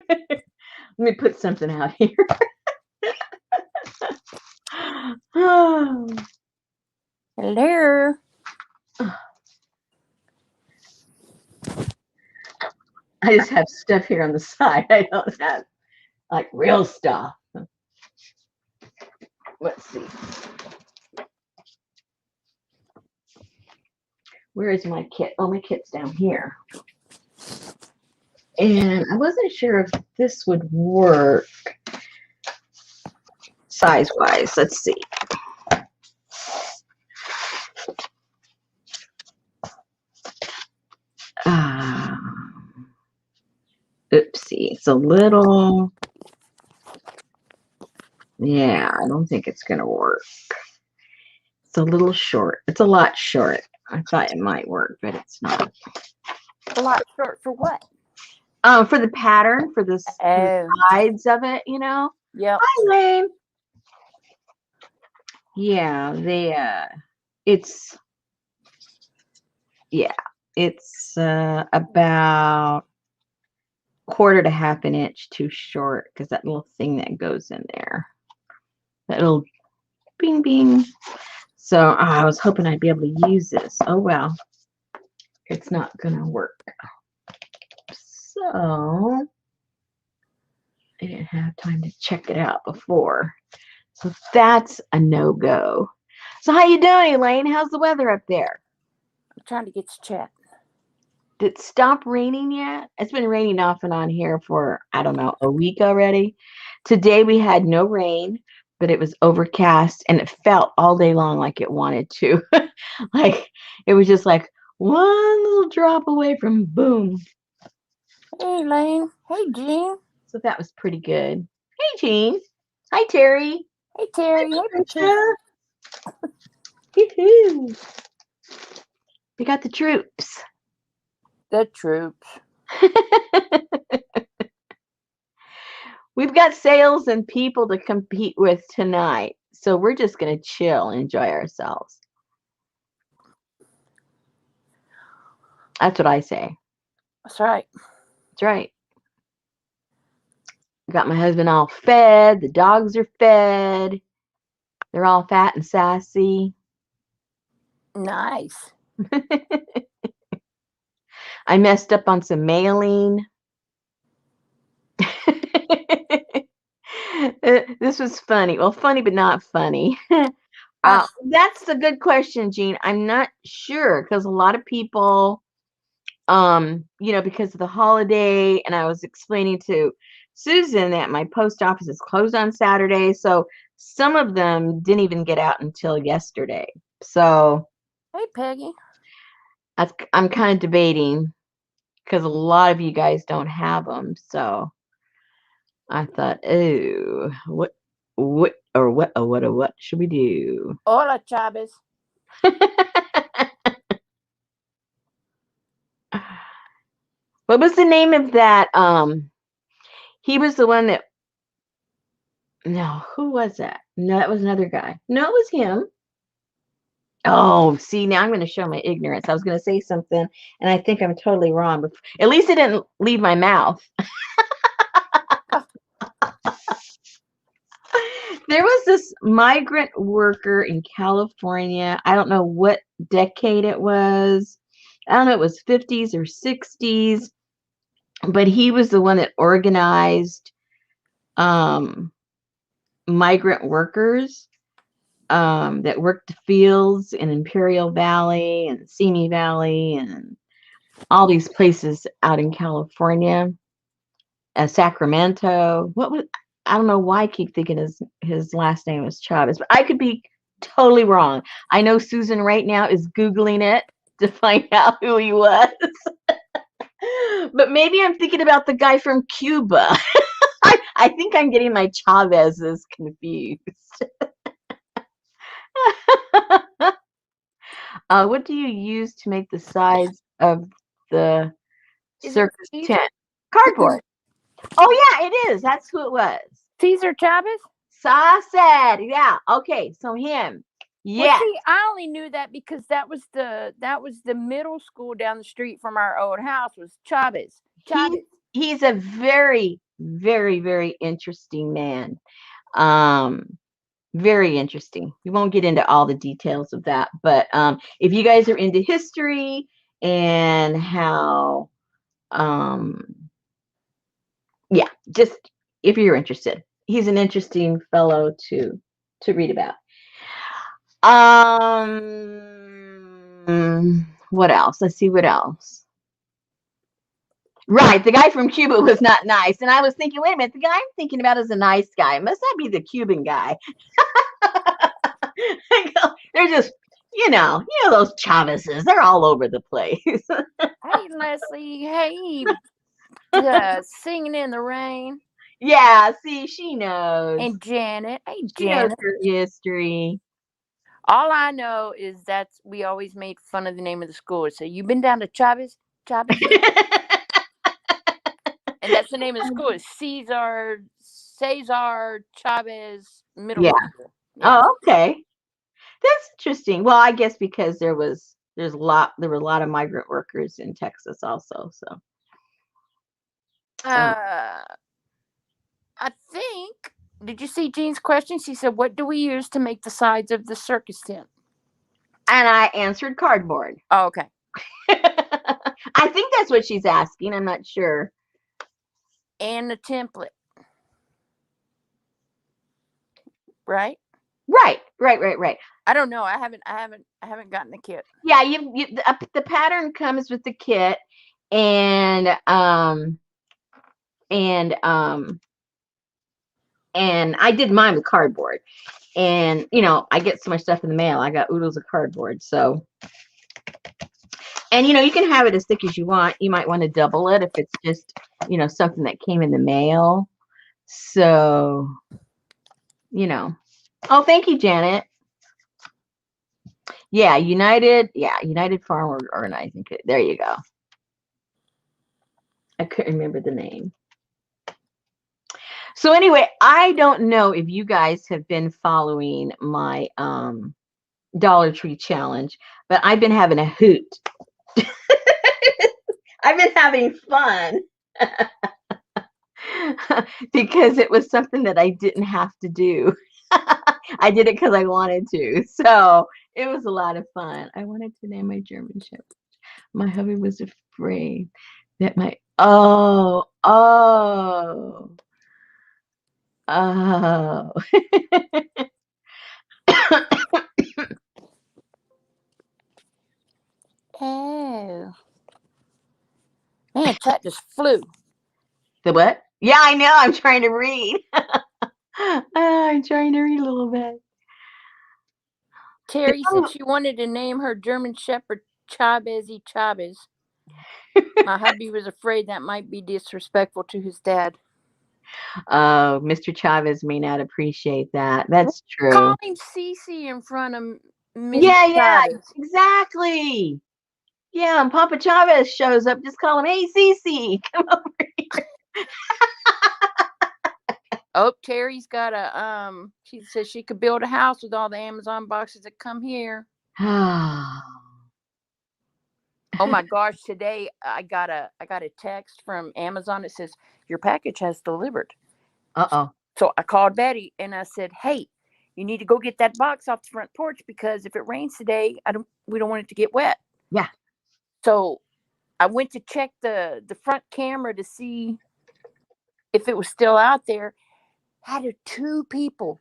Let me put something out here. Oh, Hello. I just have stuff here on the side. I don't have like real stuff. Let's see. Where is my kit? Oh, my kit's down here. And I wasn't sure if this would work size-wise. Let's see. Oopsie. It's a little... Yeah, I don't think it's going to work. It's a little short. It's a lot short. I thought it might work, but it's not. A lot short for what? For the pattern, for the sides of it, you know. Yep. Hi, Lane. Yeah, it's about quarter to half an inch too short because that little thing that goes in there, that little bing bing. So I was hoping I'd be able to use this. Oh well, it's not gonna work. So I didn't have time to check it out before. So that's a no-go. So how you doing, Elaine? How's the weather up there? I'm trying to get to chat. Did it stop raining yet? It's been raining off and on here for, I don't know, a week already. Today we had no rain, but it was overcast and it felt all day long like it wanted to. Like it was just like one little drop away from boom. Hey, Lane. Hey, Jean. So that was pretty good. Hey, Jean. Hi, Terry. Hey, Terry. Hey, Patricia. Yoo-hoo. We got the troops. The troops. We've got sales and people to compete with tonight. So we're just going to chill and enjoy ourselves. That's what I say. That's right. That's right. Got my husband all fed. The dogs are fed. They're all fat and sassy. Nice. I messed up on some mailing. This was funny. Well, funny, but not funny. That's a good question, Jean. I'm not sure because a lot of people, because of the holiday, and I was explaining to Susan that my post office is closed on Saturday, so some of them didn't even get out until yesterday. So, hey, Peggy. I'm kind of debating because a lot of you guys don't have them. So I thought, oh, what should we do? Hola, Chavez. What was the name of that? He was the one that. No, who was that? No, that was another guy. No, it was him. Oh, see, now I'm going to show my ignorance. I was going to say something, and I think I'm totally wrong. But at least it didn't leave my mouth. There was this migrant worker in California. I don't know what decade it was. I don't know, it was 50s or 60s, but he was the one that organized migrant workers that worked the fields in Imperial Valley and Simi Valley and all these places out in California, Sacramento. I don't know why I keep thinking his last name was Chavez, but I could be totally wrong. I know Susan right now is Googling it to find out who he was. But maybe I'm thinking about the guy from Cuba. I think I'm getting my Chavez's confused. What do you use to make the sides of the circus tent? Cardboard. Oh, yeah, it is. That's who it was. Cesar Chavez? Said, yeah. Okay, so him. Yeah. Well, see, I only knew that because that was the middle school down the street from our old house was Chavez. He's a very, Very, very interesting man. Um, very interesting. We won't get into all the details of that, but if you guys are into history and how, um, yeah, just if you're interested, he's an interesting fellow to read about. What else? Let's see what else. Right, the guy from Cuba was not nice, and I was thinking, wait a minute, the guy I'm thinking about is a nice guy. It must not be the Cuban guy. They're just, those Chavezes. They're all over the place. Hey, Leslie. Hey, singing in the rain. Yeah, see, she knows. And Janet. Hey, She knows Janet. her history. All I know is that we always made fun of the name of the school. So you been down to Chavez? Chavez? And that's the name of the school. Is Cesar Chavez Middle Yeah. School. Yeah. Oh, okay. That's interesting. Well, I guess because there were a lot of migrant workers in Texas also. So I think. Did you see Jean's question? She said, "What do we use to make the sides of the circus tent?" And I answered cardboard. Oh, okay. I think that's what she's asking. I'm not sure. And the template. Right? Right. I don't know. I haven't gotten the kit. Yeah, the pattern comes with the kit, and I did mine with cardboard, and I get so much stuff in the mail. I got oodles of cardboard, so. And you can have it as thick as you want. You might want to double it if it's just something that came in the mail. So, oh, thank you, Janet. Yeah, United Farm Organizing. There you go. I couldn't remember the name. So anyway, I don't know if you guys have been following my Dollar Tree challenge, but I've been having a hoot. I've been having fun because it was something that I didn't have to do. I did it because I wanted to. So it was a lot of fun. I wanted to name my German Shepherd. My hubby was afraid that oh. Oh. Oh. Man, chat just flew. The what? Yeah, I know. I'm trying to read. I'm trying to read a little bit. Terry said she wanted to name her German Shepherd Chavez. My hubby was afraid that might be disrespectful to his dad. Oh, Mr. Chavez may not appreciate that. That's true. Call him Cece in front of Mr. Yeah, Chavez. exactly. Yeah, and Papa Chavez shows up. Just call him, hey, Cece, come over here. Oh, Terry's got she says she could build a house with all the Amazon boxes that come here. Oh my gosh, today I got a text from Amazon. It says your package has delivered. Uh-oh. So I called Betty and I said, "Hey, you need to go get that box off the front porch because if it rains today, we don't want it to get wet." Yeah. So I went to check the front camera to see if it was still out there. They had two people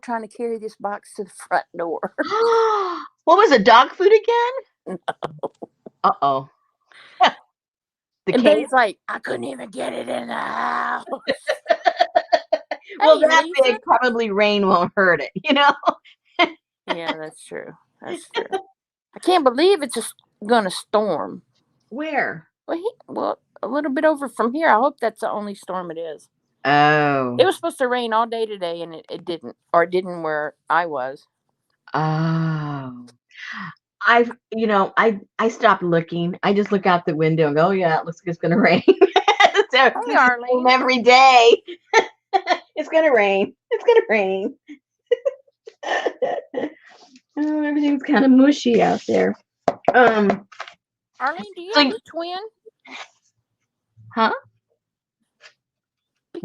trying to carry this box to the front door. What was it, dog food again? No. Uh-oh. And Betty's like, I couldn't even get it in the house. Well, Hey, that Lisa. big, probably rain won't hurt it, Yeah, that's true. That's true. I can't believe it's just gonna storm. Where? Well, a little bit over from here. I hope that's the only storm it is. Oh. It was supposed to rain all day today, and it didn't. Or it didn't where I was. Oh. I stopped looking. I just look out the window and go, oh, yeah, it looks like it's going to rain. So Hey, Arlene. every day. It's going to rain. It's going to rain. Oh, everything's kind of mushy out there. Arlene, do you have a twin? Huh?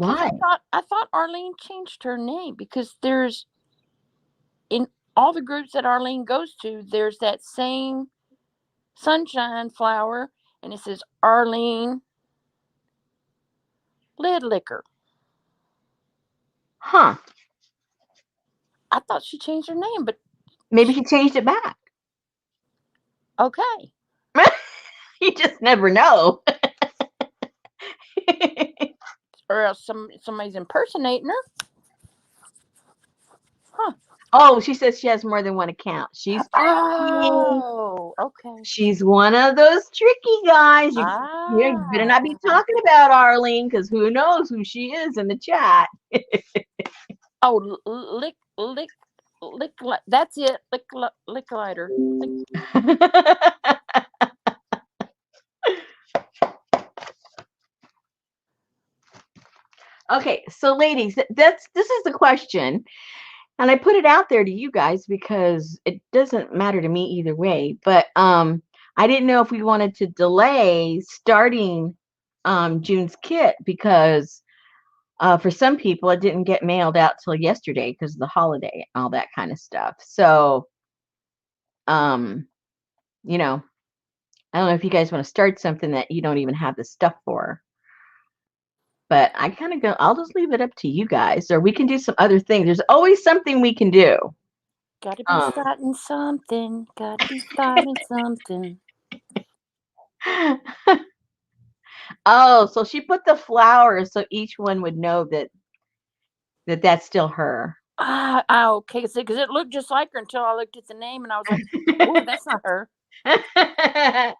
Because Why? I thought Arlene changed her name, because there's, in all the groups that Arlene goes to, there's that same sunshine flower, and it says Arlene Lid Liquor. Huh. I thought she changed her name, but Maybe she changed it back. okay. You just never know. Or else somebody's impersonating her. Huh. Oh, she says she has more than one account. She's tricky. Oh, okay. She's one of those tricky guys. You better not be Ah. talking about Arlene, because who knows who she is in the chat. Oh, lick. That's it. Lick lighter. Okay, so ladies, this is the question, and I put it out there to you guys because it doesn't matter to me either way. But I didn't know if we wanted to delay starting June's kit, because for some people it didn't get mailed out till yesterday because of the holiday and all that kind of stuff. So you know, I don't know if you guys want to start something that you don't even have the stuff for. But I kind of go, I'll just leave it up to you guys, or we can do some other things. There's always something we can do. Gotta be starting something. Gotta be starting something. Oh, so she put the flowers so each one would know that's still her. Okay. Because it looked just like her until I looked at the name, and I was like, "Oh, that's not her." Well, that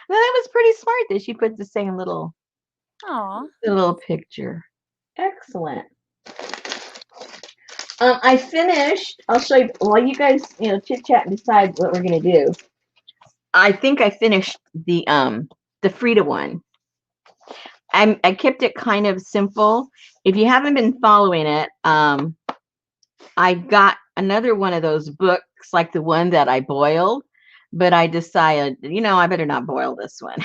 was pretty smart that she put the same little picture. Excellent. I finished. I'll show you while you guys, chit chat and decide what we're gonna do. I think I finished the Frida one. I kept it kind of simple. If you haven't been following it, I got another one of those books like the one that I boiled, but I decided, I better not boil this one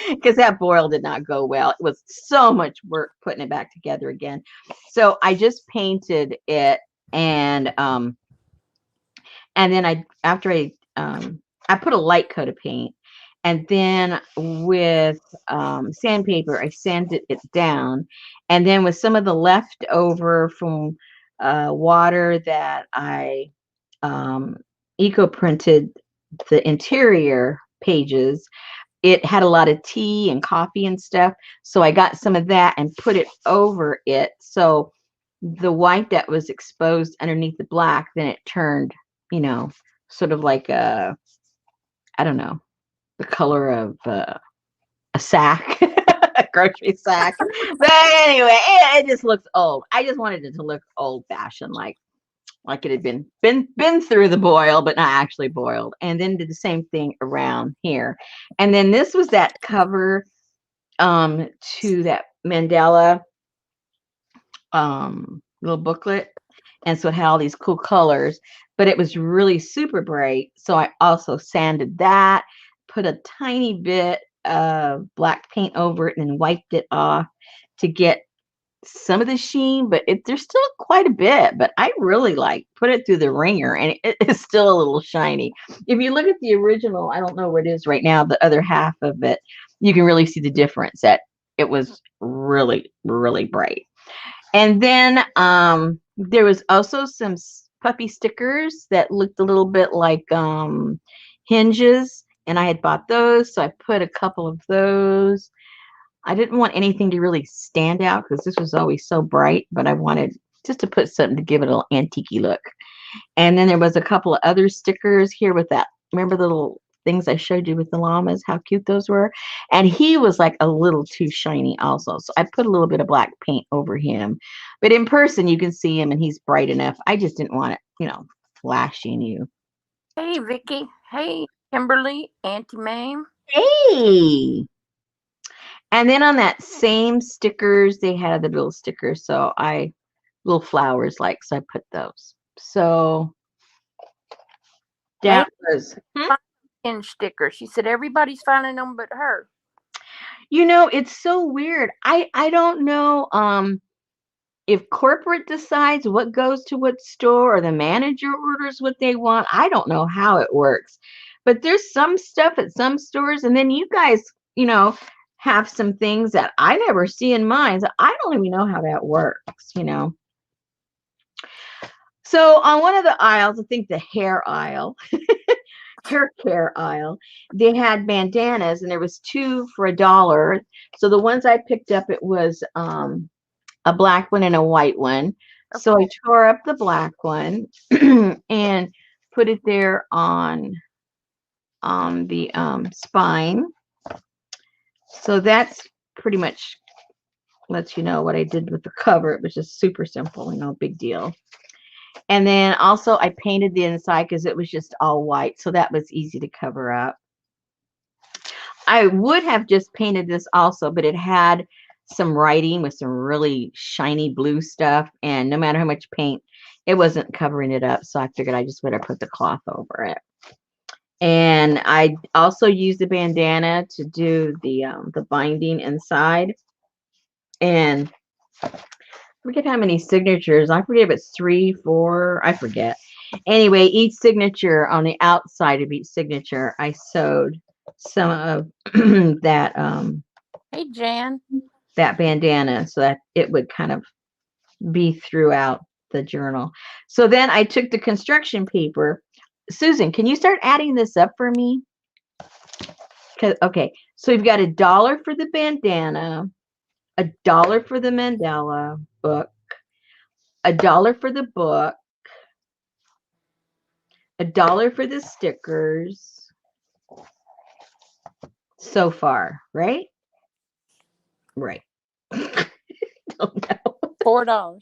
because that boil did not go well. It was so much work putting it back together again. So I just painted it, and then after I put a light coat of paint, and then with sandpaper, I sanded it down. And then with some of the leftover from water that I eco printed the interior pages, it had a lot of tea and coffee and stuff. So I got some of that and put it over it. So the white that was exposed underneath the black, then it turned, sort of like I don't know, the color of a sack, a grocery sack. But anyway, it just looks old. I just wanted it to look old fashioned, like it had been through the boil, but not actually boiled. And then did the same thing around here. And then this was that cover to that mandala little booklet. And so it had all these cool colors, but it was really super bright. So I also sanded that, put a tiny bit of black paint over it, and wiped it off to get some of the sheen, but there's still quite a bit. But I really put it through the ringer, and it is still a little shiny. If you look at the original, I don't know where it is right now, the other half of it, you can really see the difference, that it was really, really bright. And then there was also some puppy stickers that looked a little bit like hinges, and I had bought those, so I put a couple of those. I didn't want anything to really stand out because this was always so bright, but I wanted just to put something to give it a little antique look. And then there was a couple of other stickers here with that. Remember the little things I showed you with the llamas, how cute those were? And he was like a little too shiny also. So I put a little bit of black paint over him. But in person, you can see him and he's bright enough. I just didn't want it, flashing you. Hey, Vicky. Hey, Kimberly. Auntie Mame. Hey. And then on that same stickers, they had the little stickers. So little flowers so I put those. So that was sticker. She said everybody's finding them but her. It's so weird. I don't know if corporate decides what goes to what store or the manager orders what they want. I don't know how it works. But there's some stuff at some stores, and then you guys, you know, have some things that I never see in mine. So I don't even know how that works. So on one of the aisles, I think the hair aisle, hair care aisle, they had bandanas, and there was two for $1. So the ones I picked up, it was a black one and a white one. So I tore up the black one and put it there on the spine. So that's pretty much lets you know what I did with the cover. It was just super simple, big deal. And then also I painted the inside because it was just all white. So that was easy to cover up. I would have just painted this also, but it had some writing with some really shiny blue stuff. And no matter how much paint, it wasn't covering it up. So I figured I just would have put the cloth over it. And I also used the bandana to do the binding inside. And I forget how many signatures. I forget if it's 3, 4. I forget. Anyway, each signature on the outside of each signature, I sewed some of that Hey, Jan. that bandana so that it would kind of be throughout the journal. So then I took the construction paper. Susan, can you start adding this up for me? Okay, so we've got $1 for the bandana, $1 for the mandala book, $1 for the book, $1 for the stickers. So far, right? Right. Don't know. $4.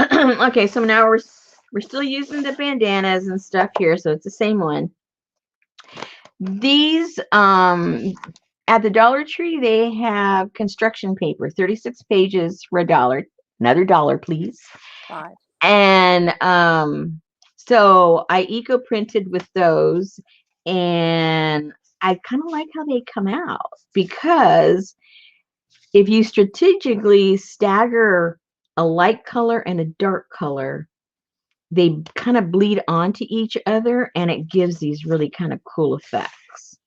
Okay, so now we're still using the bandanas and stuff here, so it's the same one. These at the Dollar Tree, they have construction paper, 36 pages for $1. Another $1, please. 5. And so I eco printed with those, and I kind of like how they come out, because if you strategically stagger a light color and a dark color, they kind of bleed onto each other, and it gives these really kind of cool effects.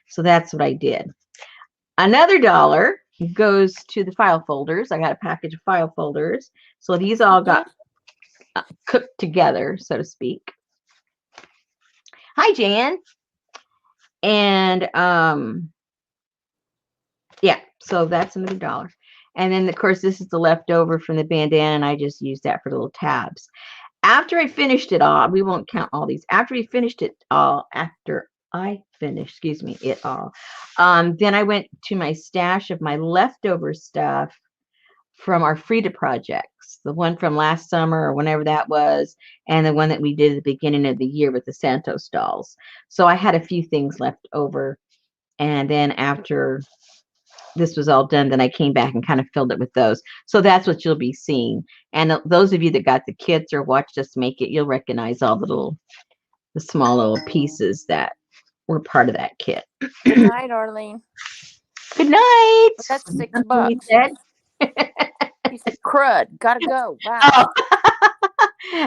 So that's what I did. Another $1 goes to the file folders. I got a package of file folders. So these all got cooked together, so to speak. Hi, Jan. And yeah, so that's another $1. And then, of course, this is the leftover from the bandana, and I just used that for the little tabs. After I finished it all, we won't count all these. After we finished it all, then I went to my stash of my leftover stuff from our Frida projects, the one from last summer or whenever that was, and the one that we did at the beginning of the year with the Santos dolls. So I had a few things left over. And then after this was all done, then I came back and kind of filled it with those. So that's what you'll be seeing. And those of you that got the kits or watched us make it, you'll recognize all the small little pieces that were part of that kit. Good night, Arlene. Good night. That's $6. You said? He said, crud, gotta go. Bye. Oh.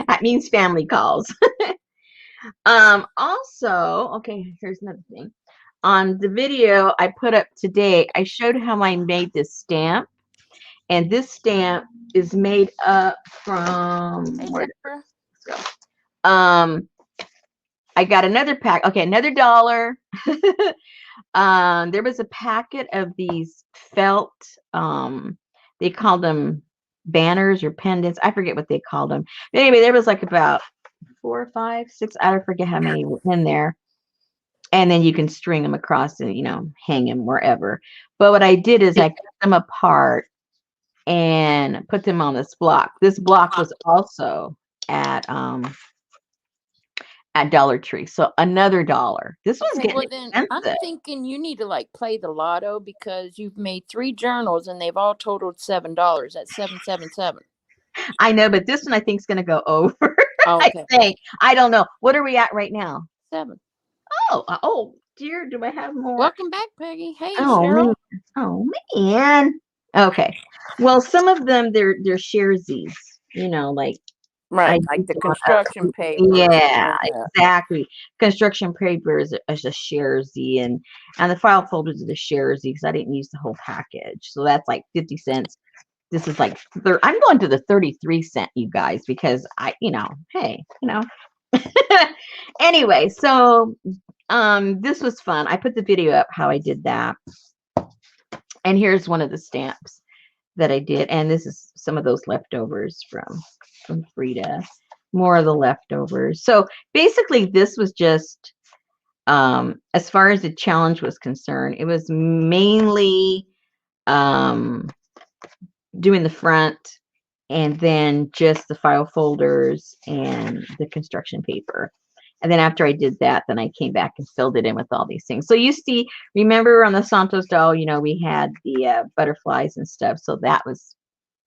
That means family calls. Also, okay, here's another thing. On the video I put up today, I showed how I made this stamp. And this stamp is made up from I got another pack. Okay, another $1. There was a packet of these felt, they called them banners or pendants. I forget what they called them. But anyway, there was like about 4, 5, 6, I don't forget how many were in there. And then you can string them across and, hang them wherever. But what I did is I cut them apart and put them on this block. This block was also at Dollar Tree. So another $1. This was getting expensive. I'm thinking you need to play the lotto, because you've made 3 journals and they've all totaled $7. That's 777. I know, but this one I think is going to go over. Okay. I don't know. What are we at right now? 7. Oh, dear. Do I have more? Welcome back, Peggy. Hey, Oh Cheryl. man. Oh man. Okay. Well, some of them they're sharesies, like I Right, like used the on a, construction papers yeah, and exactly. Construction paper is a sharesy and the file folders are the sharesy because I didn't use the whole package. So that's like 50 cents. This is like I'm going to the 33-cent, you guys, because hey, anyway, so this was fun. I put the video up how I did that. And here's one of the stamps that I did. And this is some of those leftovers from Frida. More of the leftovers. So basically this was just as far as the challenge was concerned, it was mainly doing the front and then just the file folders and the construction paper. And then after I did that, then I came back and filled it in with all these things. So you see, remember on the Santos doll, we had the butterflies and stuff. So that was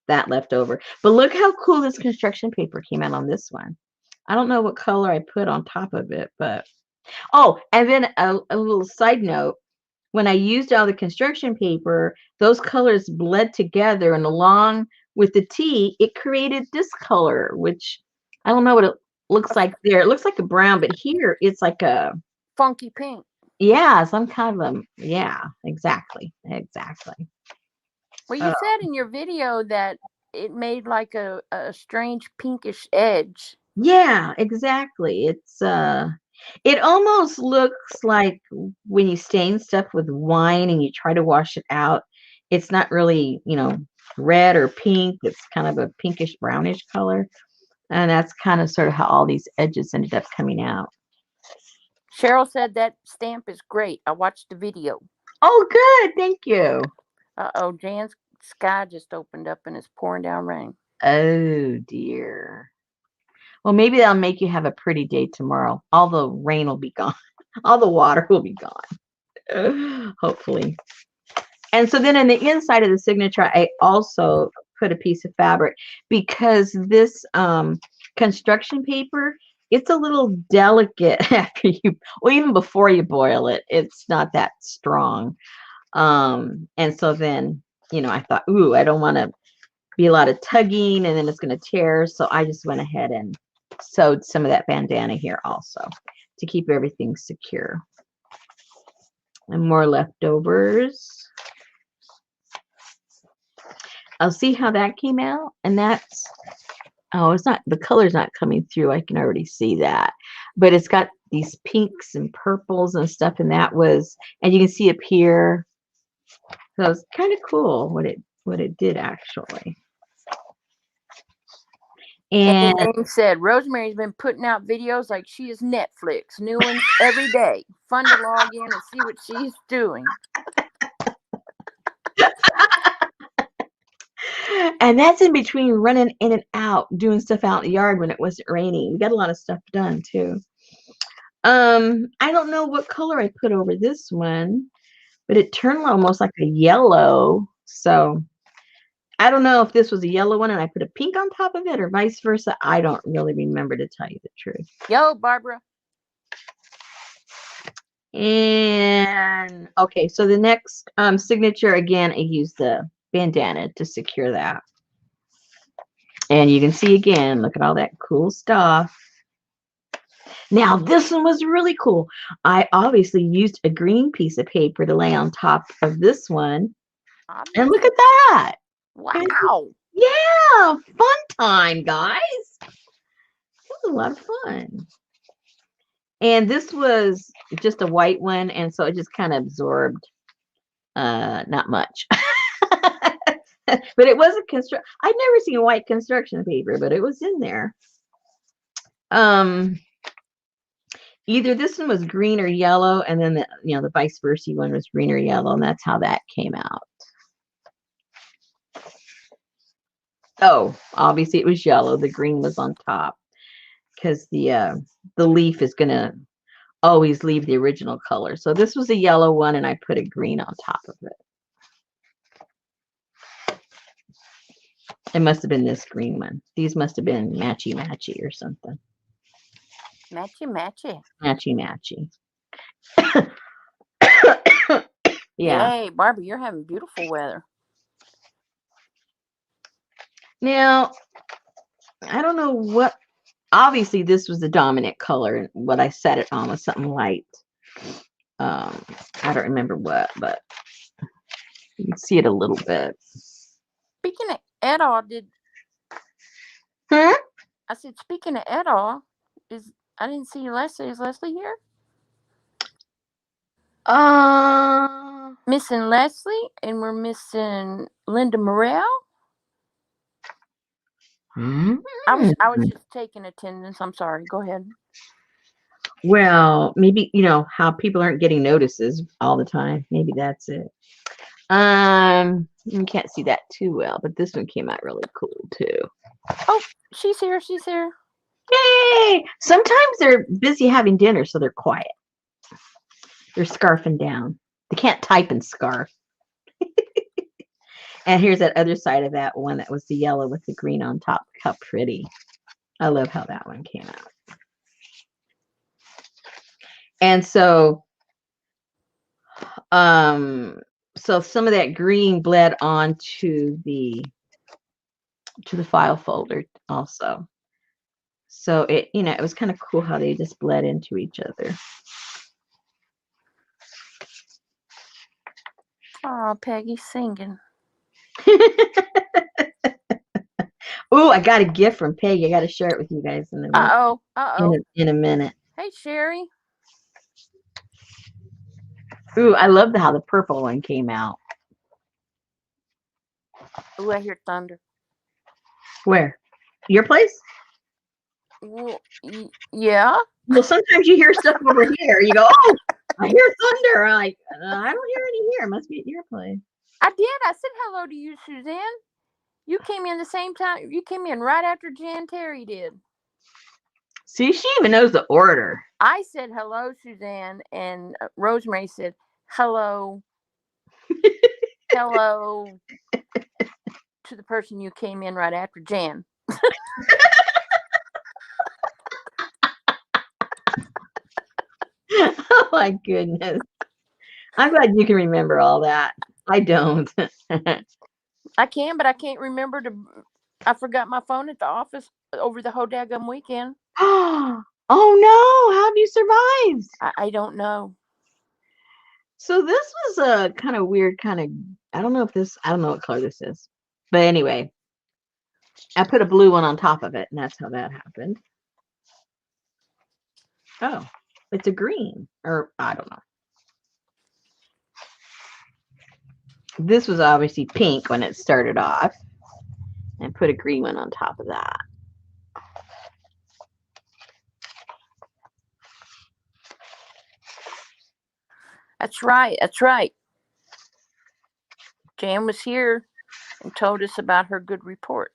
that left over. But look how cool this construction paper came out on this one. I don't know what color I put on top of it, but and then a little side note. When I used all the construction paper, those colors bled together, and along with the tea, it created this color, which I don't know what it looks like there. It looks like a brown, but here it's like a funky pink. yeah, some kind of yeah, exactly. Well, you said in your video that it made like a strange pinkish edge. Yeah, exactly. It almost looks like when you stain stuff with wine and you try to wash it out, it's not really, red or pink. It's kind of a pinkish brownish color. And that's kind of sort of how all these edges ended up coming out. Cheryl said that stamp is great. I watched the video. Oh, good. Thank you. Uh-oh, Jan's sky just opened up and it's pouring down rain. Oh, dear. Well, maybe that'll make you have a pretty day tomorrow. All the rain will be gone. All the water will be gone. Hopefully. And so then in the inside of the signature, I also put a piece of fabric because this construction paper, it's a little delicate after even before you boil it, it's not that strong. And so then, I thought, ooh, I don't want to be a lot of tugging and then it's going to tear. So I just went ahead and sewed some of that bandana here also to keep everything secure. And more leftovers. I'll see how that came out. And that's, it's not, the color's not coming through. I can already see that. But it's got these pinks and purples and stuff. And that was, and you can see up here. So it's kind of cool what it did actually. And And Jane said Rosemary's been putting out videos like she is Netflix, new ones every day. Fun to log in and see what she's doing. and that's in between running in and out, doing stuff out in the yard when it wasn't raining. We got a lot of stuff done too. I don't know what color I put over this one, but it turned almost like a yellow. So I don't know if this was a yellow one and I put a pink on top of it or vice versa. I don't really remember, to tell you the truth. Yo, Barbara. And okay, so the next signature, again, I used the bandana to secure that. And you can see again, look at all that cool stuff. Now, this one was really cool. I obviously used a green piece of paper to lay on top of this one. And look at that. Wow. Yeah, fun time, guys. It was a lot of fun. And this was just a white one, and so it just kind of absorbed not much. But it was a I'd never seen white construction paper, but it was in there. Either this one was green or yellow, and then the vice versa one was green or yellow, and that's how that came out. Oh, obviously it was yellow. The green was on top because the leaf is gonna always leave the original color. So this was a yellow one, and I put a green on top of it. It must have been this green one. These must have been matchy or something. Matchy. Matchy. Yeah. Yay, Barbie, you're having beautiful weather. Now, I don't know what, obviously this was the dominant color, and what I set it on was something light. I don't remember what, but you can see it a little bit. Speaking of Edall, Hmm? I said, speaking of Edall, I didn't see Leslie. Is Leslie here? Uh, Missing Leslie, and we're missing Linda Morel. I was just taking attendance. I'm sorry. Go ahead. Well, maybe, how people aren't getting notices all the time. Maybe that's it. You can't see that too well, but this one came out really cool too. Oh, she's here. She's here. Yay! Sometimes they're busy having dinner, so they're quiet. They're scarfing down. They can't type and scarf. And here's that other side of that one that was the yellow with the green on top. How pretty. I love how that one came out. And so some of that green bled onto the file folder also. So it was kind of cool how they just bled into each other. Oh, Peggy's singing. Oh, I got a gift from Peggy. I got to share it with you guys in a minute. Hey, Sherry. Ooh, I love how the purple one came out. Ooh, I hear thunder. Where? Your place? Well, yeah. Well, sometimes you hear stuff over here. You go, oh, I hear thunder. I'm like, I don't hear any here. It must be at your place. I did. I said hello to you, Suzanne. You came in the same time. You came in right after Jan Terry did. See, she even knows the order. I said hello, Suzanne, and Rosemary said hello. Hello to the person you came in right after Jan. Oh my goodness. I'm glad you can remember all that. I don't. I can, but I can't remember I forgot my phone at the office over the whole daggum weekend. Oh no, how have you survived? I don't know. So this was a kind of weird I don't know what color this is. But anyway, I put a blue one on top of it, and that's how that happened. Oh, it's a green, or I don't know. This was obviously pink when it started off, and put a green one on top of that. That's right. That's right. Jan was here and told us about her good report.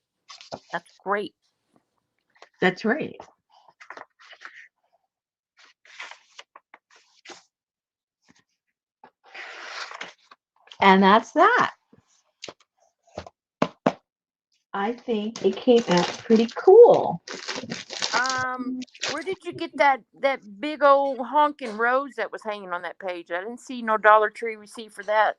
That's great. That's right. And that's that. I think it came out pretty cool. Where did you get that big old honking rose that was hanging on that page? I didn't see no Dollar Tree receipt for that.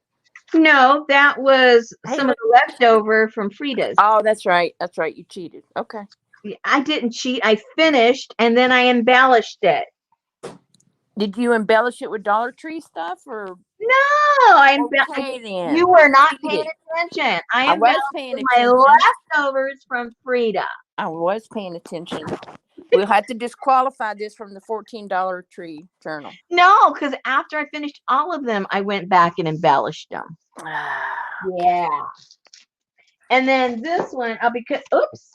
No, that was some of the leftover from Frida's. Oh, that's right. That's right. You cheated. Okay. I didn't cheat. I finished, and then I embellished it. Did you embellish it with Dollar Tree stuff, or no? You were not paying attention. I was paying attention. My leftovers from Frida. I was paying attention. We'll have to disqualify this from the $14 Tree Journal. No, because after I finished all of them, I went back and embellished them. Yeah. And then this one, oops,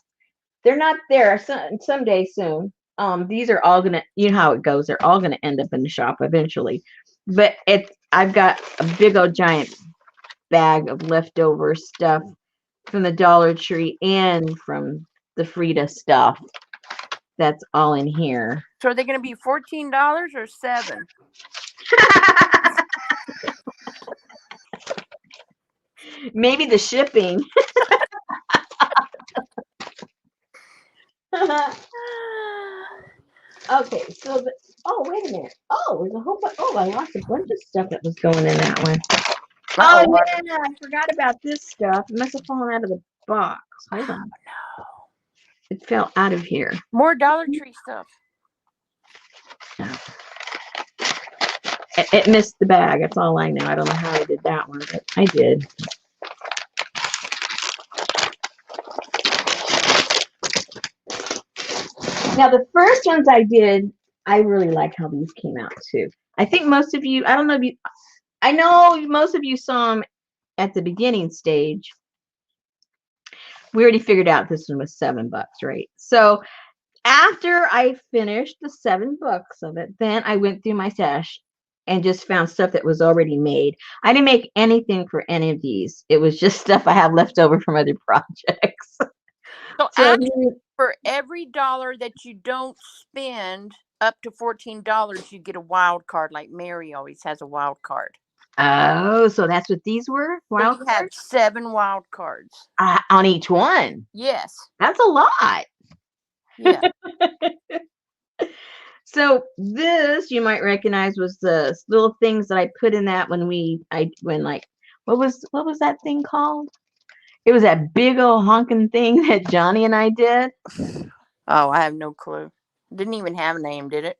they're not there. Someday soon. These are all gonna, you know how it goes. They're all gonna end up in the shop eventually. But I've got a big old giant bag of leftover stuff from the Dollar Tree and from the Frida stuff. That's all in here. So are they going to be $14 or $7? Maybe the shipping. Okay, so oh, wait a minute. Oh, there's a whole bunch. Oh, I lost a bunch of stuff that was going in that one. Oh Uh-oh. yeah, I forgot about this stuff. It must have fallen out of the box. Hold on. No. It fell out of here. More Dollar Tree stuff. It missed the bag. That's all I know. I don't know how I did that one, but I did. Now, the first ones I did, I really like how these came out too. I think most of you, I don't know if you, I know most of you saw them at the beginning stage. We already figured out this one was $7, right? So after I finished the 7 books of it, then I went through my stash and just found stuff that was already made. I didn't make anything for any of these. It was just stuff I have left over from other projects. So So actually, for every dollar that you don't spend up to $14, you get a wild card. Like Mary always has a wild card. oh, so that's what these were? So Wild you have cards? 7 wild cards. On each one. Yes. That's a lot. Yeah. So this you might recognize was the little things that I put in that when like what was that thing called? It was that big old honking thing that Johnny and I did. Oh, I have no clue. Didn't even have a name, did it?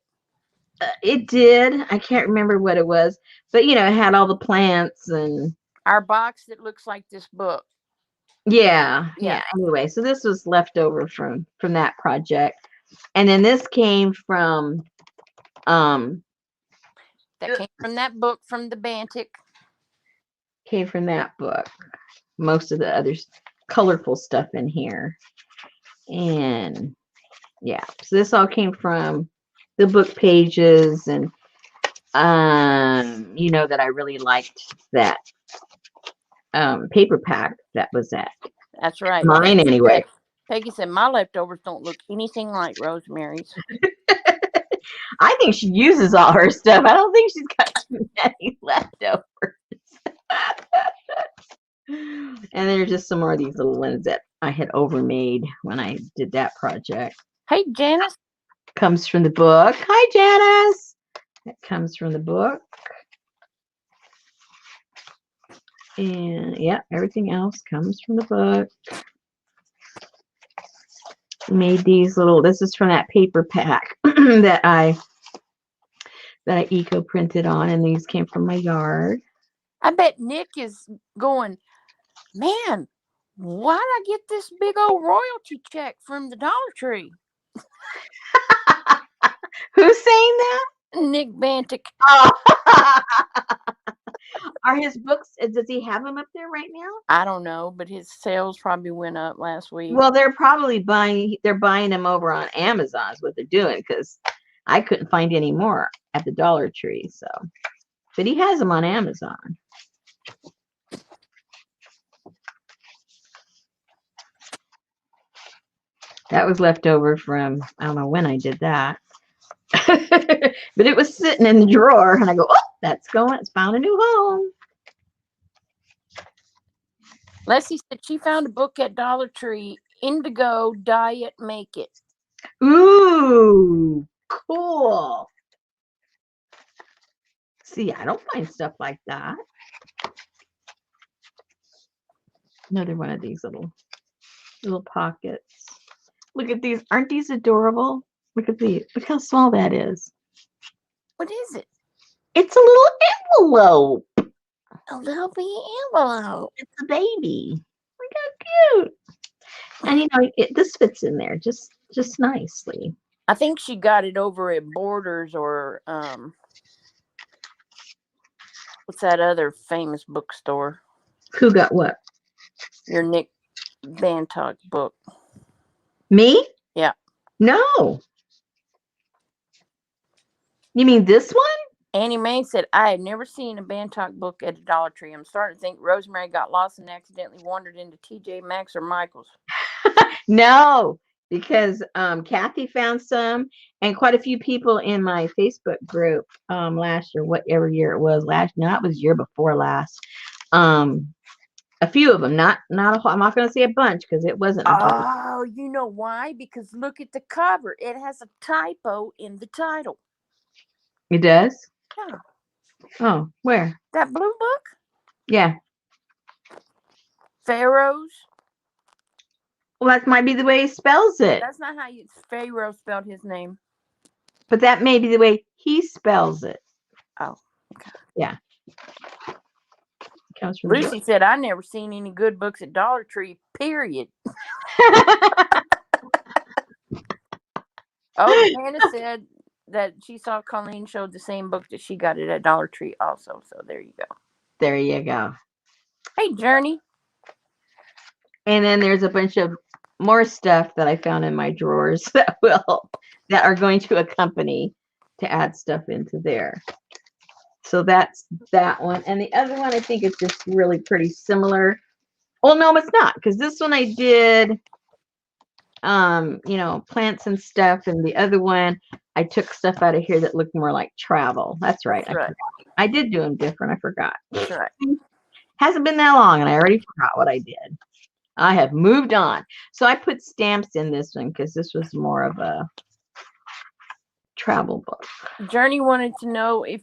It did. I can't remember what it was, but it had all the plants and Our box that looks like this book. yeah. Yeah. Anyway, so this was left over from that project, and then this came from That came from that book from the Bantic. that book. Most of the other colorful stuff in here, and yeah, so this all came from the book pages, and that I really liked that paper pack that was at That's right. mine anyway. Peggy said my leftovers don't look anything like Rosemary's. I think she uses all her stuff. I don't think she's got too many leftovers. And there's just some more of these little ones that I had overmade when I did that project. Hey, Janice. Comes from the book. Hi, Janice. That comes from the book. And yeah, everything else comes from the book. Made these this is from that paper pack that I eco printed on, and these came from my yard. I bet Nick is going, man, why'd I get this big old royalty check from the Dollar Tree? Who's saying that? Nick Bantic. Oh. Are his books, does he have them up there right now? I don't know, but his sales probably went up last week. Well, they're probably buying them over on Amazon is what they're doing, because I couldn't find any more at the Dollar Tree. So, but he has them on Amazon. That was left over from, I don't know when I did that. But it was sitting in the drawer, and I go, oh, it's found a new home. Leslie said she found a book at Dollar Tree, Indigo Diet Make It. Ooh, cool. See, I don't find stuff like that. Another one of these little pockets. Look at these. Aren't these adorable? Look at these. Look how small that is. What is it? It's a little envelope. A little bitty envelope. It's a baby. Look how cute. And this fits in there just nicely. I think she got it over at Borders or what's that other famous bookstore? Who got what? Your Nick Bantock book. Me? Yeah. No. You mean this one? Annie Mae said, I have never seen a Bantock book at a Dollar Tree. I'm starting to think Rosemary got lost and accidentally wandered into TJ Maxx or Michael's. No, because Kathy found some, and quite a few people in my Facebook group last year, whatever year it was, it was year before last. A few of them, not a whole. I'm not going to say a bunch because it wasn't. Oh, you know why? Because look at the cover. It has a typo in the title. It does? Yeah. Oh, where? That blue book? Yeah. Pharaohs. Well, that might be the way he spells it. That's not how Pharaoh spelled his name. But that may be the way he spells it. Oh, okay. Yeah. Comes from Lucy said, I never seen any good books at Dollar Tree, period. Oh, Hannah said that she saw Colleen showed the same book that she got it at Dollar Tree also. So there you go. There you go. Hey, Journey. And then there's a bunch of more stuff that I found in my drawers that are going to accompany to add stuff into there. So that's that one. And the other one I think is just really pretty similar. Well, no, it's not, because this one I did plants and stuff, and the other one I took stuff out of here that looked more like travel. That's right. That's right. I did do them different. I forgot. That's right. Hasn't been that long, and I already forgot what I did. I have moved on. So I put stamps in this one because this was more of a travel book. Journey wanted to know if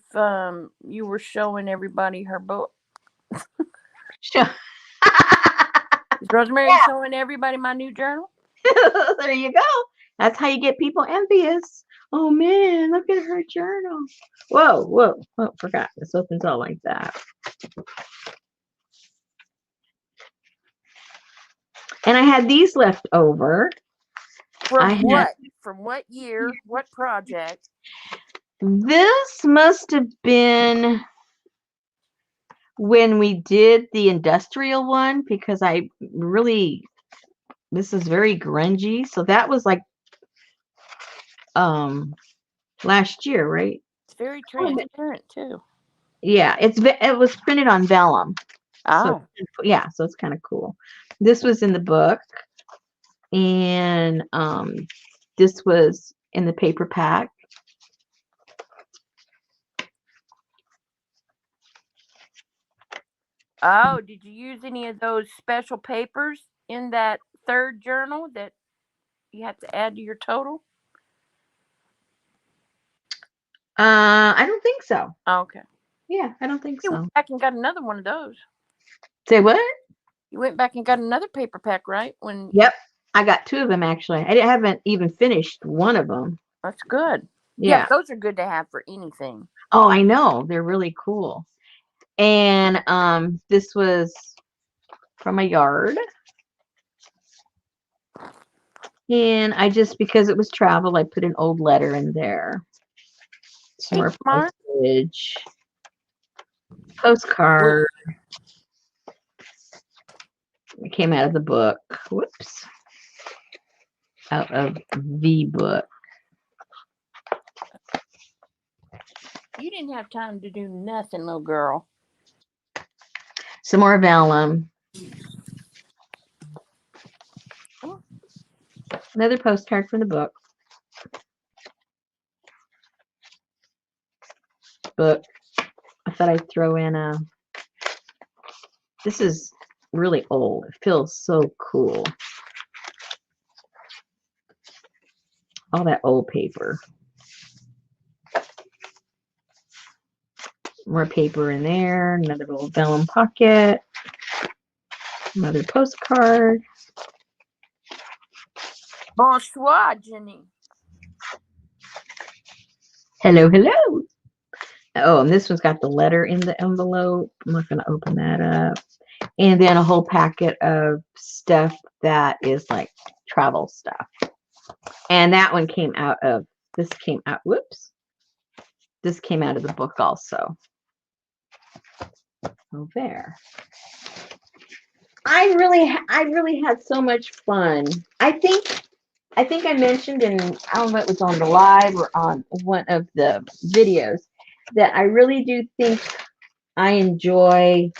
you were showing everybody her book. Sure. Is Rosemary showing everybody my new journal? There you go. That's how you get people envious. Oh man, look at her journal. Whoa. Oh, forgot. This opens all like that. And I had these left over. From what? From what year? What project? This must have been when we did the industrial one, because this is very grungy. So that was like last year, right? It's very transparent too. Yeah, it was printed on vellum. Oh. So it's kind of cool. This was in the book, and this was in the paper pack. Oh, did you use any of those special papers in that third journal that you have to add to your total? I don't think so. Oh, okay. Yeah, I don't think You so. went back and got another one of those. Say what? You went back and got another paper pack, right? Yep, I got 2 of them actually. I haven't even finished one of them. That's good. Yeah, those are good to have for anything. Oh, I know. They're really cool. And this was from a yard. And because it was travel, I put an old letter in there. Some more postage. Postcard. It came out of the book. Whoops. Out of the book. You didn't have time to do nothing, little girl. Some more vellum. Another postcard from the book. I thought I'd throw in this is really old. It feels so cool. All that old paper. More paper in there. Another little vellum pocket. Another postcard. Bonsoir, Jenny. Hello. Oh, and this one's got the letter in the envelope. I'm not going to open that up. And then a whole packet of stuff that is like travel stuff. And that one came out of this came out of the book also. Oh, there. I really had so much fun. I think I mentioned, and I don't know if it was on the live or on one of the videos, that I really do think I enjoy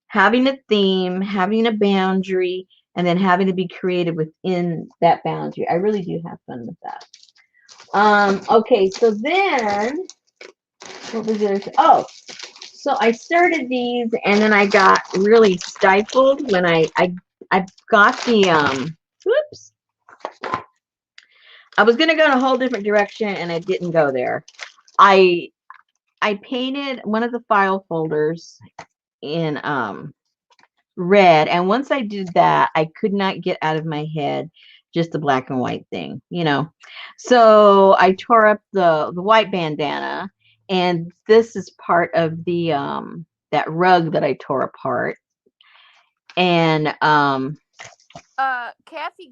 having a theme, having a boundary, and then having to be creative within that boundary. I really do have fun with that. Okay, so then what was it? Oh, so I started these, and then I got really stifled when I got the whoops. I was gonna go in a whole different direction, and I didn't go there. I I painted one of the file folders in red, and once I did that, I could not get out of my head just the black and white thing, So I tore up the white bandana, and this is part of the that rug that I tore apart. And Kathy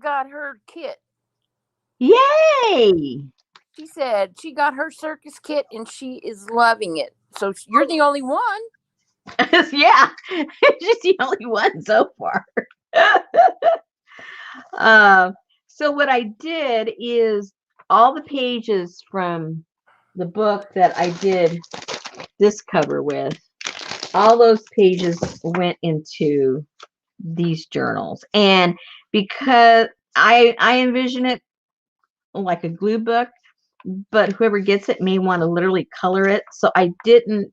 got her kit. yay! She said she got her circus kit and she is loving it. So you're the only one. Yeah, she's the only one so far. So what I did is all the pages from the book that I did this cover with, all those pages went into these journals. And because I envision it like a glue book, but whoever gets it may want to literally color it. So I didn't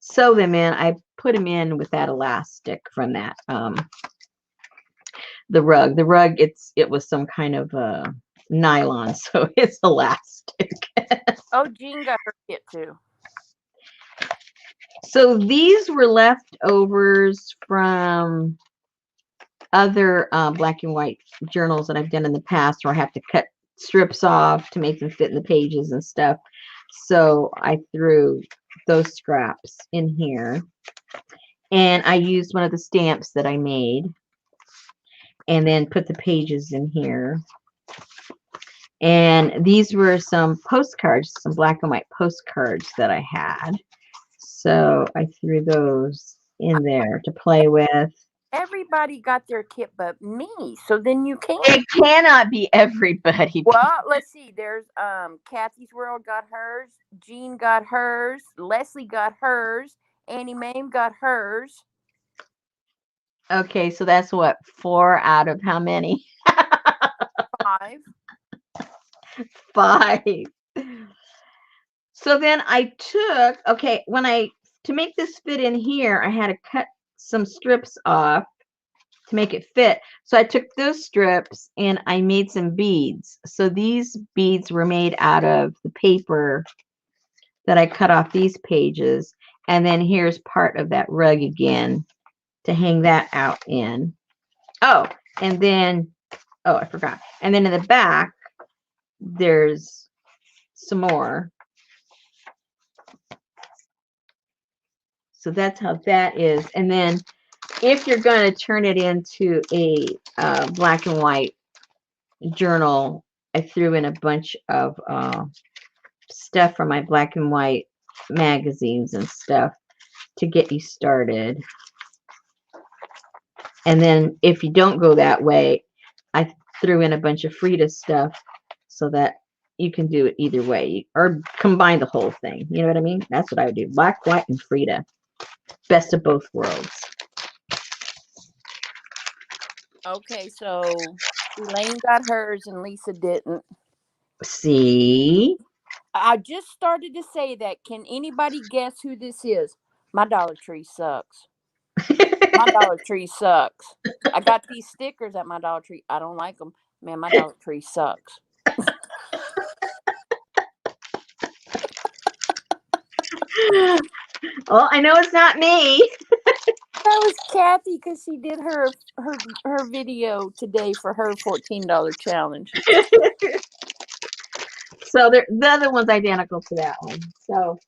sew them in. I put them in with that elastic from that the rug. The rug, it was some kind of nylon, so it's elastic. Oh, Jean got her kit too. So these were leftovers from other black and white journals that I've done in the past, where I have to cut strips off to make them fit in the pages and stuff. So I threw those scraps in here, and I used one of the stamps that I made, and then put the pages in here. And these were some postcards, some black and white postcards that I had. So I threw those in there to play with. Everybody got their kit but me. So then you can't. It cannot be everybody. Well, let's see. There's Kathy's World got hers. Jean got hers. Leslie got hers. Annie Mame got hers. Okay, so that's what, 4 out of how many? 5. 5. So then I took, to make this fit in here, I had to cut some strips off to make it fit. So I took those strips and I made some beads. So these beads were made out of the paper that I cut off these pages. And then here's part of that rug again to hang that out in. Oh, and then, I forgot. And then in the back, there's some more. So that's how that is. And then if you're going to turn it into a black and white journal, I threw in a bunch of stuff from my black and white magazines and stuff to get you started. And then if you don't go that way, I threw in a bunch of Frida stuff so that you can do it either way, or combine the whole thing. You know what I mean? That's what I would do. Black, white, and Frida. Best of both worlds. Okay, so Elaine got hers and Lisa didn't. See? I just started to say that. Can anybody guess who this is? My Dollar Tree sucks. My Dollar Tree sucks. I got these stickers at my Dollar Tree. I don't like them. Man, my Dollar Tree sucks. Well, I know it's not me. That was Kathy because she did her video today for her $14 challenge. So the other one's identical to that one. So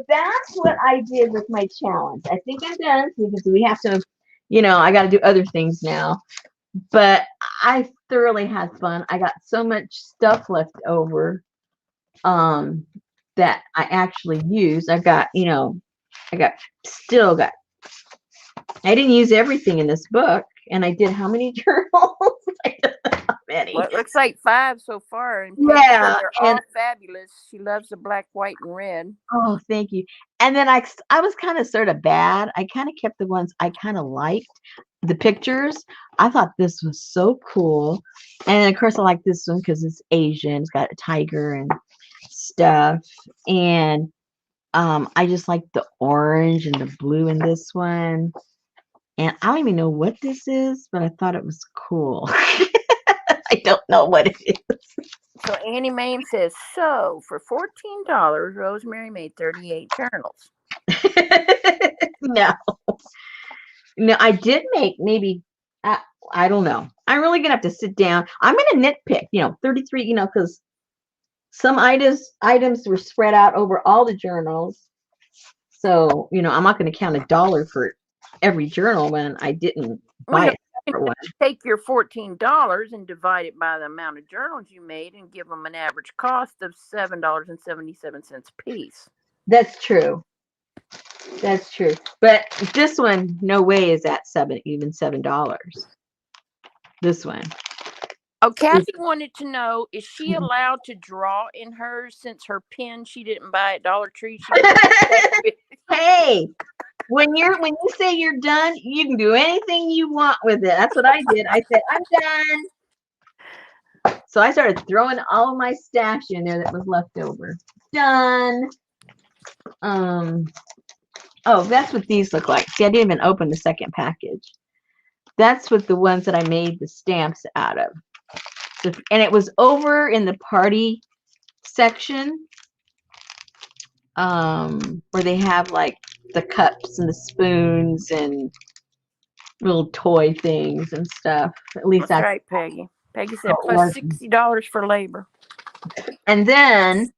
that's what I did with my challenge. I think I'm done because we have to, I got to do other things now. But I thoroughly had fun. I got so much stuff left over that I actually used. I didn't use everything in this book. And I did how many journals? I don't know how many. Well, it looks like 5 so far. And yeah. They're all fabulous. She loves the black, white, and red. Oh, thank you. And then I was kind of sort of bad. I kind of kept the ones I kind of liked. The pictures, I thought this was so cool. And of course, I like this one because it's Asian. It's got a tiger and stuff. And I just like the orange and the blue in this one. And I don't even know what this is, but I thought it was cool. I don't know what it is. So Annie Main says, so for $14, Rosemary made 38 journals. No, no, I did make maybe, I don't know. I'm really gonna have to sit down. I'm gonna nitpick, 33, because some items were spread out over all the journals. So, I'm not going to count $1 for every journal when I didn't buy a separate one. Take your $14 and divide it by the amount of journals you made and give them an average cost of $7.77 a piece. That's true. That's true. But this one, no way is at even $7. This one. Oh, Kathy wanted to know, is she allowed to draw in hers since her pen she didn't buy at Dollar Tree? Hey, when you say you're done, you can do anything you want with it. That's what I did. I said, I'm done. So I started throwing all of my stash in there that was left over. Done. Oh, that's what these look like. See, I didn't even open the second package. That's what the ones that I made the stamps out of. So, and it was over in the party section, where they have like the cups and the spoons and little toy things and stuff. At least that's right, Peggy. Peggy said plus $60 for labor. And then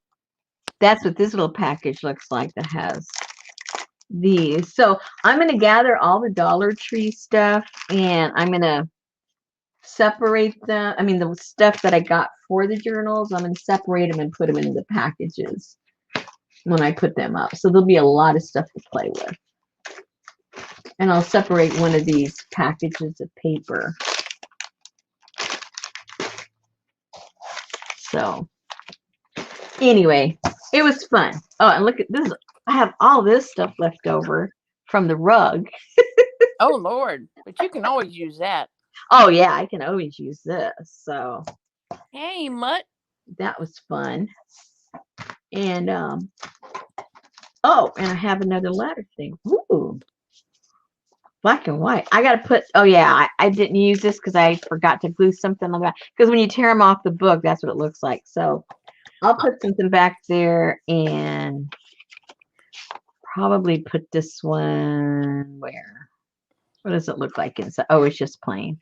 that's what this little package looks like that has these. So I'm going to gather all the Dollar Tree stuff and I'm going to separate them. I mean, the stuff that I got for the journals, I'm going to separate them and put them in the packages when I put them up. So there'll be a lot of stuff to play with. And I'll separate one of these packages of paper. So anyway, it was fun. Oh, and look at this. I have all this stuff left over from the rug. Oh, Lord. But you can always use that. Oh, yeah, I can always use this. So, hey, Mutt. That was fun. And, oh, and I have another letter thing. Ooh. Black and white. I got to put, oh, yeah, I didn't use this because I forgot to glue something on that. Because when you tear them off the book, that's what it looks like. So, I'll put something back there and probably put this one where? What does it look like inside? Oh, it's just plain.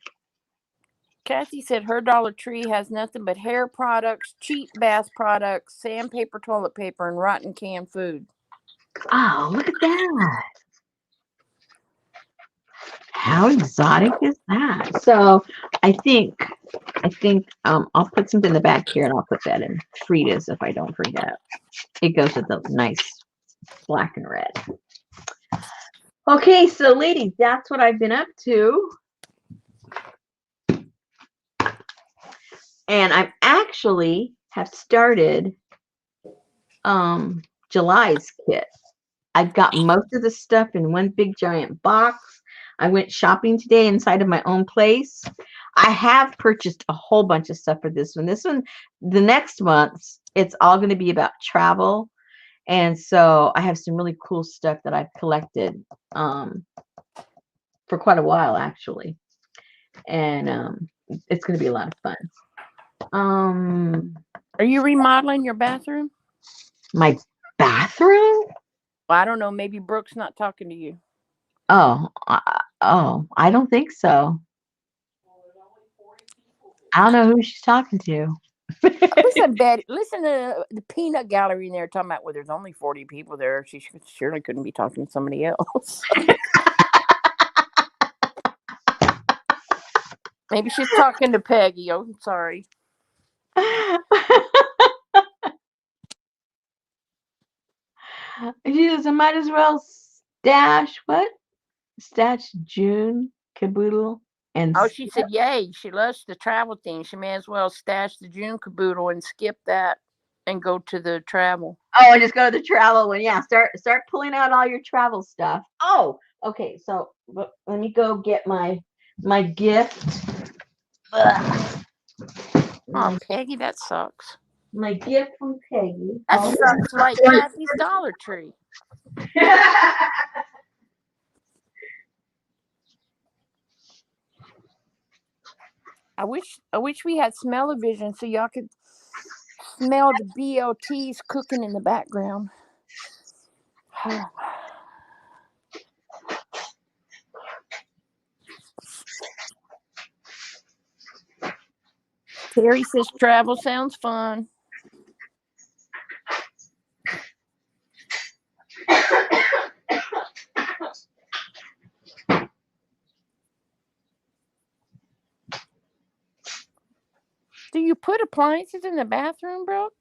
Kathy said her Dollar Tree has nothing but hair products, cheap bath products, sandpaper, toilet paper, and rotten canned food. Oh, look at that. How exotic is that? So I think I'll put something in the back here and I'll put that in Frida's if I don't forget. It goes with the nice black and red. Okay, so ladies, that's what I've been up to. And I've actually have started July's kit. I've got most of the stuff in one big giant box. I went shopping today inside of my own place. I have purchased a whole bunch of stuff for this one. This one, the next month, it's all going to be about travel. And so I have some really cool stuff that I've collected for quite a while, actually. And it's going to be a lot of fun. Are you remodeling your bathroom? My bathroom? Well, I don't know. Maybe Brooke's not talking to you. Oh, I don't think so. I don't know who she's talking to. Listen, Betty, listen to the peanut gallery in there talking about, well, there's only 40 people there. She surely couldn't be talking to somebody else. Maybe she's talking to Peggy. Oh, I'm sorry. She says, I might as well stash June caboodle. And oh, she said, yay, she loves the travel thing. She may as well stash the June caboodle and skip that and go to the travel. Oh, and just go to the travel one. Yeah, start pulling out all your travel stuff. Oh, okay. So let me go get my gift. Oh, Peggy, that sucks. My gift from Peggy. That sucks like Kathy's Dollar Tree. I wish we had smell-o-vision so y'all could smell the BLTs cooking in the background. Terry says travel sounds fun. Do you put appliances in the bathroom, Brooke?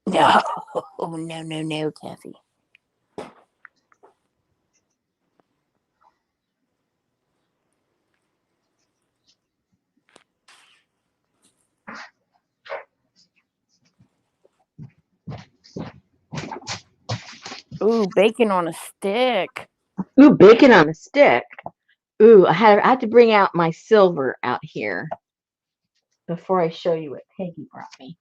No, no, Kathy. Ooh, bacon on a stick. Ooh, bacon on a stick. Ooh, I had to bring out my silver out here before I show you what Peggy brought me.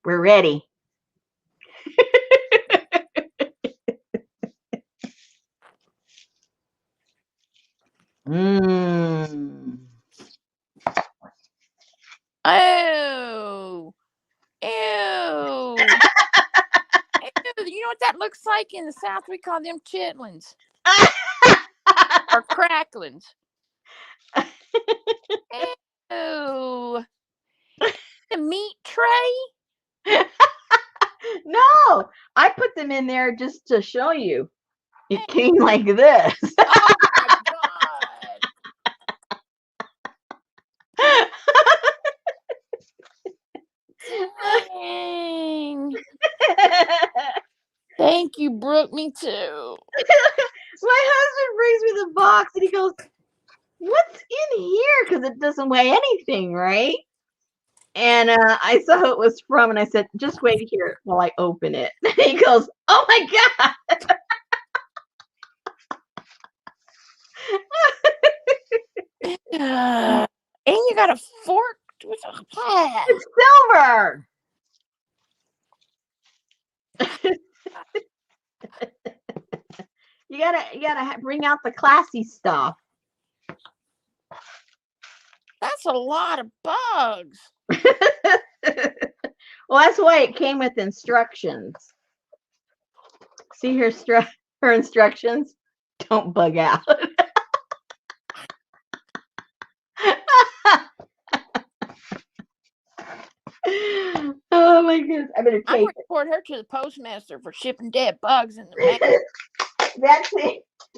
We're ready. Mmm. Oh, ew. Ew. You know what that looks like in the South? We call them chitlins or cracklins. Ew. The meat tray? No, I put them in there just to show you. It came like this. Oh my God. Dang. Thank you, Brooke. Me too. My husband brings me the box and he goes, "What's in here?" Because it doesn't weigh anything, right? And I saw who it was from, and I said, "Just wait here while I open it." He goes, "Oh my God!" And you got a fork with a pad. It's silver. You gotta bring out the classy stuff. That's a lot of bugs. Well, that's why it came with instructions. See her instructions? Don't bug out. Oh my goodness! I better I'm take going to report her to the postmaster for shipping dead bugs in the mail.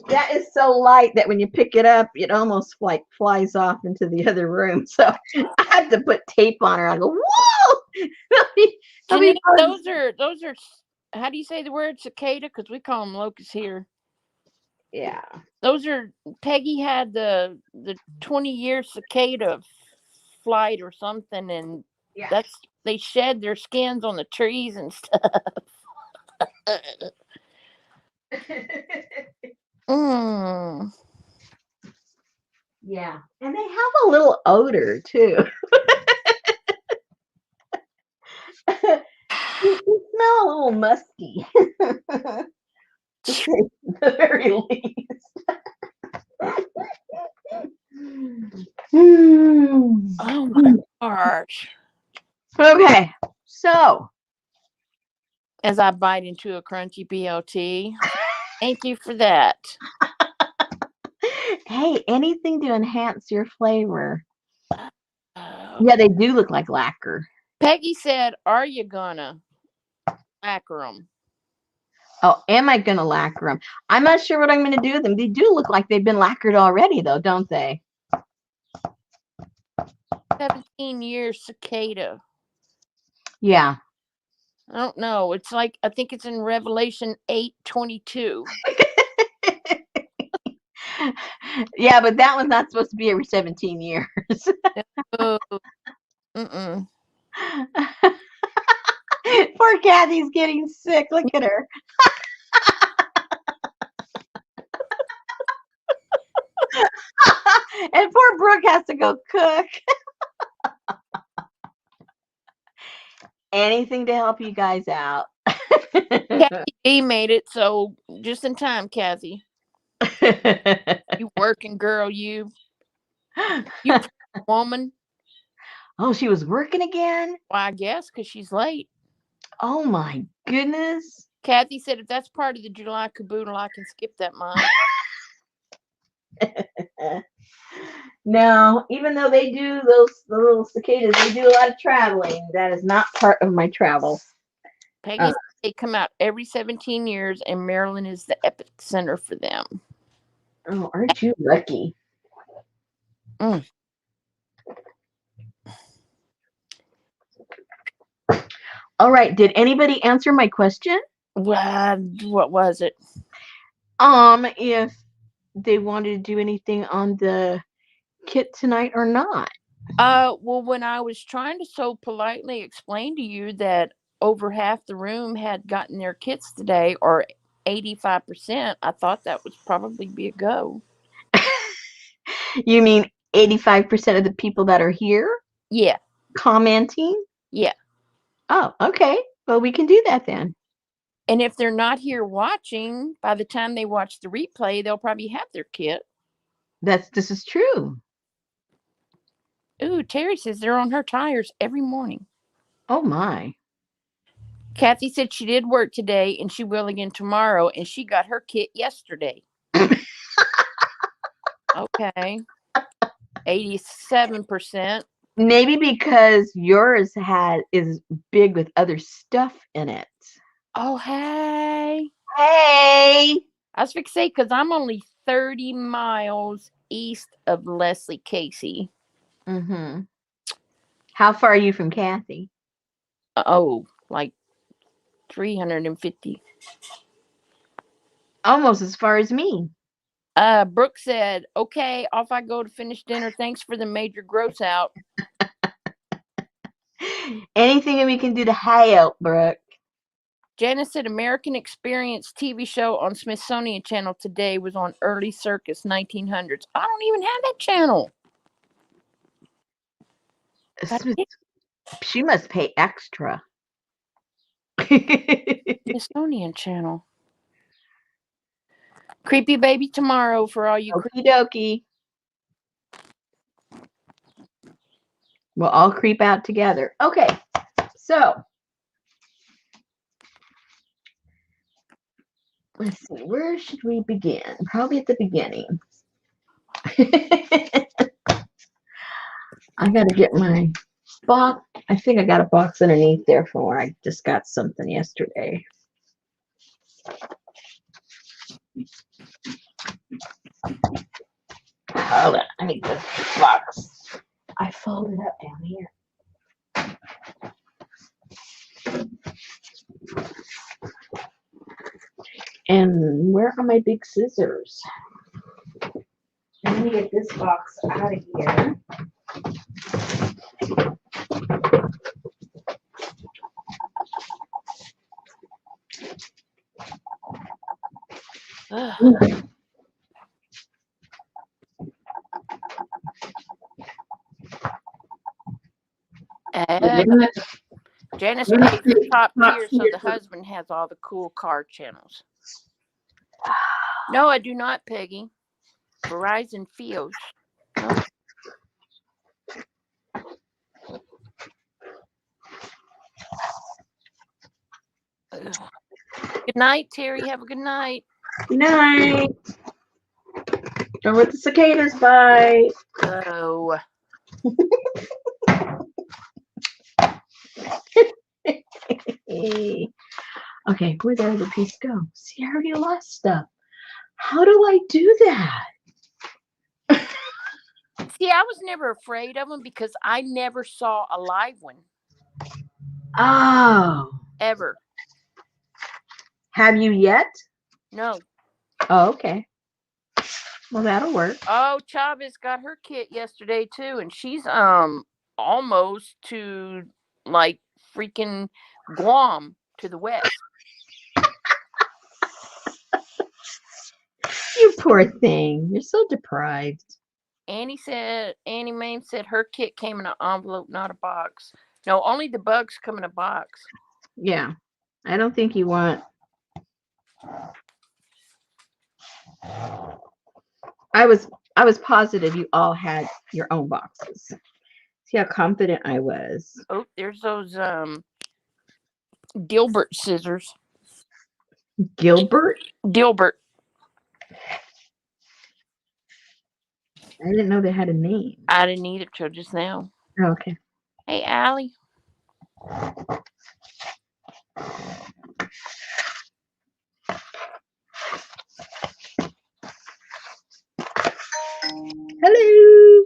That is so light that when you pick it up, it almost like flies off into the other room. So I have to put tape on her. I go, whoa! Janine, those are. How do you say the word cicada? Because we call them locusts here. Yeah. Those are. Peggy had the 20-year cicada flight or something, and Yeah. they shed their skins on the trees and stuff. Yeah, and they have a little odor too. You smell a little musky, to say the very least. Oh my gosh! Okay, so As I bite into a crunchy BLT, thank you for that. Hey, anything to enhance your flavor. Yeah, they do look like lacquer. Peggy said, "Are you gonna lacquer them?" Oh, am I gonna lacquer them? I'm not sure what I'm gonna do with them. They do look like they've been lacquered already, though, don't they? 17-year cicada. Yeah. I don't know. It's like I think it's in Revelation 8:22. Yeah, but that one's not supposed to be every 17 years. Oh, mm-mm. Poor Kathy's getting sick. Look at her. And poor Brooke has to go cook. Anything to help you guys out. Kathy B made it, so just in time, Kathy. You working girl, you woman. Oh, she was working again? Well, I guess because she's late. Oh my goodness. Kathy said if that's part of the July caboodle, I can skip that month. No, even though they do the little cicadas, they do a lot of traveling. That is not part of my travel. Peggy, they come out every 17 years, and Maryland is the epicenter for them. Oh, aren't you lucky? Mm. All right. Did anybody answer my question? What was it? If they wanted to do anything on the kit tonight or not. Well, when I was trying to so politely explain to you that over half the room had gotten their kits today, or 85%, I thought that would probably be a go. You mean 85% of the people that are here Yeah. commenting? Yeah. Oh, okay. Well, we can do that then. And if they're not here watching, by the time they watch the replay, they'll probably have their kit. This is true. Ooh, Terry says they're on her tires every morning. Oh my. Kathy said she did work today and she will again tomorrow, and she got her kit yesterday. Okay. 87%. Maybe because yours is big with other stuff in it. Oh, hey. Hey. I was fixing to say, because I'm only 30 miles east of Leslie Casey. Mm-hmm. How far are you from Kathy? Oh, like 350. Almost as far as me. Brooke said, okay, off I go to finish dinner. Thanks for the major gross out. Anything that we can do to help, Brooke. Janice said American Experience TV show on Smithsonian Channel today was on early circus 1900s. I don't even have that channel. She must pay extra. Smithsonian Channel. Creepy baby tomorrow for all you Okie dokie. We'll all creep out together. Okay, so let's see. Where should we begin? Probably at the beginning. I got to get my box. I think I got a box underneath there from where I just got something yesterday. Hold on. I need this box. I folded up down here. And where are my big scissors? Let me get this box out of here. Janice pays the top tier, so the husband has all the cool car channels. No, I do not, Peggy. Verizon Fios. No. Good night, Terry. Have a good night. Good night. Don't let the cicadas bite. Oh. Okay, where did the piece go? See, I already lost stuff. How do I do that? See, I was never afraid of them because I never saw a live one. Oh. Ever. Have you yet? No. Oh, okay. Well, that'll work. Oh, Chavez got her kit yesterday too, and she's almost to like freaking Guam to the west. You poor thing. You're so deprived. Annie Mame said her kit came in an envelope, not a box. No, only the bugs come in a box. Yeah. I don't think you want. I was positive you all had your own boxes. See how confident I was. Oh, there's those Dilbert scissors. Gilbert? Dilbert. I didn't know they had a name. I didn't need it till just now. Oh, okay. Hey, Allie. Hello.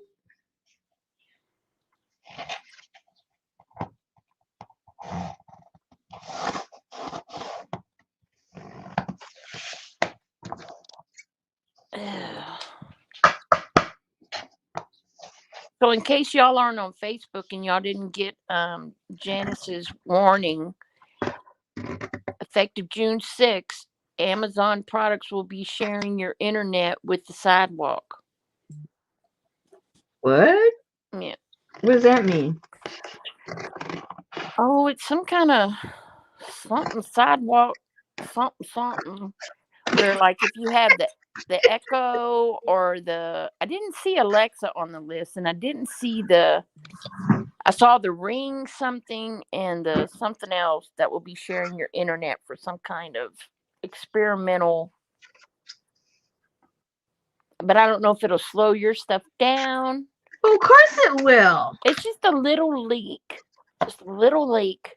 So in case y'all aren't on Facebook and y'all didn't get Janice's warning, effective June 6th, Amazon products will be sharing your internet with the sidewalk. What? Yeah. What does that mean? Oh, it's some kind of something sidewalk, something. Where like if you have the Echo or I didn't see Alexa on the list, and I didn't see I saw the Ring something and the something else that will be sharing your internet for some kind of experimental. But I don't know if it'll slow your stuff down. Well, of course it will. It's just a little leak. Just a little leak.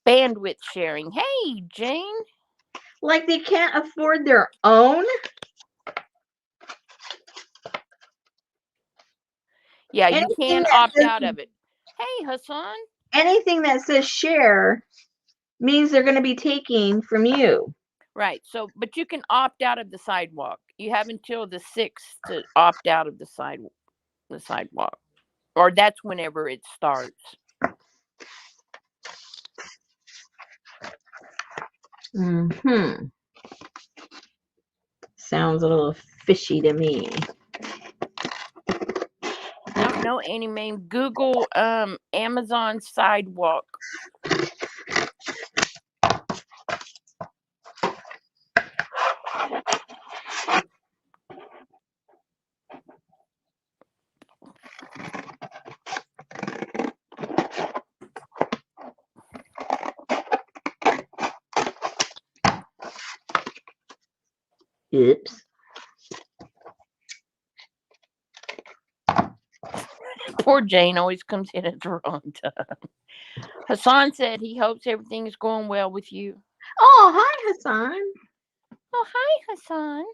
Bandwidth sharing. Hey, Jane. Like they can't afford their own? Yeah, you Anything can that opt says- out of it. Hey, Hassan. Anything that says share means they're going to be taking from you. Right. So, but you can opt out of the sidewalk. You have until the 6th to opt out of the sidewalk. Or that's whenever it starts. Mm-hmm. Sounds a little fishy to me. I don't know any name. Google Amazon sidewalk. Oops. Poor Jane always comes in at the wrong time. Hassan said he hopes everything is going well with you. Oh, hi, Hassan. Oh, hi, Hassan.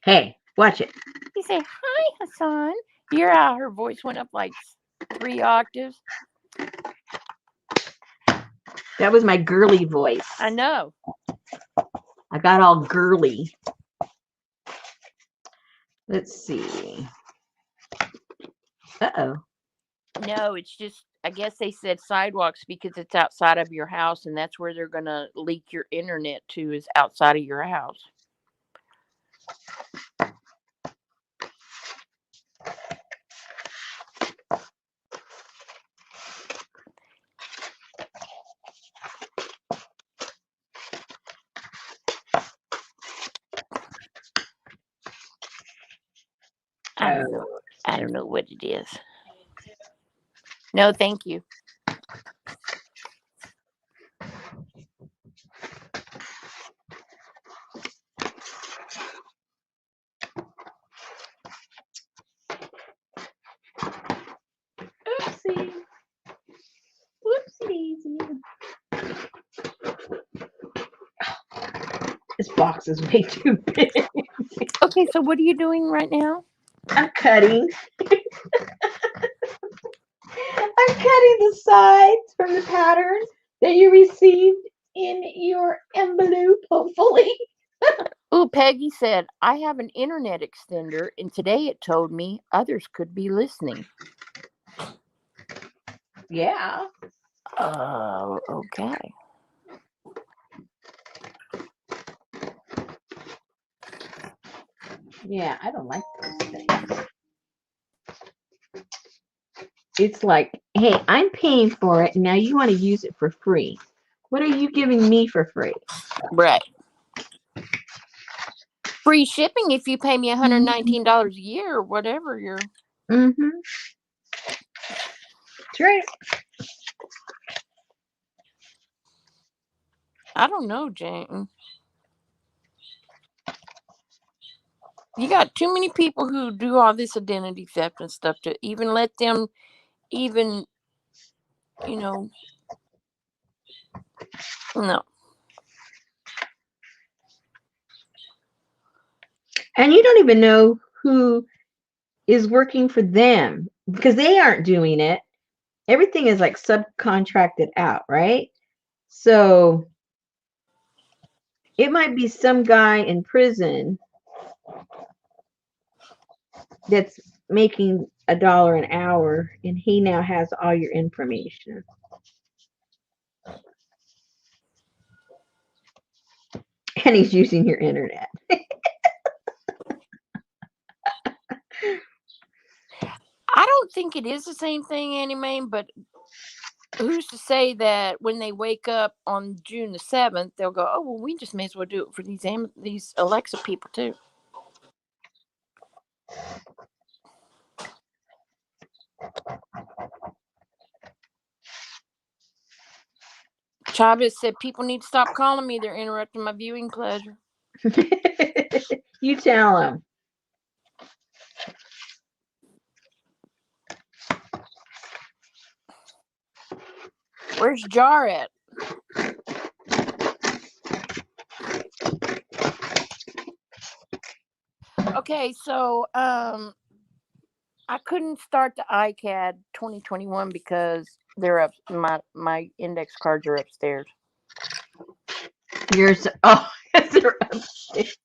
Hey, watch it. He said, hi, Hassan. You hear how her voice went up like 3 octaves? That was my girly voice. I know. I got all girly. Let's see. Uh-oh. No, it's just, I guess they said sidewalks because it's outside of your house, and that's where they're going to leak your internet to, is outside of your house. I don't know. I don't know what it is. No, thank you. Oopsie. Whoopsie. This box is way too big. Okay, so what are you doing right now? I'm cutting. I'm cutting the sides from the pattern that you received in your envelope, hopefully. Ooh, Peggy said, I have an internet extender, and today it told me others could be listening. Yeah. Oh, okay. Yeah, I don't like those things. It's like, hey, I'm paying for it. Now you want to use it for free. What are you giving me for free? Right. Free shipping if you pay me $119 a year or whatever you're. Mm-hmm. That's right. I don't know, Jane. You got too many people who do all this identity theft and stuff to even let them even, you know, no. And you don't even know who is working for them because they aren't doing it. Everything is like subcontracted out, right? So it might be some guy in prison that's making $1 an hour and he now has all your information. And he's using your internet. I don't think it is the same thing, Annie Mae, but who's to say that when they wake up on June the 7th, they'll go, oh, well, we just may as well do it for these Alexa people, too. Chavez said people need to stop calling me. They're interrupting my viewing pleasure. You tell him. Where's Jar at? Okay, so I couldn't start the iCAD 2021 because they're up. My index cards are upstairs. Yours. Oh, they're upstairs.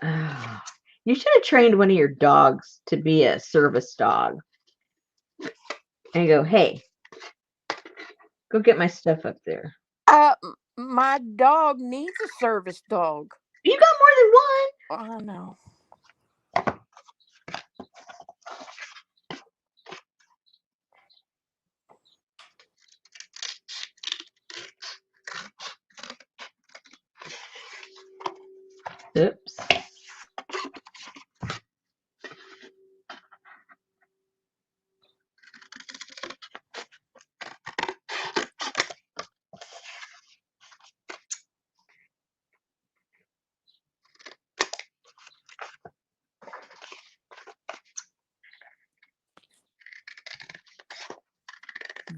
Oh, you should have trained one of your dogs to be a service dog and go, hey, go get my stuff up there. My dog needs a service dog. You got more than one. I know. Oops.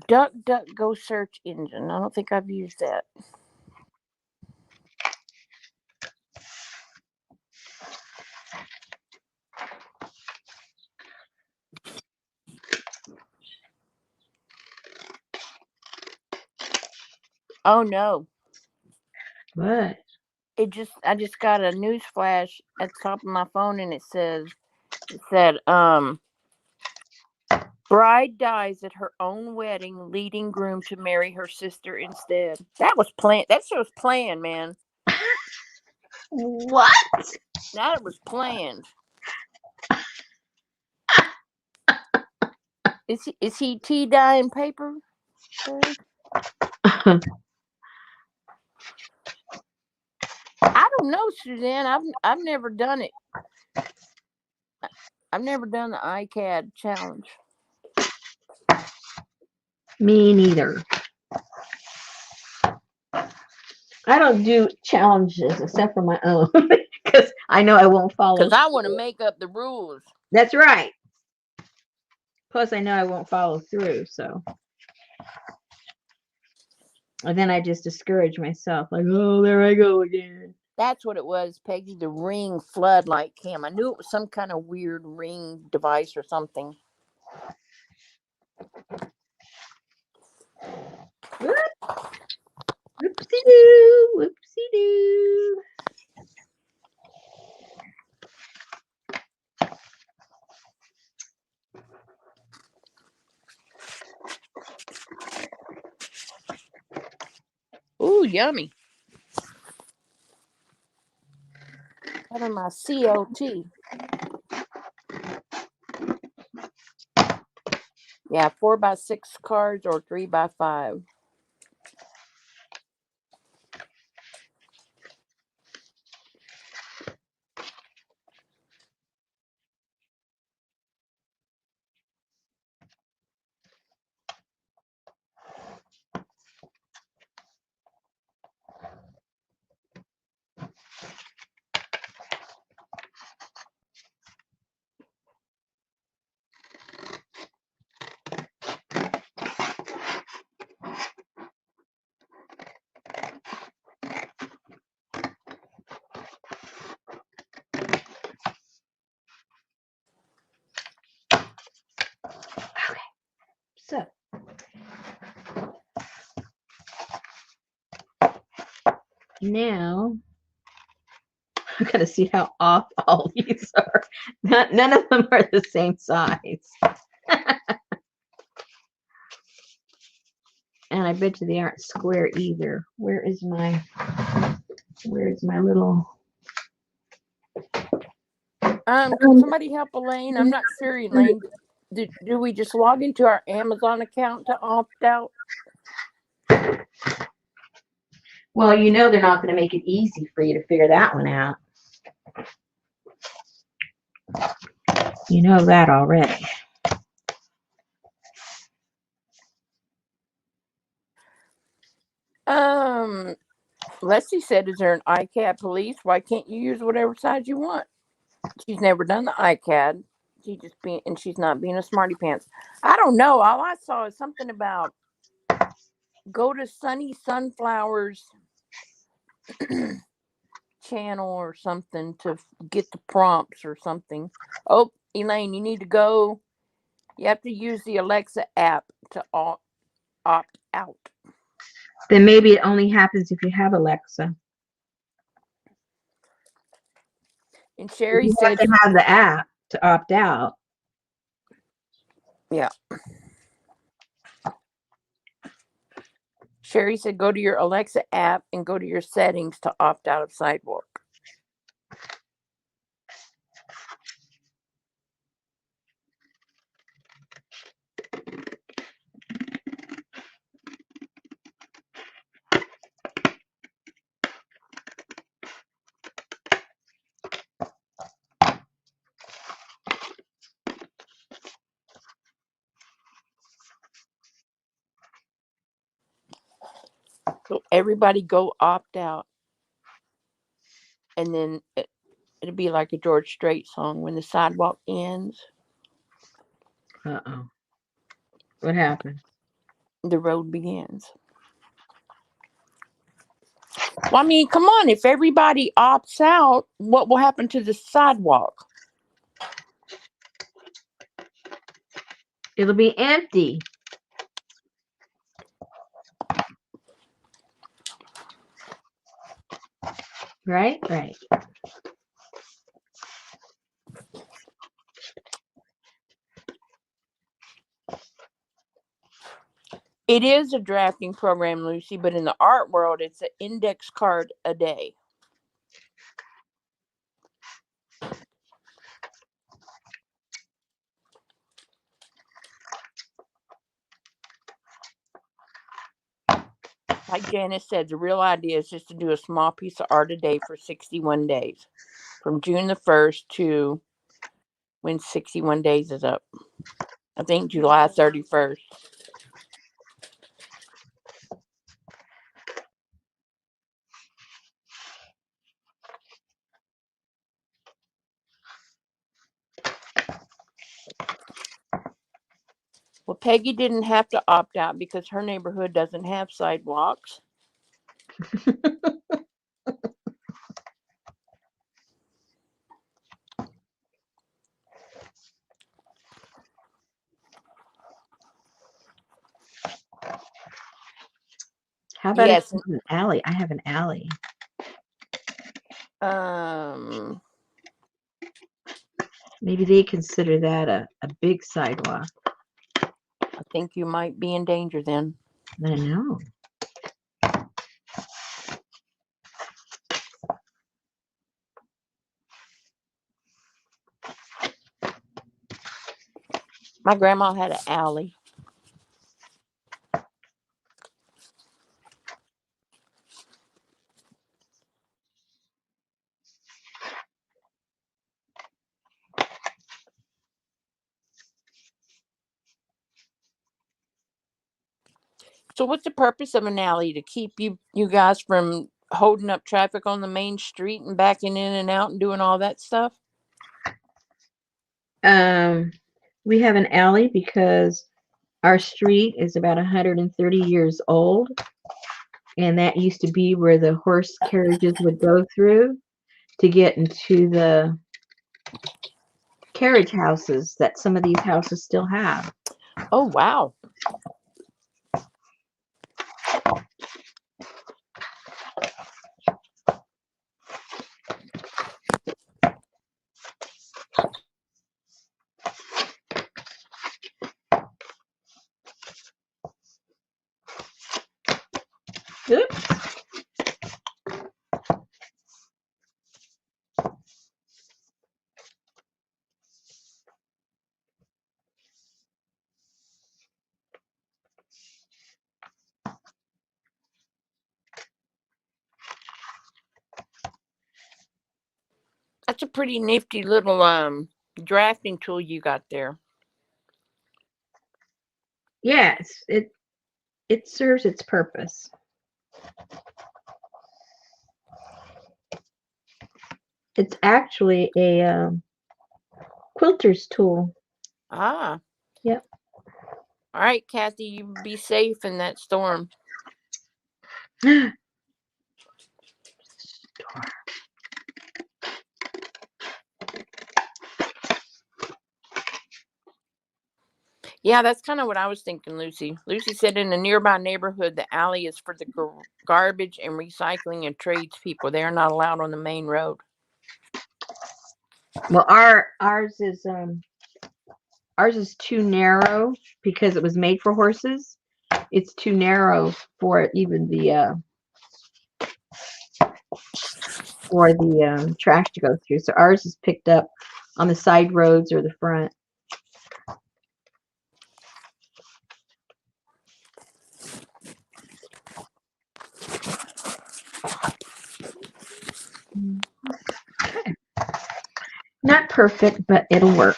DuckDuckGo search engine. I don't think I've used that. Oh no. What? I just got a news flash at the top of my phone and it said bride dies at her own wedding, leading groom to marry her sister instead. That was planned. That show's planned, man. What? That was planned. Is he tea dyeing paper? I don't know, Suzanne. I've never done it. I've never done the iCAD challenge. Me neither. I don't do challenges except for my own because I know I won't follow. Because I want to make up the rules. That's right. Plus, I know I won't follow through, so. And then I just discourage myself, like, oh, there I go again. That's what it was, Peggy, the Ring floodlight cam. I knew it was some kind of weird Ring device or something. Whoopsie-doo, whoopsie-doo. Ooh, yummy. Out of my CLT. Yeah, 4x6 cards or 3x5. So now I'm gonna see how off all these are. None of them are the same size. And I bet you they aren't square either. Where's my little Can somebody help Elaine? I'm not sure, Elaine. Do we just log into our Amazon account to opt out? well, you know they're not going to make it easy for you to figure that one out. You know that already. Leslie said, "Is there an iCAD police? Why can't you use whatever size you want?" She's never done the iCAD. She's not being a smarty pants. I don't know. All I saw is something about go to Sunny Sunflowers channel or something to get the prompts or something. Oh, Elaine, you need to go. You have to use the Alexa app to opt out. Then maybe it only happens if you have Alexa. And Sherry You said, have to have the app to opt out. yeah. Sherry said, go to your Alexa app and go to your settings to opt out of Sidewalk. So everybody go opt out. And then it'll be like a George Strait song, when the sidewalk ends. Uh-oh. What happened? The road begins. Well, I mean, come on. If everybody opts out, what will happen to the sidewalk? It'll be empty. Right? Right. It is a drafting program, Lucy, but in the art world, it's an index card a day. Like Janice said, the real idea is just to do a small piece of art a day for 61 days. From June the 1st to when 61 days is up. I think July 31st. Well, Peggy didn't have to opt out because her neighborhood doesn't have sidewalks. How about Yes. an alley? I have an alley. Maybe they consider that a big sidewalk. I think you might be in danger then. I know. My grandma had an alley. So what's the purpose of an alley? To keep you guys from holding up traffic on the main street and backing in and out and doing all that stuff? Um, we have an alley because our street is about 130 years old, and that used to be where the horse carriages would go through to get into the carriage houses that some of these houses still have. Oh wow. Oops. That's a pretty nifty little drafting tool you got there. Yes, it serves its purpose. It's actually a quilter's tool. Ah. Yep. All right, Kathy, you be safe in that storm. Yeah, that's kind of what I was thinking, Lucy. Lucy said in a nearby neighborhood, the alley is for the garbage and recycling and tradespeople. They are not allowed on the main road. Well, ours is too narrow because it was made for horses. It's too narrow for even the trash to go through. So ours is picked up on the side roads or the front. Okay. Not perfect, but it'll work.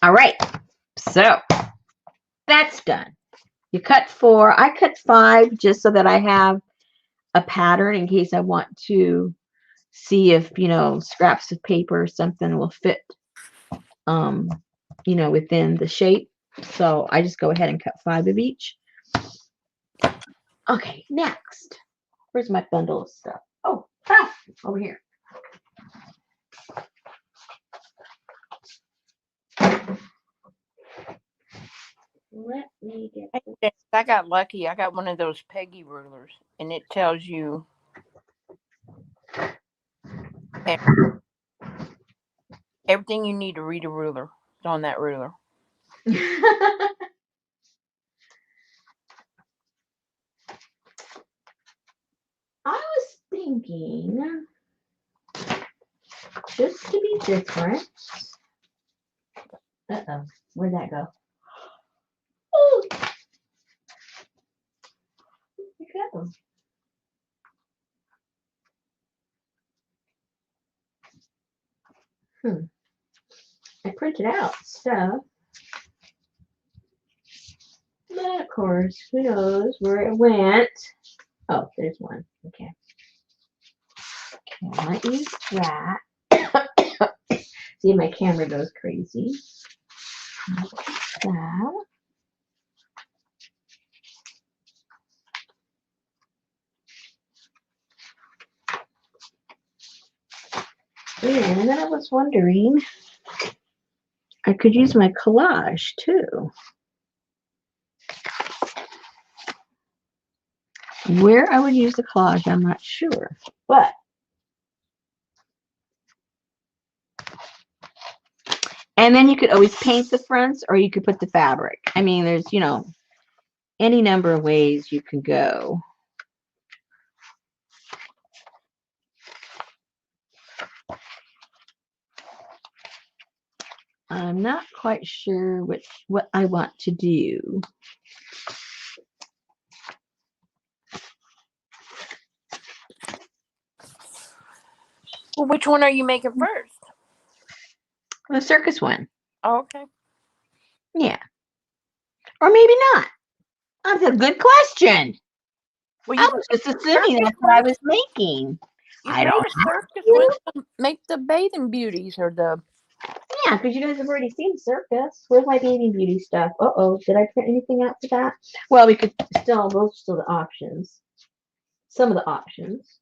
All right. So that's done. You cut 4. I cut 5 just so that I have a pattern in case I want to see if, scraps of paper or something will fit, um, within the shape. So I just go ahead and cut 5 of each. Okay, next. Where's my bundle of stuff? Oh, over here. Let me get this. I got lucky. I got one of those Peggy rulers, and it tells you everything you need to read a ruler. It's on that ruler. I was thinking, just to be different. Uh-oh, where'd that go? Oh, where'd it go? I printed out stuff. But of course, who knows where it went. Oh, there's one. Okay. Okay, I might use that. See, my camera goes crazy. That. And then I was wondering, I could use my collage too. Where I would use the collage, I'm not sure. But and then you could always paint the fronts or you could put the fabric. I mean, there's, any number of ways you can go. I'm not quite sure what I want to do. Well, which one are you making first? The circus one. Oh, okay. Yeah. Or maybe not. That's a good question. Well, I was just assuming that's what I was making. You I made don't a have circus to. one. Make the bathing beauties or the. Yeah, because you guys have already seen circus. Where's my baby beauty stuff? Uh-oh, did I print anything out for that? Well, we could still, those are still the options. Some of the options.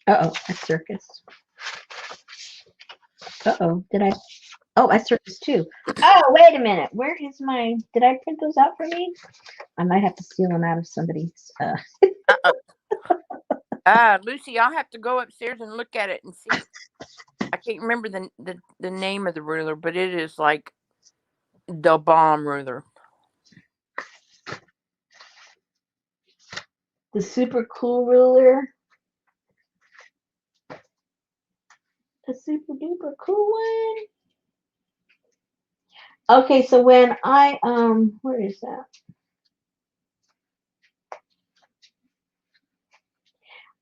Uh-oh, that's circus. Uh-oh, did I? Oh, that's circus too. Oh, wait a minute. Where is my, did I print those out for me? I might have to steal them out of somebody's, Lucy, I'll have to go upstairs and look at it and see. I can't remember the name of the ruler, but it is like the bomb ruler. the super cool ruler. The super duper cool one. Okay, so when I, where is that?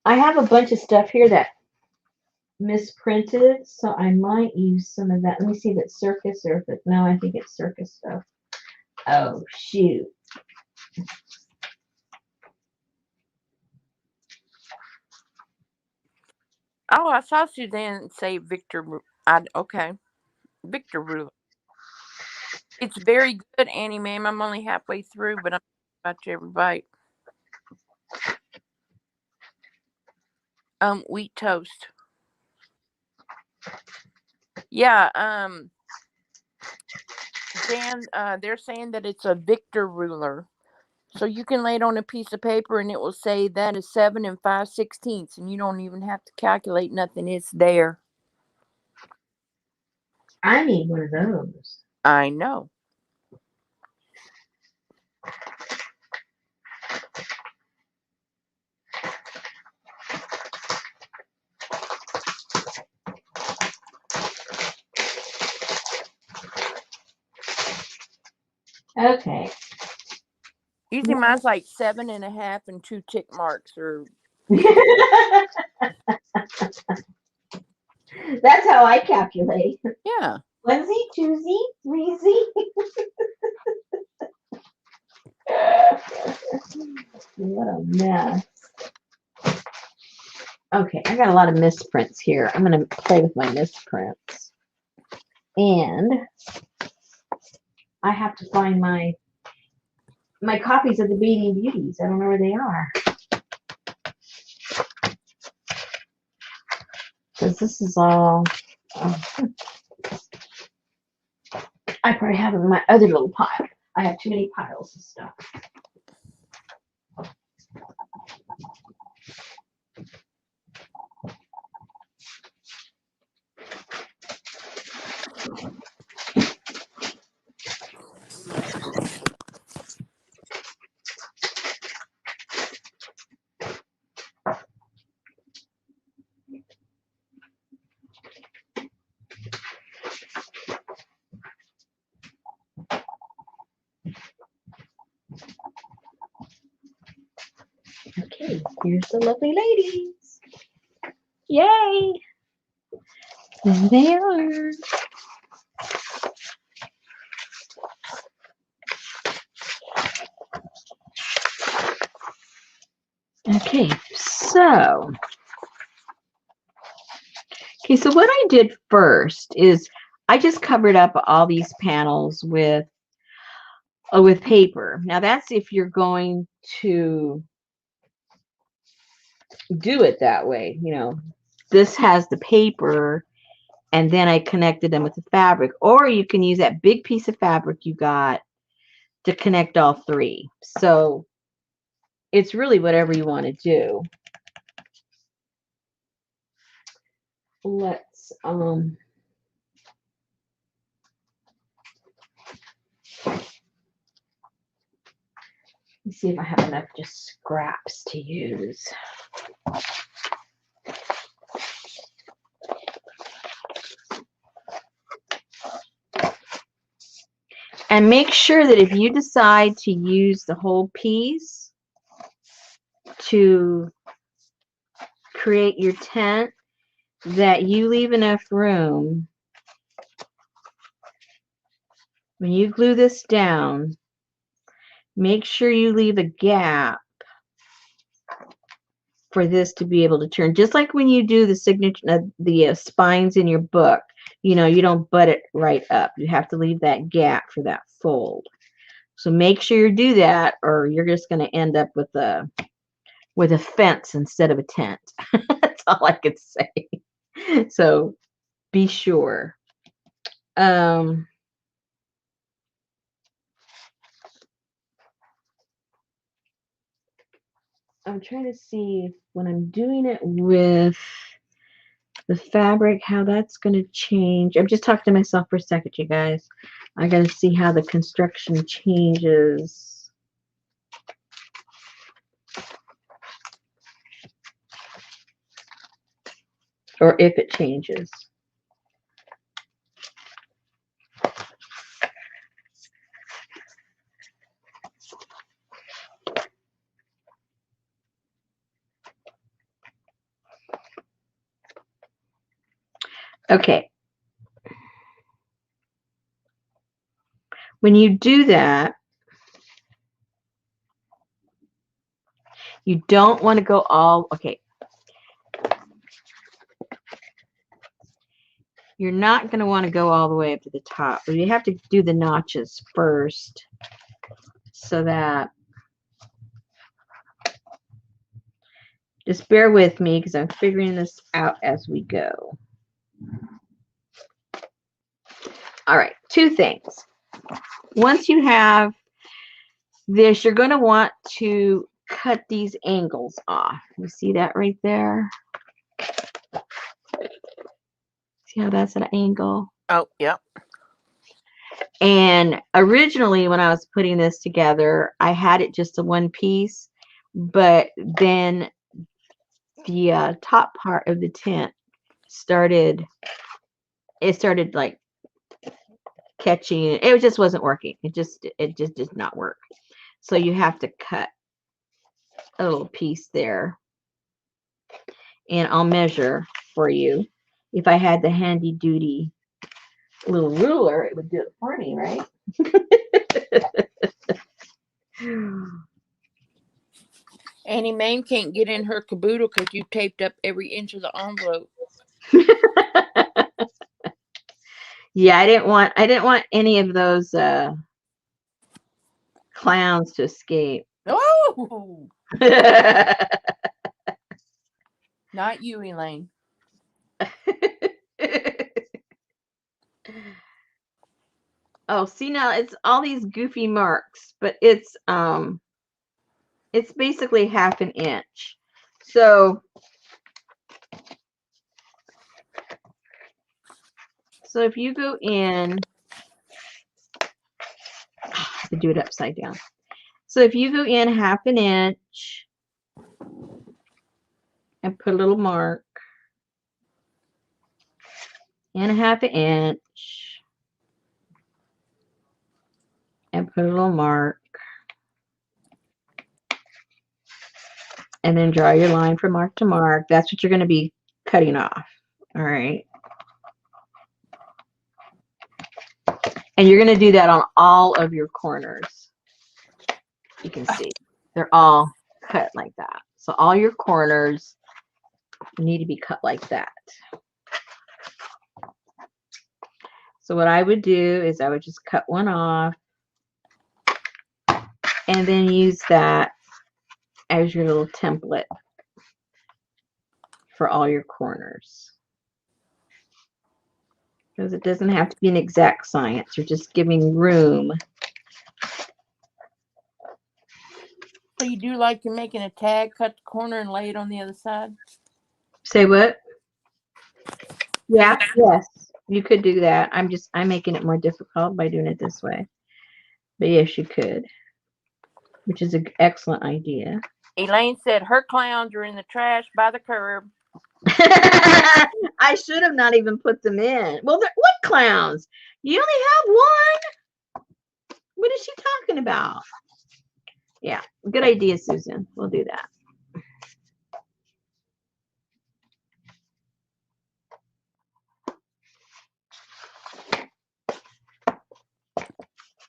I have a bunch of stuff here that misprinted, so I might use some of that. Let me see if it's circus or if it, no, I think it's circus stuff. Oh, shoot. Oh, I saw Suzanne say Victor. Okay, Victor ruler. It's very good, Annie, ma'am. I'm only halfway through, but I'm about to every bite. Wheat toast. Yeah. Jan, they're saying that it's a Victor ruler. So you can lay it on a piece of paper and it will say that is 7 5/16, and you don't even have to calculate nothing. It's there. I need one of those. I know. Okay. Usually mine's like 7.5 and 2 tick marks, or That's how I calculate. yeah. Onesie, twosie, threesie. What a mess. Okay, I got a lot of misprints here. I'm going to play with my misprints. And I have to find my copies of the Beating Beauties. I don't know where they are. Because this is all, I probably have them in my other little pile. I have too many piles of stuff. Okay, here's the lovely ladies. Yay! There they are. Okay, so what I did first is I just covered up all these panels with paper. Now that's if you're going to do it that way. You know, this has the paper, and then I connected them with the fabric, or you can use that big piece of fabric you got to connect all three. So it's really whatever you want to do. Let's Let me see if I have enough just scraps to use. And make sure that if you decide to use the whole piece to create your tent, that you leave enough room when you glue this down. Make sure you leave a gap for this to be able to turn. Just like when you do the signature, the spines in your book, you know, you don't butt it right up. You have to leave that gap for that fold. So make sure you do that, or you're just going to end up with a fence instead of a tent. That's all I could say. So be sure. I'm trying to see if when I'm doing it with the fabric, how that's going to change. I'm just talking to myself for a second, you guys. I got to see how the construction changes. Or if it changes. Okay. When you do that, you don't want to go all, okay. You're not going to want to go all the way up to the top, but you have to do the notches first so that, just bear with me because I'm figuring this out as we go. All right, two things. Once you have this, you're going to want to cut these angles off. You see that right there? See how that's an angle? Oh, yep. And originally when I was putting this together, I had it just a one piece, but then the top part of the tent started like catching. It just wasn't working. It just did not work. So you have to cut a little piece there. And I'll measure for you. If I had the handy duty little ruler, it would do it for me, right? Annie Mae can't get in her caboodle because you taped up every inch of the envelope. Yeah, I didn't want any of those clowns to escape. Oh, not you, Elaine. Oh, see now it's all these goofy marks, but it's basically half an inch. So if you go in, I have to do it upside down. So if you go in half an inch and put a little mark, and a half an inch and put a little mark, and then draw your line from mark to mark, that's what you're going to be cutting off. All right. And you're going to do that on all of your corners. You can see they're all cut like that. So all your corners need to be cut like that. So what I would do is I would just cut one off and then use that as your little template for all your corners. Because it doesn't have to be an exact science. You're just giving room. So you do like you're making a tag, cut the corner and lay it on the other side? Say what? Yeah, yes. You could do that. I'm making it more difficult by doing it this way. But yes, you could. which is an excellent idea. Elaine said her clowns are in the trash by the curb. I should have not even put them in. Well, what clowns? You only have one? What is she talking about? Yeah, good idea, Susan. We'll do that.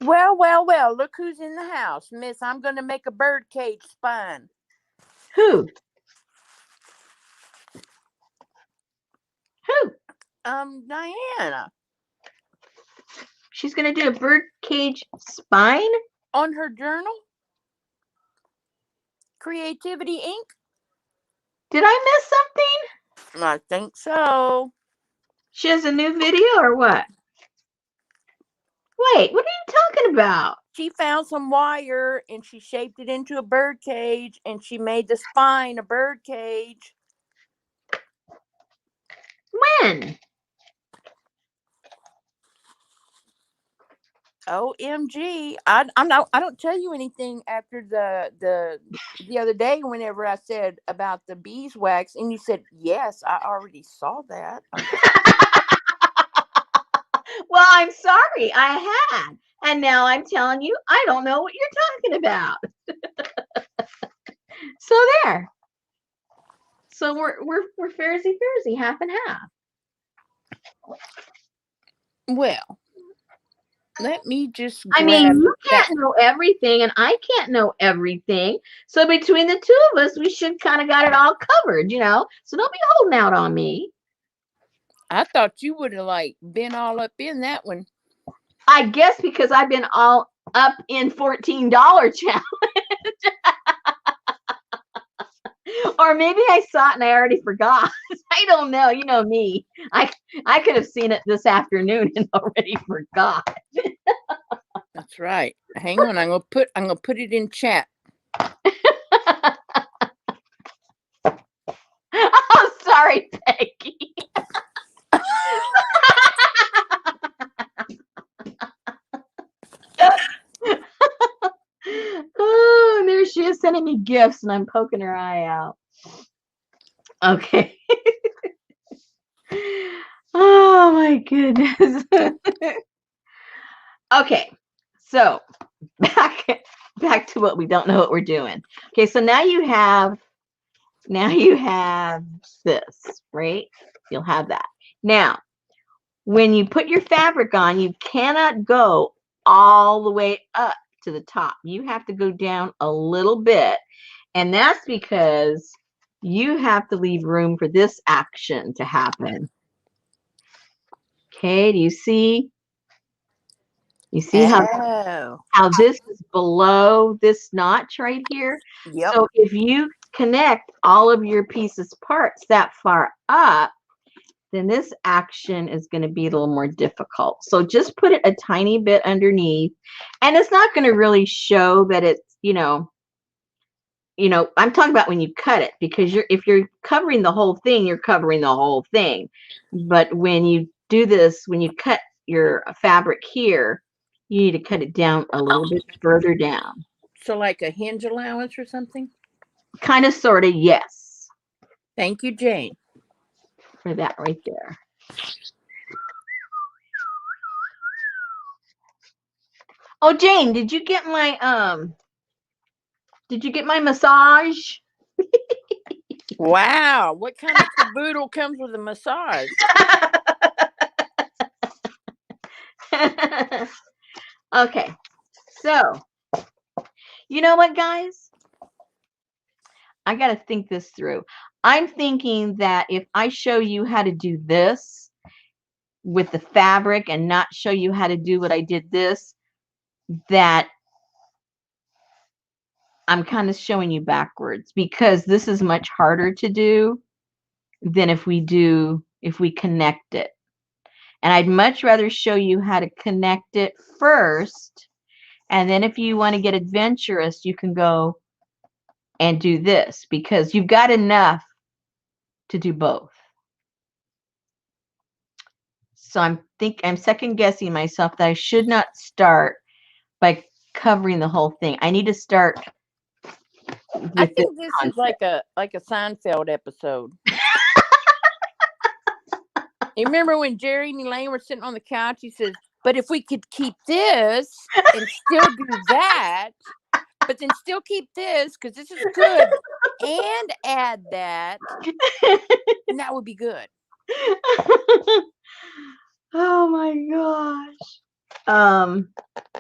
Well, well, well, look who's in the house. Miss, I'm going to make a birdcage spine. Who? Who? Diana. She's going to do a birdcage spine? On her journal? Creativity Inc.? Did I miss something? I think so. She has a new video or what? Wait, what are you talking about? She found some wire and she shaped it into a bird cage and she made the spine a bird cage. When? OMG. I don't tell you anything after the other day whenever I said about the beeswax and you said, yes, I already saw that. Well, I'm sorry, I had. And now I'm telling you, I don't know what you're talking about. So there. So we're fairsy, half and half. Well, let me just I mean, you can't know everything and I can't know everything. So between the two of us, we should kind of got it all covered, you know. So don't be holding out on me. I thought you would have been all up in that one. I guess because I've been all up in $14 challenge. Or maybe I saw it and I already forgot. I don't know. You know me. I could have seen it this afternoon and already forgot. That's right. Hang on. I'm gonna put it in chat. Oh, sorry, Peggy. Oh, there she is sending me gifts and I'm poking her eye out. Okay. Oh my goodness. Okay. So back to what we don't know what we're doing. Okay, so now you have this, right? You'll have that. Now, when you put your fabric on, you cannot go all the way up to the top. You have to go down a little bit. And that's because you have to leave room for this action to happen. Okay, do you see? You see how this is below this notch right here? Yep. So if you connect all of your pieces parts that far up, then this action is going to be a little more difficult. So just put it a tiny bit underneath, and it's not going to really show that it's, I'm talking about when you cut it, because if you're covering the whole thing, you're covering the whole thing. But when you do this, when you cut your fabric here, you need to cut it down a little bit further down. So like a hinge allowance or something? Kind of, sort of, yes. Thank you, Jane. For that right there. Oh, Jane, did you get my massage? Wow, what kind of caboodle comes with a massage? Okay, so you know what, guys? I got to think this through. I'm thinking that if I show you how to do this with the fabric and not show you how to do what I did this, that I'm kind of showing you backwards, because this is much harder to do than if we connect it. And I'd much rather show you how to connect it first. And then if you want to get adventurous, you can go and do this, because you've got enough to do both. So I'm second guessing myself that I should not start by covering the whole thing. I need to start I with this think this is concept. like a Seinfeld episode. You remember when Jerry and Elaine were sitting on the couch? He says, "But if we could keep this and still do that, but then still keep this because this is good, and add that, and that would be good." Oh my gosh.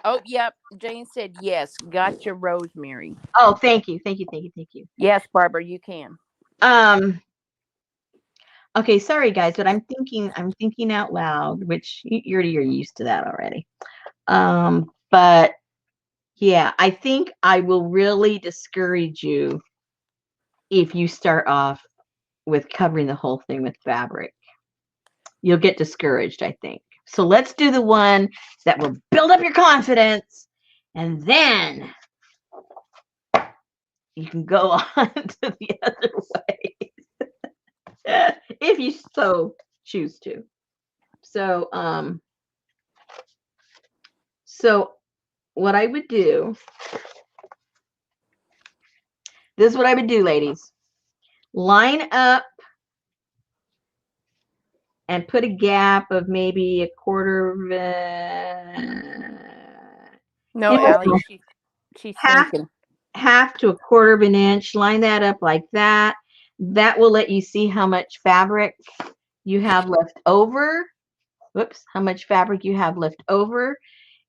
Oh, yep. Jane said yes. Gotcha, Rosemary. Oh, thank you. Thank you. Thank you. Thank you. Yes, Barbara, you can. Okay, sorry guys, but I'm thinking out loud, which you're used to that already. But yeah, I think I will really discourage you if you start off with covering the whole thing with fabric. You'll get discouraged, I think. So let's do the one that will build up your confidence, and then you can go on to the other way. If you so choose to. So what I would do, this is what I would do, ladies. Line up and put a gap of maybe a quarter of No, Allie, she's thinking. half to a quarter of an inch. Line that up like that. That will let you see how much fabric you have left over. Whoops, how much fabric you have left over.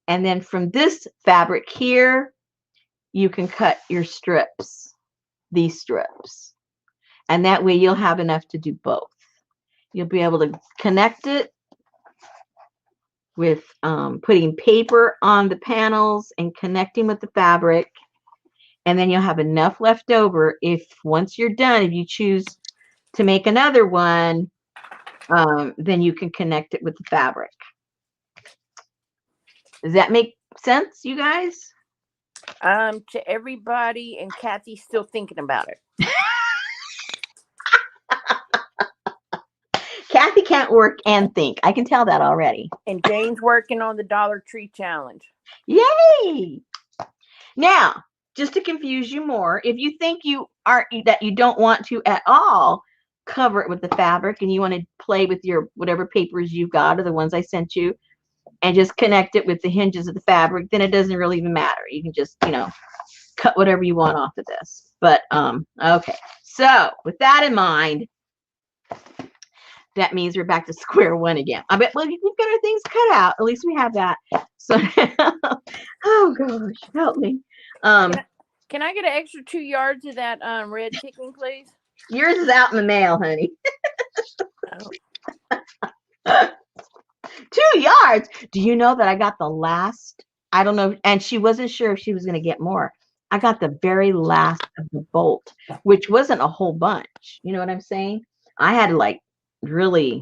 And then from this fabric here, you can cut your strips, these strips. And that way you'll have enough to do both. You'll be able to connect it with putting paper on the panels and connecting with the fabric. And then you'll have enough left over if once you're done, if you choose to make another one, then you can connect it with the fabric. Does that make sense, you guys? To everybody, and Kathy's still thinking about it. Kathy can't work and think. I can tell that already. And Jane's working on the Dollar Tree Challenge. Yay! Now, just to confuse you more, if you think that you don't want to at all cover it with the fabric and you want to play with your whatever papers you've got or the ones I sent you and just connect it with the hinges of the fabric, then it doesn't really even matter. You can just, cut whatever you want off of this. But okay. So with that in mind, that means we're back to square one again. I bet, well, we've got our things cut out. At least we have that. So, oh gosh, help me. Can I get an extra 2 yards of that red ticking, please? Yours is out in the mail, honey. Oh. 2 yards. Do you know that I got the last? I don't know. And she wasn't sure if she was going to get more. I got the very last of the bolt, which wasn't a whole bunch. You know what I'm saying? I had to really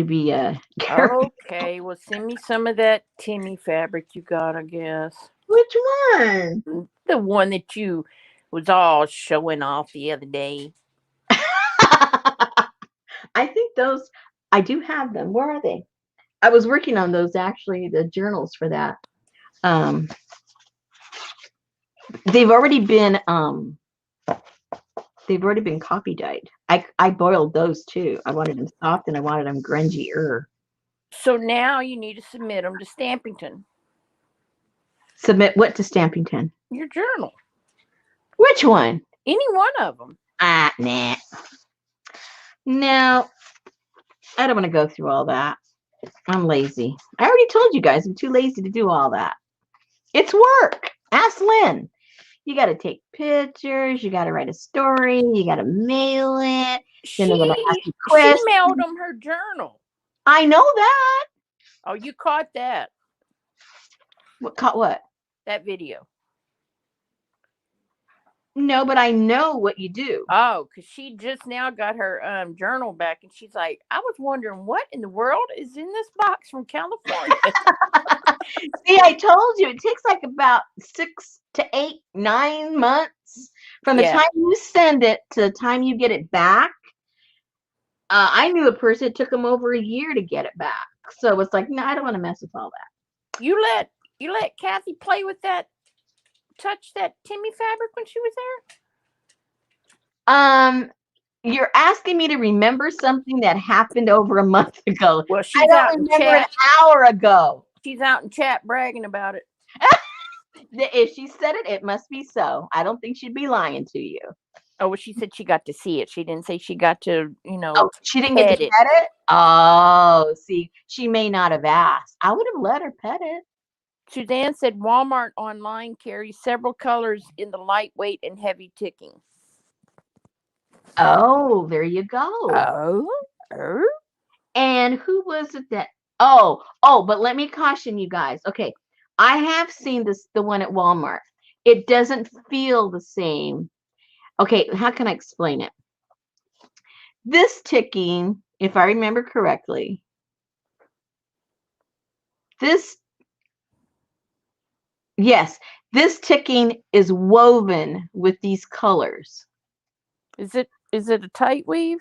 be careful. Okay, well, send me some of that Timmy fabric you got, I guess. Which one? The one that you was all showing off the other day. I think those, I do have them. Where are they? I was working on those, actually, the journals for that. They've already been copy dyed. I boiled those too. I wanted them soft and I wanted them grungier. So now you need to submit them to Stampington. Submit what to Stampington? Your journal. Which one? Any one of them. Nah. No, I don't want to go through all that. I'm lazy. I already told you guys I'm too lazy to do all that. It's work. Ask Lynn. You got to take pictures. You got to write a story. You got to mail it. Then they're going to ask you questions. She mailed them her journal. I know that. Oh, you caught that. Caught what? That video. No, but I know what you do. Oh, because she just now got her journal back, and she's like, I was wondering what in the world is in this box from California. See, I told you it takes about 6 to 8, 9 months from the time you send it to the time you get it back. I knew a person, it took them over a year to get it back. So it's like, no, I don't want to mess with all that. You let You let Kathy play with that, touch that Timmy fabric when she was there? You're asking me to remember something that happened over a month ago. Well, I she's out don't in remember an chat. hour ago. She's out in chat bragging about it. If she said it, it must be so. I don't think she'd be lying to you. Oh, well, she said she got to see it. She didn't say she got to, Oh, she didn't get to pet it. pet it? Oh, see, she may not have asked. I would have let her pet it. Suzanne said Walmart online carries several colors in the lightweight and heavy ticking. Oh, there you go. Oh. And who was it that? But let me caution you guys. Okay, I have seen the one at Walmart. It doesn't feel the same. Okay, how can I explain it? This ticking, if I remember correctly, this ticking is woven with these colors. Is it a tight weave?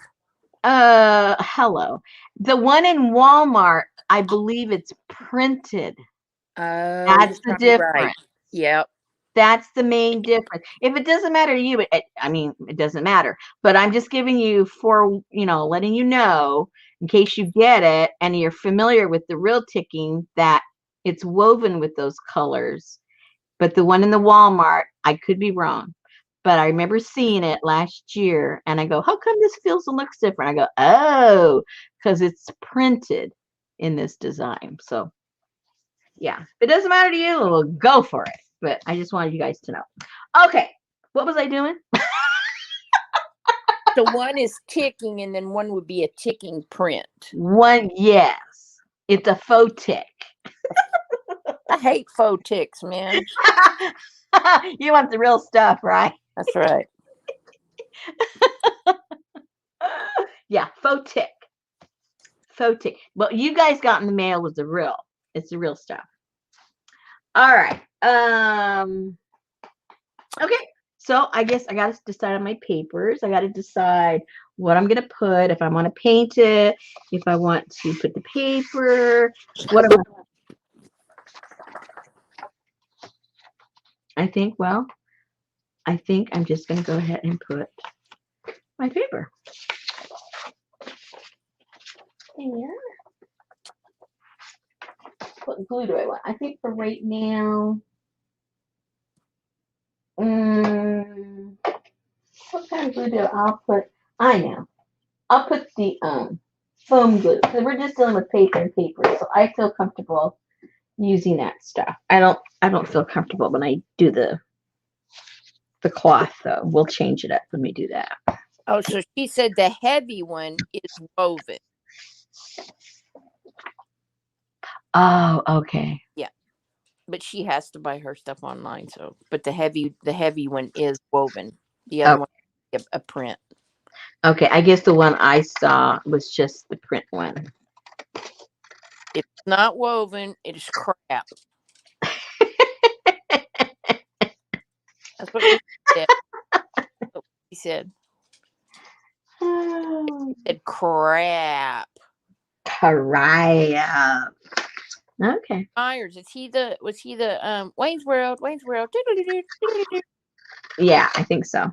Hello. The one in Walmart, I believe it's printed. Oh, That's the difference. right. Yep. That's the main difference. If it doesn't matter to you, it doesn't matter. But I'm just giving you letting you know in case you get it and you're familiar with the real ticking that it's woven with those colors. But the one in the Walmart, I could be wrong. But I remember seeing it last year and I go, how come this feels and looks different? I go, oh, because it's printed in this design. So yeah, if it doesn't matter to you, we'll go for it. But I just wanted you guys to know. Okay, what was I doing? So one is ticking and then one would be a ticking print. One, yes. It's a faux tick. I hate faux ticks, man. You want the real stuff, right? That's right. Yeah, faux tick. Faux tick. What you guys got in the mail was the real. It's the real stuff. All right. Okay. So I guess I got to decide on my papers. I got to decide what I'm going to put, if I want to paint it, if I want to put the paper, what am I think I'm just going to go ahead and put my paper. Yeah. What glue do I want? I think for right now, what kind of glue do I'll put? I know. I'll put the foam glue because we're just dealing with paper and paper, so I feel comfortable using that stuff. I don't feel comfortable when I do the cloth though. We'll change it up when we do that. Oh, so she said the heavy one is woven. Oh, okay. Yeah. But she has to buy her stuff online, so but the heavy one is woven. The other one is a print. Okay, I guess the one I saw was just the print one. If it's not woven, it is crap. That's what she said. That's what she said. She said crap. Crap. Okay. Myers, was he the Wayne's World? Yeah, I think so.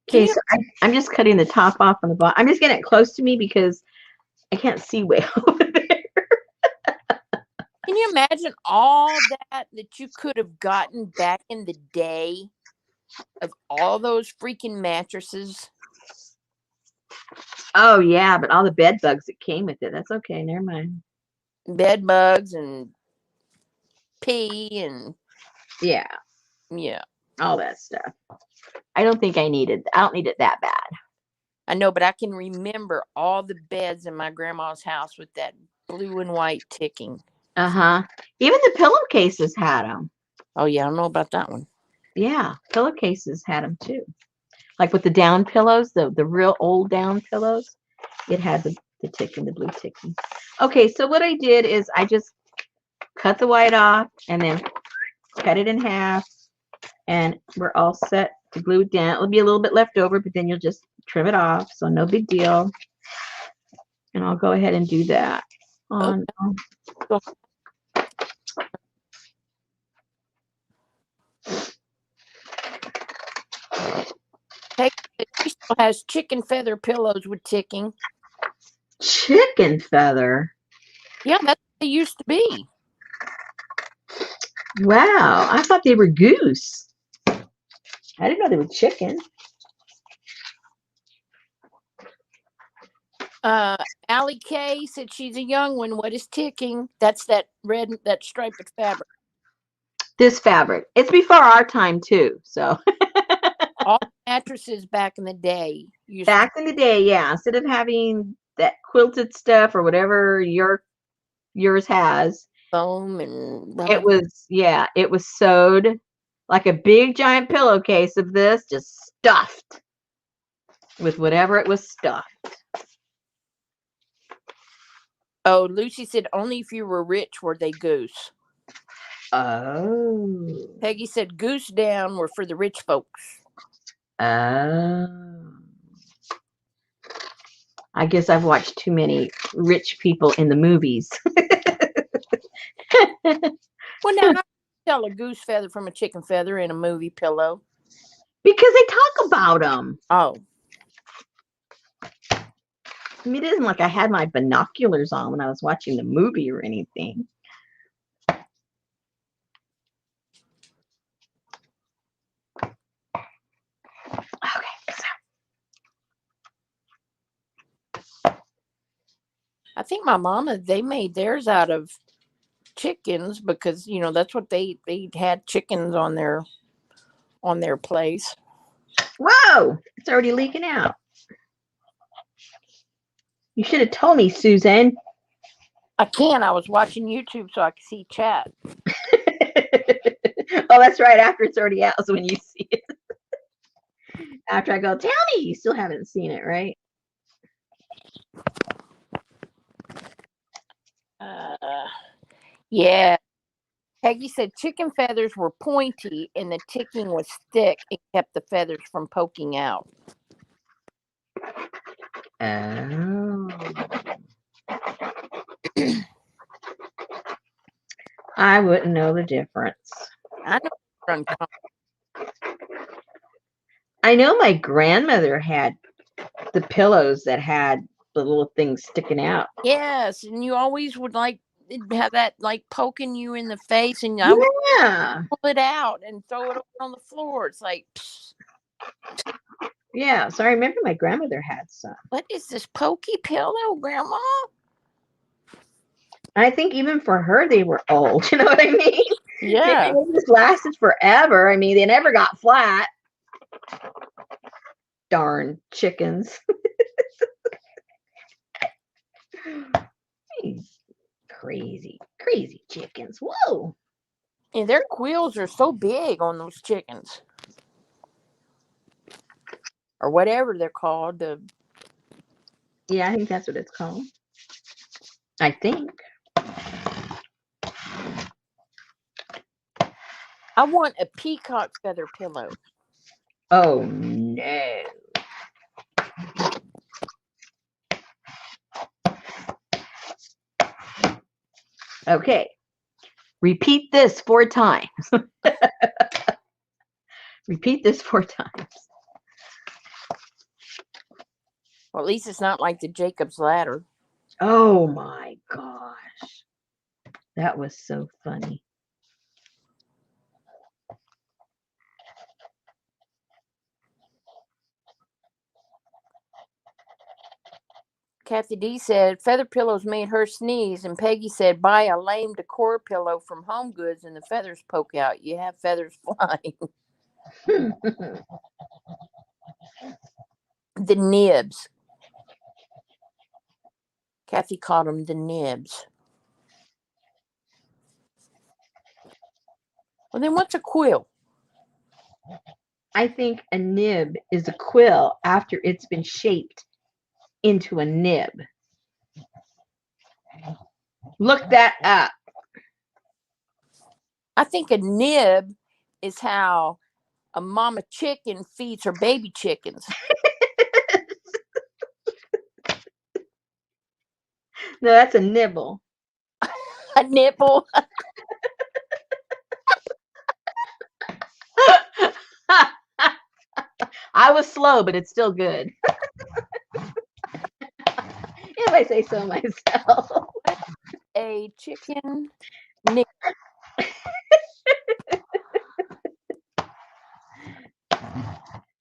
Okay, so I'm just cutting the top off on the bottom. I'm just getting it close to me because I can't see way over there. Can you imagine all that you could have gotten back in the day of all those freaking mattresses? Oh, yeah, but all the bed bugs that came with it. That's okay. Never mind. Bed bugs and pee and yeah, all that stuff. I don't think I don't need it that bad. I know, but I can remember all the beds in my grandma's house with that blue and white ticking. Uh-huh. Even the pillowcases had them. Oh, yeah, I don't know about that one. Yeah, pillowcases had them too. Like with the down pillows, the real old down pillows, it had the ticking, the blue ticking. Okay, so what I did is I just cut the white off and then cut it in half, and we're all set to glue it down. It'll be a little bit left over, but then you'll just trim it off, so no big deal. And I'll go ahead and do that. On So Peggy said she still has chicken feather pillows with ticking. chicken feather. Yeah, that's what they used to be. Wow, I thought they were goose. I didn't know they were chicken. Allie K said she's a young one. What is ticking? That's that red, that striped fabric. This fabric. It's before our time too. So All mattresses back in the day used back in the day, yeah, instead of having that quilted stuff or whatever yours has, foam and it rubber. it was sewed like a big giant pillowcase of this, just stuffed with whatever it was stuffed. Oh, Lucy said only if you were rich were they goose. Oh. Peggy said goose down were for the rich folks. Oh. I guess I've watched too many rich people in the movies. Well, now how do you tell a goose feather from a chicken feather in a movie pillow? Because they talk about them. Oh. I mean, it isn't like I had my binoculars on when I was watching the movie or anything. Okay, I think my mama, they made theirs out of chickens because, you know, that's what they had chickens on their place. whoa, it's already leaking out. You should have told me, Susan. I was watching YouTube so I could see chat. Oh, that's right. After it's already out is when you see it. After I go, tell me, you still haven't seen it, right? Yeah. Peggy said chicken feathers were pointy and the ticking was thick. It kept the feathers from poking out. Oh. I wouldn't know the difference. I know. I know my grandmother had the pillows that had the little things sticking out. Yes, and you always would like have that like poking you in the face, and I would Yeah. pull it out and throw it on the floor. It's like, psst, Yeah. So I remember my grandmother had some. what is this pokey pillow, Grandma? I think even for her, they were old. You know what I mean? Yeah. Maybe they just lasted forever. I mean, they never got flat. Darn chickens. Crazy, crazy chickens. Whoa. And their quills are so big on those chickens. Or whatever they're called. Yeah, I think that's what it's called. I think. I want a peacock feather pillow. Oh, no. Okay. Repeat this 4 times. Repeat this 4 times. Well, at least it's not like the Jacob's Ladder. Oh my gosh. That was so funny. Kathy D said feather pillows made her sneeze, and Peggy said buy a lame decor pillow from Home Goods and the feathers poke out. You have feathers flying. The nibs. Kathy called them the nibs. Well, then what's a quill? I think a nib is a quill after it's been shaped into a nib. Look that up. I think a nib is how a mama chicken feeds her baby chickens. No, that's a nibble. A nipple. I was slow, but it's still good. If I say so myself. A chicken nib.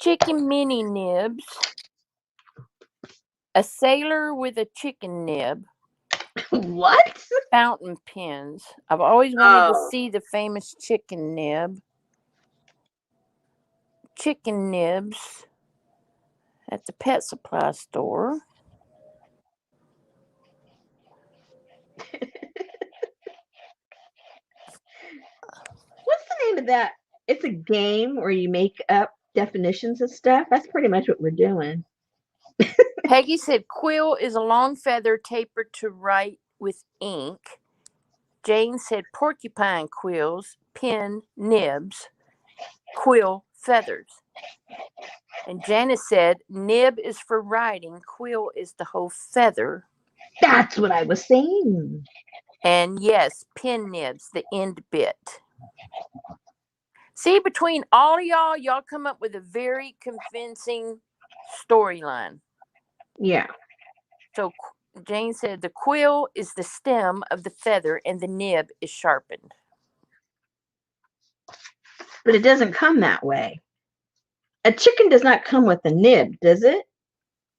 Chicken mini nibs. A sailor with a chicken nib. What? Fountain pens. I've always wanted to Oh. see the famous chicken nib. Chicken nibs at the pet supply store. What's the name of that? It's a game where you make up definitions of stuff. That's pretty much what we're doing. Peggy said quill is a long feather tapered to write with ink. Jane said porcupine quills, pen nibs, quill feathers. And Janice said nib is for writing, quill is the whole feather. That's what I was saying. And yes, pen nibs, the end bit. See, between all of y'all come up with a very convincing storyline. Yeah. So Jane said the quill is the stem of the feather and the nib is sharpened. But it doesn't come that way. A chicken does not come with a nib, does it?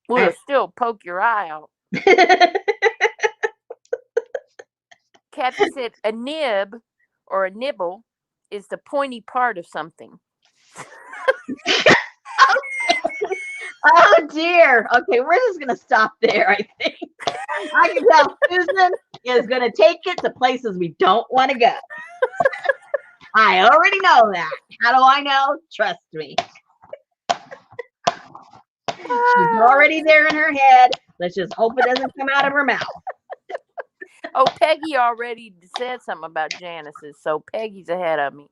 Well, still poke your eye out. Kathy said a nib or a nibble is the pointy part of something. Oh dear. Okay, we're just gonna stop there, I think. I can tell Susan is gonna take it to places we don't want to go. I already know that. How do I know? Trust me. She's already there in her head. Let's just hope it doesn't come out of her mouth. Oh, Peggy already said something about Janice's, so Peggy's ahead of me.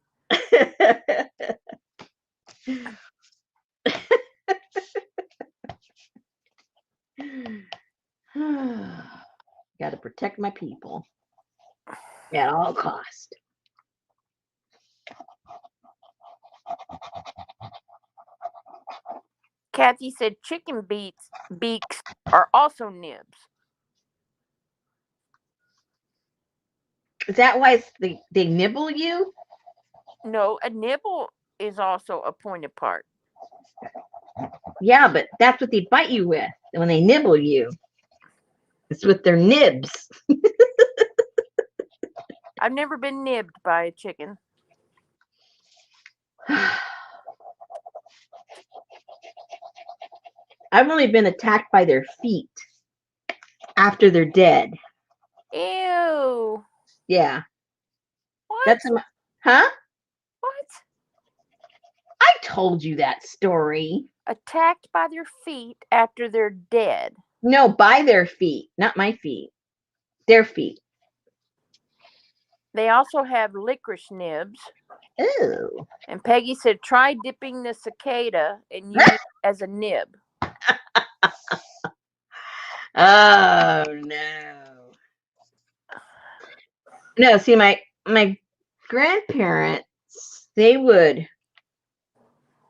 Got to protect my people at all cost. Kathy said chicken beaks are also nibs. Is that why they nibble you? No, a nibble is also a pointed part. Yeah, but that's what they bite you with when they nibble you. It's with their nibs. I've never been nibbed by a chicken. I've only been attacked by their feet after they're dead. Ew. Yeah. What? That's huh? What? I told you that story. Attacked by their feet after they're dead. No, by their feet, not my feet. Their feet. They also have licorice nibs. Ew. And Peggy said, try dipping the cicada and use it as a nib. Oh no. No, see my grandparents, they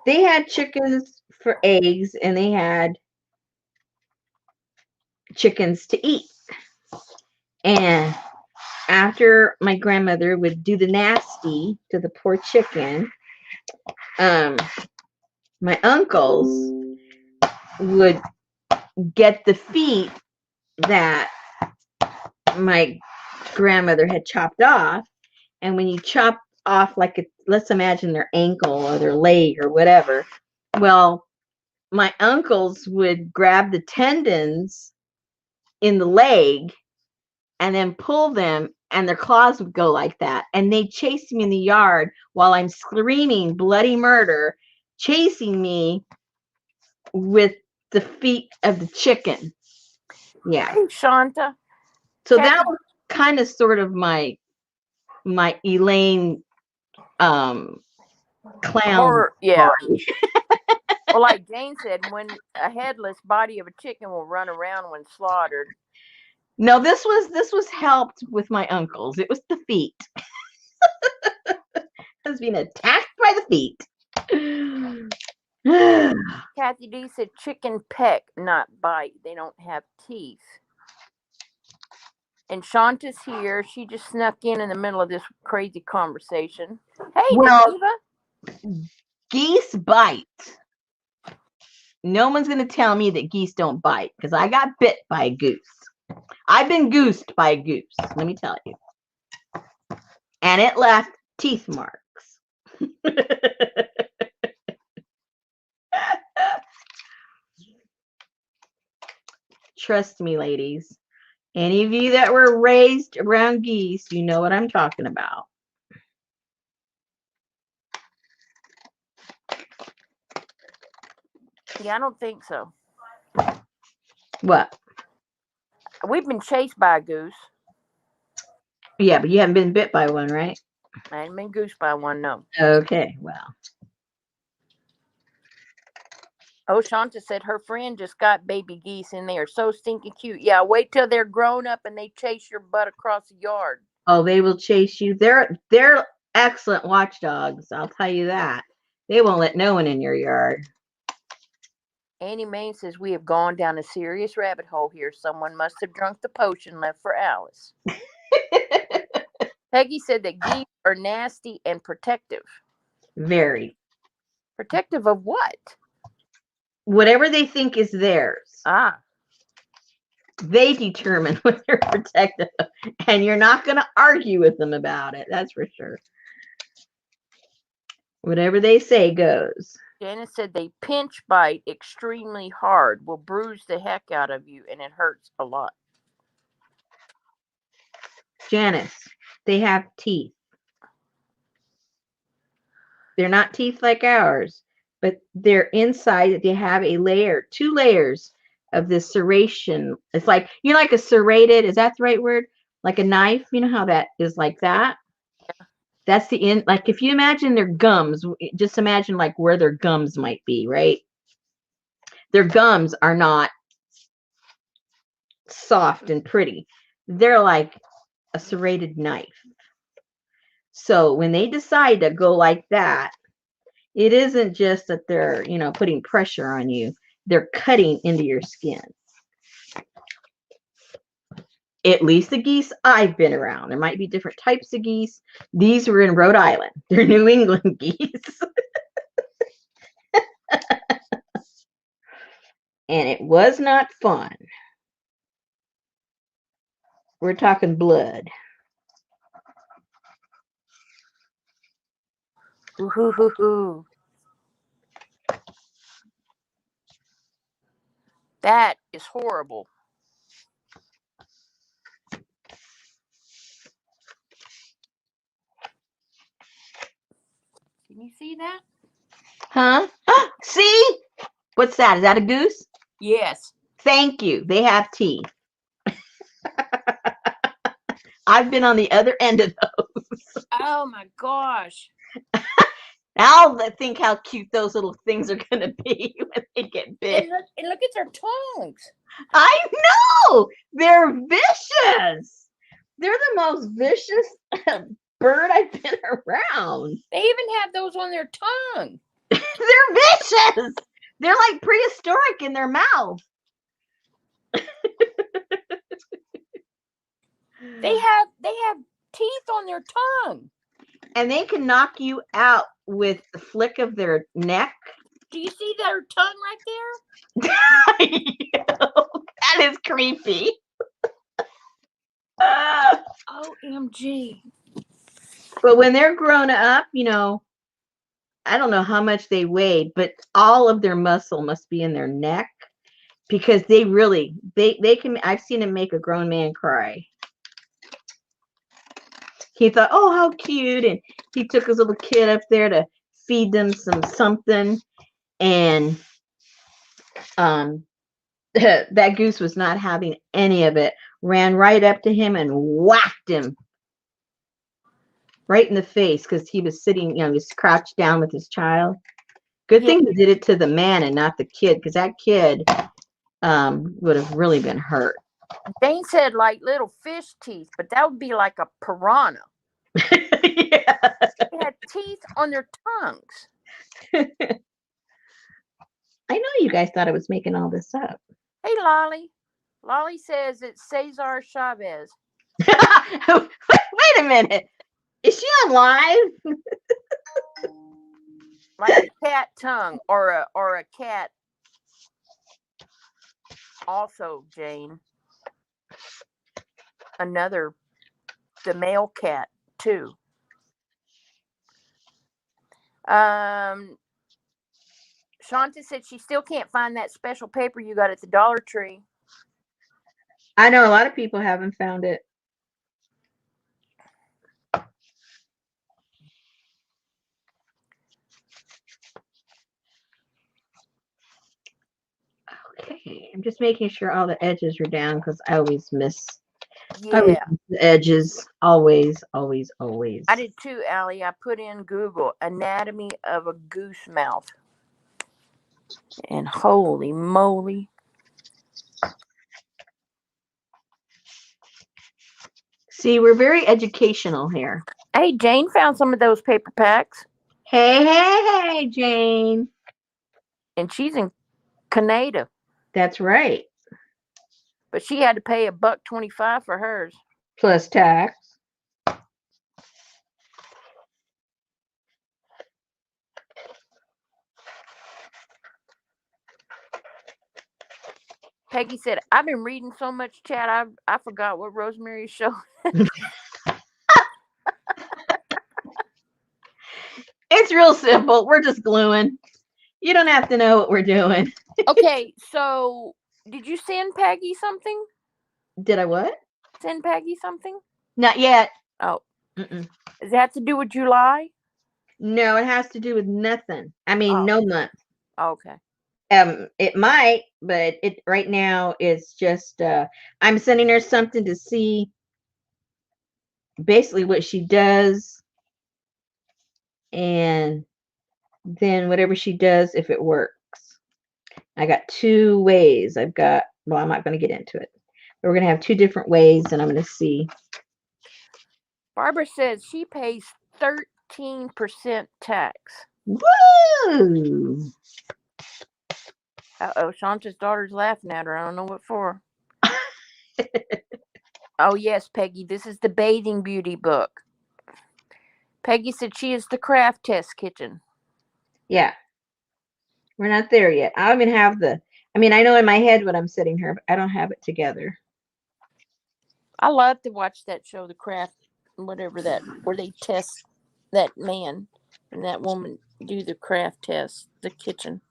had chickens for eggs and they had chickens to eat. And after my grandmother would do the nasty to the poor chicken, my uncles would get the feet that my grandmother had chopped off. And when you chop off, like, let's imagine their ankle or their leg or whatever, well, my uncles would grab the tendons in the leg and then pull them, and their claws would go like that. And they chased me in the yard while I'm screaming bloody murder, chasing me with the feet of the chicken. Yeah. Hey, Shanta. So that was kind of sort of my Elaine clown. Horror, yeah. Well, like Jane said, when a headless body of a chicken will run around when slaughtered, No, this was helped with my uncles. It was the feet. I was being attacked by the feet. Kathy D said chicken peck, not bite. They don't have teeth. And Shanta's here. She just snuck in the middle of this crazy conversation. Hey, Well, Geneva. geese bite. No one's going to tell me that geese don't bite because I got bit by a goose. I've been goosed by a goose, let me tell you. And it left teeth marks. Trust me, ladies. Any of you that were raised around geese, you know what I'm talking about. Yeah, I don't think so. What? We've been chased by a goose. Yeah, but you haven't been bit by one, right? I haven't been goosed by one, no. Okay, well. Oh, Shanta said her friend just got baby geese and they are so stinking cute. Yeah, wait till they're grown up and they chase your butt across the yard. Oh, they will chase you. They're excellent watchdogs, I'll tell you that. They won't let no one in your yard. Annie Main says we have gone down a serious rabbit hole here. Someone must have drunk the potion left for Alice. Peggy said that geese are nasty and protective. Very. Protective of what? Whatever they think is theirs. Ah. They determine what they're protective of, and you're not going to argue with them about it. That's for sure. Whatever they say goes. Janice said they pinch bite extremely hard, will bruise the heck out of you, and it hurts a lot. Janice, they have teeth. They're not teeth like ours, but they're inside. They have a layer, 2 layers of this serration. It's like, you know, like a serrated, is that the right word? Like a knife, you know how that is like that? Yeah. That's the end. Like if you imagine their gums, just imagine like where their gums might be, right? Their gums are not soft and pretty. They're like a serrated knife. So when they decide to go like that, it isn't just that they're, you know, putting pressure on you. They're cutting into your skin. At least the geese I've been around. There might be different types of geese. These were in Rhode Island. They're New England geese. And it was not fun. We're talking blood. Hoo hoo hoo hoo. That is horrible. Can you see that? Huh? See? What's that? Is that a goose? Yes. Thank you. They have teeth. I've been on the other end of those. Oh my gosh. Now think how cute those little things are going to be when they get big. And look at their tongues. I know. They're vicious. They're the most vicious bird I've been around. They even have those on their tongue. They're vicious. They're like prehistoric in their mouth. They have teeth on their tongue. And they can knock you out with the flick of their neck. Do you see their tongue right there? That is creepy. OMG. But when they're grown up, you know, I don't know how much they weigh, but all of their muscle must be in their neck because they really, they can, I've seen them make a grown man cry. He thought, oh, how cute. And he took his little kid up there to feed them something. And that goose was not having any of it. Ran right up to him and whacked him right in the face because he was sitting, you know, he was crouched down with his child. Good thing he did it to the man and not the kid because that kid would have really been hurt. Jane said like little fish teeth, but that would be like a piranha. Yeah. They had teeth on their tongues. I know you guys thought I was making all this up. Hey, Lolly. Lolly says it's Cesar Chavez. Wait a minute. Is she on live? Like a cat tongue or a cat. Also, Jane. The male cat too. Shanta said she still can't find that special paper you got at the Dollar Tree. I know a lot of people haven't found it. Okay, I'm just making sure all the edges are down because I always miss. I always Yeah. miss the edges. Always, always, always. I did too, Allie. I put in Google anatomy of a goose mouth. And holy moly. See, we're very educational here. Hey, Jane found some of those paper packs. Hey, Jane. And she's in Canada. That's right. But she had to pay $1.25 for hers. Plus tax. Peggy said, I've been reading so much chat, I forgot what Rosemary's show. It's real simple. We're just gluing. You don't have to know what we're doing. Okay, so did you send Peggy something? Did I what? Send Peggy something? Not yet. Oh. Mm-mm. Does it have to do with July? No, it has to do with nothing. I mean, no month. Okay. It might, but it right now it's just I'm sending her something to see basically what she does, and then whatever she does, if it works. I got two ways. I'm not going to get into it. But we're going to have two different ways, and I'm going to see. Barbara says she pays 13% tax. Woo! Uh-oh, Shanta's daughter's laughing at her. I don't know what for. Oh, yes, Peggy, this is the Bathing Beauty book. Peggy said she is the craft test kitchen. Yeah. We're not there yet. I don't even have I know in my head what I'm setting her, but I don't have it together. I love to watch that show, The Craft, whatever that, where they test that man and that woman do the craft test, the kitchen.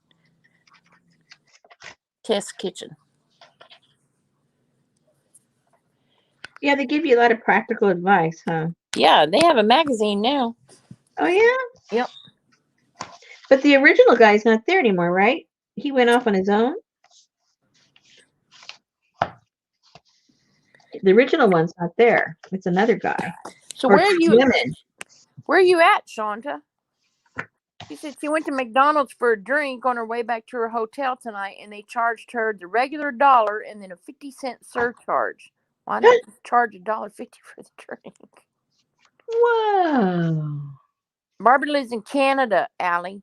Test kitchen. Yeah, they give you a lot of practical advice, huh? Yeah, they have a magazine now. Oh, yeah? Yep. But the original guy's not there anymore, right? He went off on his own? The original one's not there. It's another guy. So or women. Where are you at, Shanta? She said she went to McDonald's for a drink on her way back to her hotel tonight, and they charged her the regular $1 and then a 50-cent surcharge. Why not just charge $1.50 for the drink? Whoa. Barbara lives in Canada, Allie.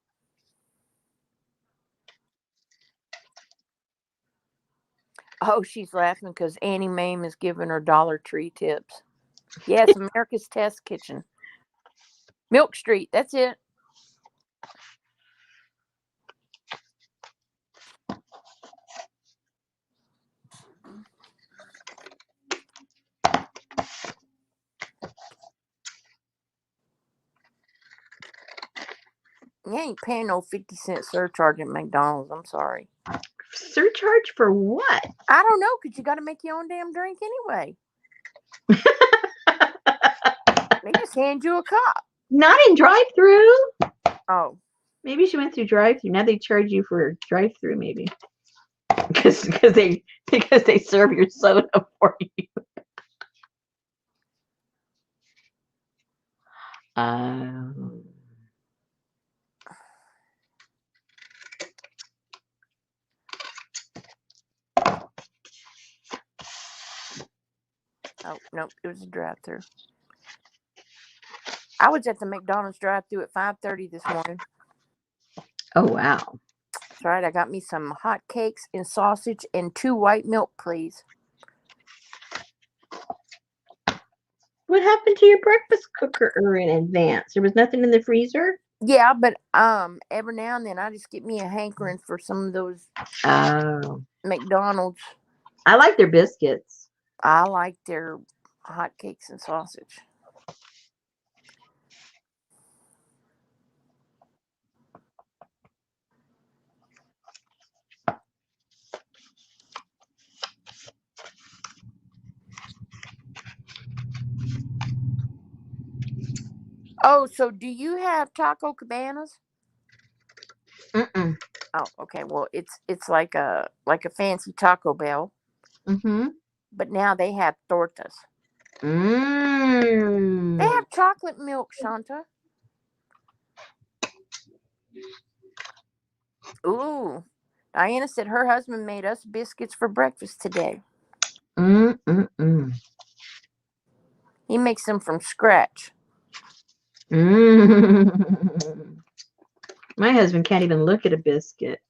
Oh, she's laughing because Annie Mame is giving her Dollar Tree tips. Yes, America's Test Kitchen. Milk Street, that's it. You ain't paying no 50-cent surcharge at McDonald's. I'm sorry. Surcharge for what? I don't know, because you got to make your own damn drink anyway. They just hand you a cup. Not in drive-through. Oh. Maybe she went through drive-through. Now they charge you for drive-through, maybe. Because they serve your soda for you. Oh, nope, it was a drive-through. I was at the McDonald's drive-through at 5:30 this morning. Oh, wow. That's right. I got me some hot cakes and sausage and 2 white milk, please. What happened to your breakfast cooker in advance? There was nothing in the freezer? Yeah, but every now and then I just get me a hankering for some of those Oh. McDonald's. I like their biscuits. I like their hot cakes and sausage. Oh, so do you have taco cabanas? Mm-mm. Oh, okay. Well, it's like a fancy Taco Bell, Mm-hmm. but now they have tortas. They Mmm. have chocolate milk, Shanta. Ooh. Diana said her husband made us biscuits for breakfast today. Mm-mm-mm. He makes them from scratch. Mm. My husband can't even look at a biscuit.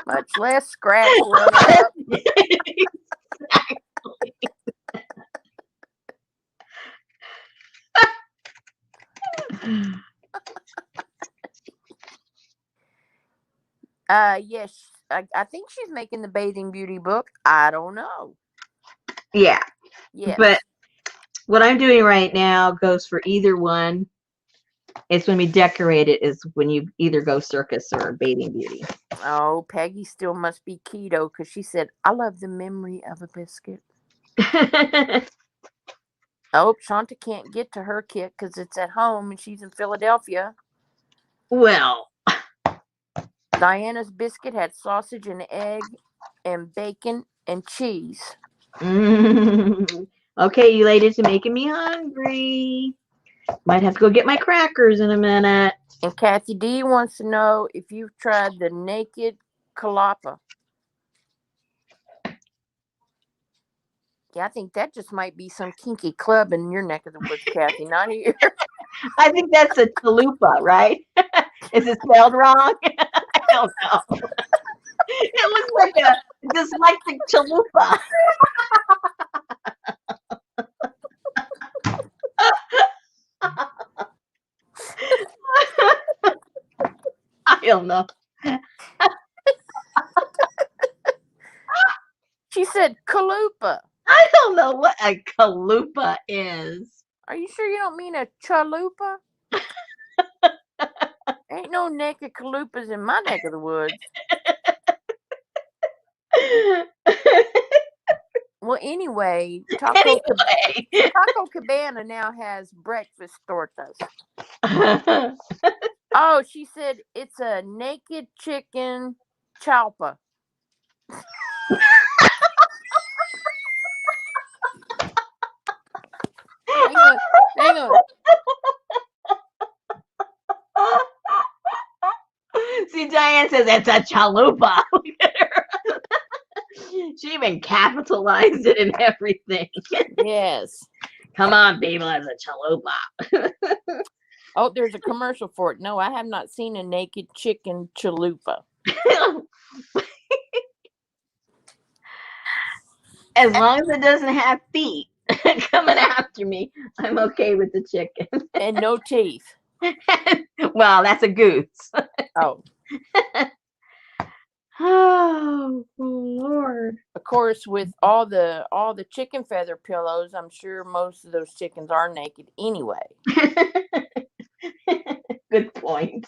Much less scratch one up. Yes, I think she's making the Bathing Beauty book. I don't know. Yeah. Yes. But what I'm doing right now goes for either one. It's when we decorate it is when you either go circus or Bathing Beauty. Oh, Peggy still must be keto because she said, I love the memory of a biscuit. Oh, Shanta can't get to her kit because it's at home and she's in Philadelphia. Well, Diana's biscuit had sausage and egg and bacon and cheese. okay, you ladies are making me hungry. Might have to go get my crackers in a minute. And Kathy D wants to know if you've tried the naked kalapa. Yeah, I think that just might be some kinky club in your neck of the woods, Kathy, not here. I think that's a chalupa, right? Is it spelled wrong? I don't know. It looks like a dyslexic chalupa. I don't know. She said kalupa. I don't know what a chalupa is. Are you sure you don't mean a chalupa? Ain't no naked chalupas in my neck of the woods. Well, anyway, Taco Cabana now has breakfast tortas. Oh, she said it's a naked chicken chalpa. Hang on. See, Diane says it's a chalupa. She even capitalized it and everything. Yes. Come on, people, it's a chalupa. Oh, there's a commercial for it. No, I have not seen a naked chicken chalupa. As long as it doesn't have feet coming after me, I'm okay with the chicken. And no teeth. Well, that's a goose. Oh. Oh, Lord. Of course, with all the chicken feather pillows, I'm sure most of those chickens are naked anyway. Good point.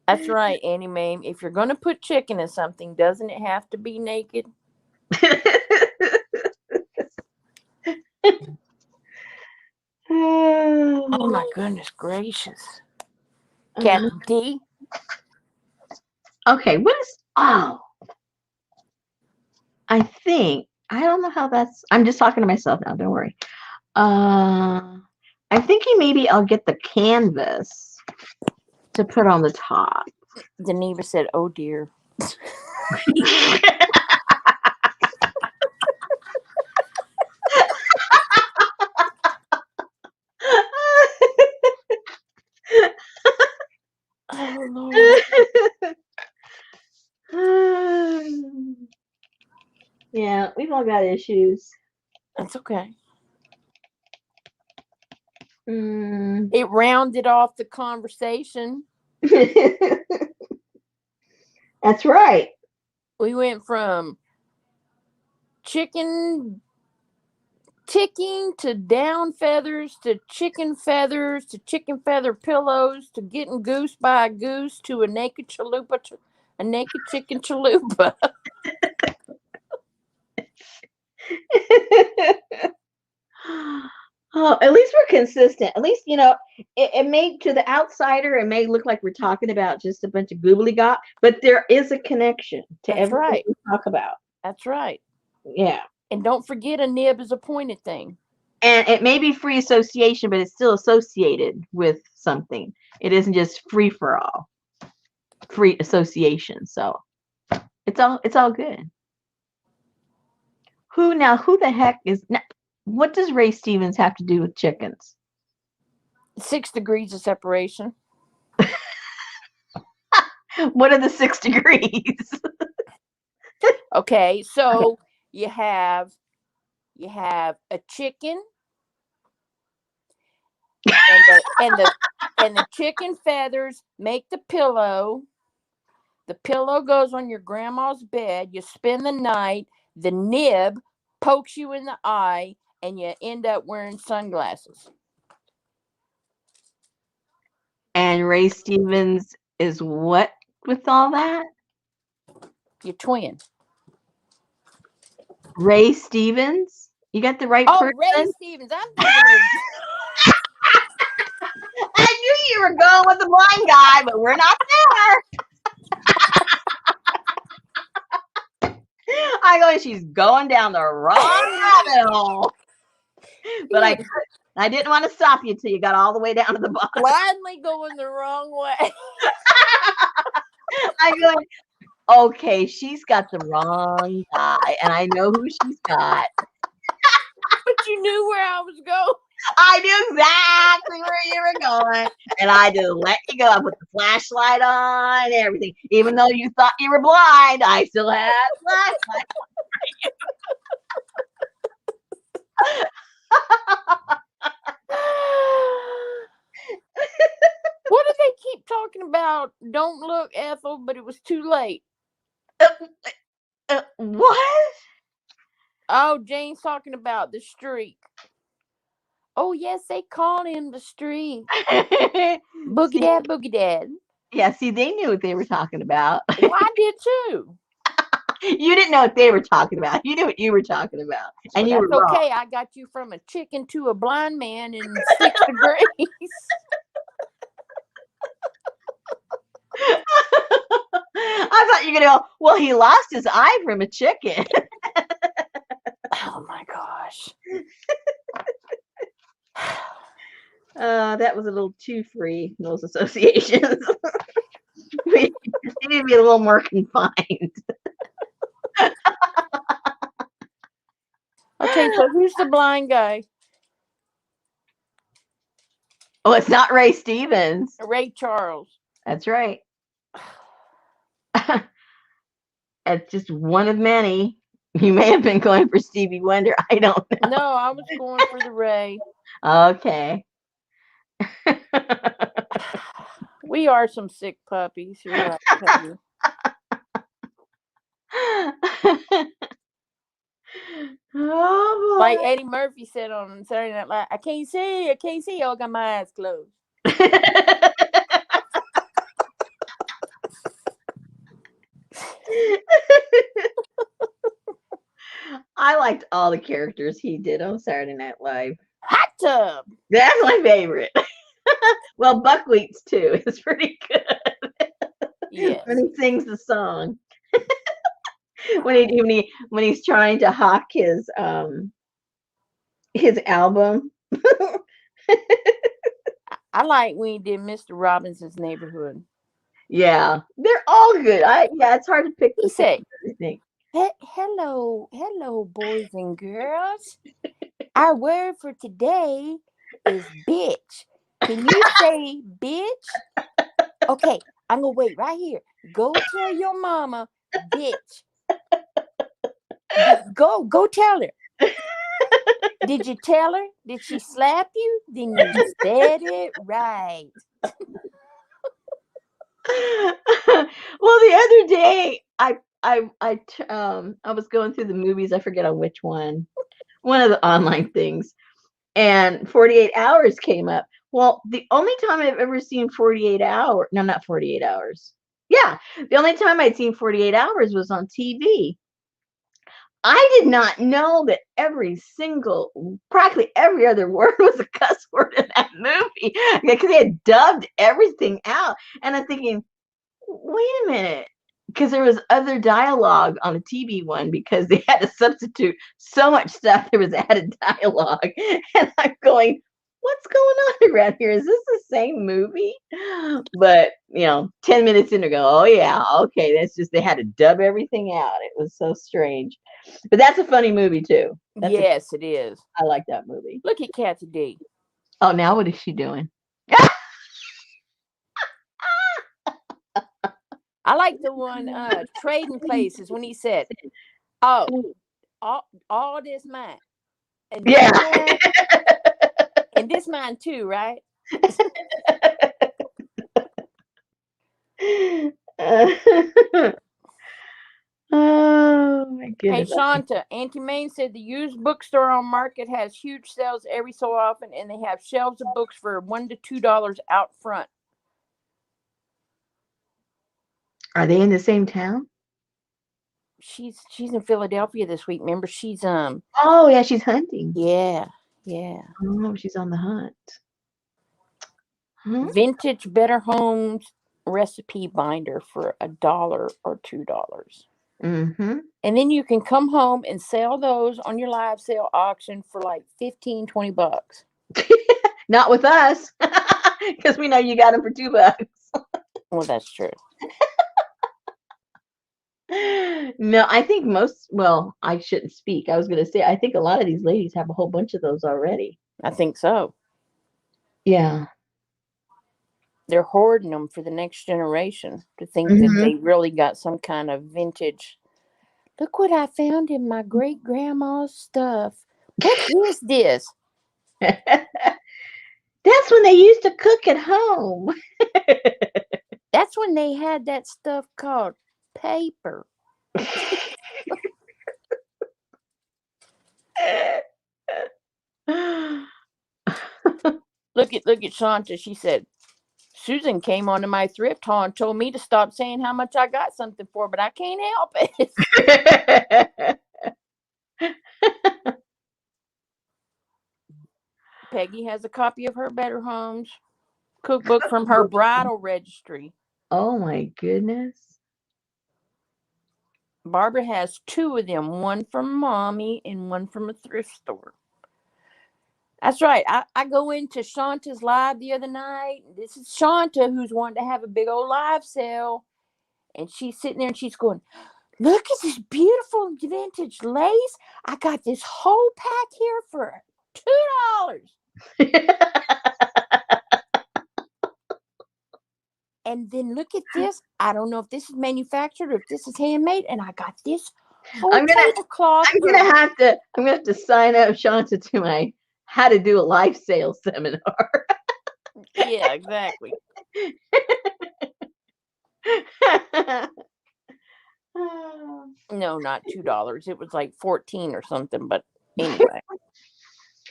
That's right, Annie Mae. If you're going to put chicken in something, doesn't it have to be naked? Oh my goodness gracious. Kathy D. Okay, what is I don't know how that's I'm just talking to myself now, don't worry. I'm thinking maybe I'll get the canvas to put on the top. Geneva said, oh dear. Yeah, we've all got issues. That's okay. Mm. It rounded off the conversation. That's right. We went from chicken ticking to down feathers to chicken feather pillows to getting goose by a goose to a naked chalupa, a naked chicken chalupa. Oh, at least we're consistent. At least, it may, to the outsider, it may look like we're talking about just a bunch of goobly gop, but there is a connection to That's everything right. we talk about. That's right. Yeah. And don't forget a nib is a pointed thing. And it may be free association, but it's still associated with something. It isn't just free for all. Free association. So it's all good. Who the heck is now, what does Ray Stevens have to do with chickens? 6 degrees of separation. What are the 6 degrees? Okay, so you have a chicken and the chicken feathers make the pillow. The pillow goes on your grandma's bed. You spend the night. The nib pokes you in the eye, and you end up wearing sunglasses. And Ray Stevens is what with all that? Your twin. Ray Stevens? You got the right Oh, Ray person? Stevens. I'm thinking I knew you were going with the blind guy, but we're not there. I go, she's going down the wrong rabbit hole. But I didn't want to stop you till you got all the way down to the bottom. blindly going the wrong way. I go, okay, she's got the wrong guy, and I know who she's got. But you knew where I was going. I knew exactly where you were going, and I just let you go. I put the flashlight on and everything. Even though you thought you were blind, I still had a flashlight What do they keep talking about? Don't look, Ethel, but it was too late. What? Oh, Jane's talking about the streak. Oh, yes, they call him the streak. Boogie Dad, Boogie Dad. Yeah, see, they knew what they were talking about. Well, I did too. You didn't know what they were talking about. You knew what you were talking about, and Well, you were that's wrong. okay. I got you from a chicken to a blind man in 6 degrees. I thought you were going to go, well, he lost his eye from a chicken. Oh, my gosh. That was a little too free, those associations. We need to be a little more confined. Okay, so who's the blind guy? Oh, it's not Ray Stevens. Ray Charles. That's right. It's just one of many. You may have been going for Stevie Wonder. I don't know. No, I was going for the Ray. Okay. We are some sick puppies. You're right. I tell you. Oh, Like boy. Eddie Murphy said on Saturday Night Live, I can't see. I got my eyes closed. I liked all the characters he did on Saturday Night Live. Hot tub. That's my favorite. Well, Buckwheat's too. It's pretty good. Yes. When he sings the song. when he's trying to hawk his album. I like when he did Mr. Robinson's Neighborhood. Yeah, they're all good. It's hard to pick. He said, everything. hello, boys and girls. Our word for today is bitch. Can you say bitch? Okay, I'm gonna wait right here. Go tell your mama, bitch. Go tell her. Did you tell her? Did she slap you? Then you said it right. Well, the other day I was going through the movies. I forget on which one of the online things, and 48 Hours came up. Well, the only time I've ever seen 48 Hours, no, not 48 Hours. Yeah, the only time I'd seen 48 Hours was on TV. I did not know that practically every other word was a cuss word in that movie because they had dubbed everything out. And I'm thinking, wait a minute, because there was other dialogue on the TV one because they had to substitute so much stuff. There was added dialogue, and I'm going, "What's going on around here? Is this the same movie?" But 10 minutes in to go, "Oh yeah, okay, that's just they had to dub everything out." It was so strange, but that's a funny movie too. Yes, it is. I like that movie. Look at Kathy D. Oh, now what is she doing? I like the one Trading Places when he said, "Oh, all this mine, and this Yeah. mine, and this mine too, right?" Oh my Hey, goodness. Shanta, Auntie Main said the used bookstore on Market has huge sales every so often, and they have shelves of books for $1 to $2 out front. Are they in the same town? She's in Philadelphia this week. Remember, she's Oh yeah, she's hunting. yeah. Oh, she's on the hunt. Hmm? Vintage Better Homes recipe binder for $1 or $2. Mm-hmm. And then you can come home and sell those on your live sale auction for like $15-20. Not with us, because we know you got them for $2. Well, that's true. No, I think well, I shouldn't speak. I was going to say, I think a lot of these ladies have a whole bunch of those already. I think so. Yeah. They're hoarding them for the next generation to think that Mm-hmm. they really got some kind of vintage. Look what I found in my great grandma's stuff. What is this? That's when they used to cook at home. That's when they had that stuff called paper. Look at Shanta. She said, Susan came onto my thrift haul and told me to stop saying how much I got something for, but I can't help it. Peggy has a copy of her Better Homes cookbook from her bridal registry. Oh my goodness. Barbara has 2 of them, one from Mommy and one from a thrift store. That's right. I go into Shanta's live the other night. This is Shanta who's wanting to have a big old live sale. And she's sitting there and she's going, look at this beautiful vintage lace. I got this whole pack here for $2. And then look at this. I don't know if this is manufactured or if this is handmade. And I got this whole tablecloth. I'm gonna have to sign up Shanta to my how to do a life sales seminar. Yeah, exactly. No, not $2. It was like 14 or something. But anyway.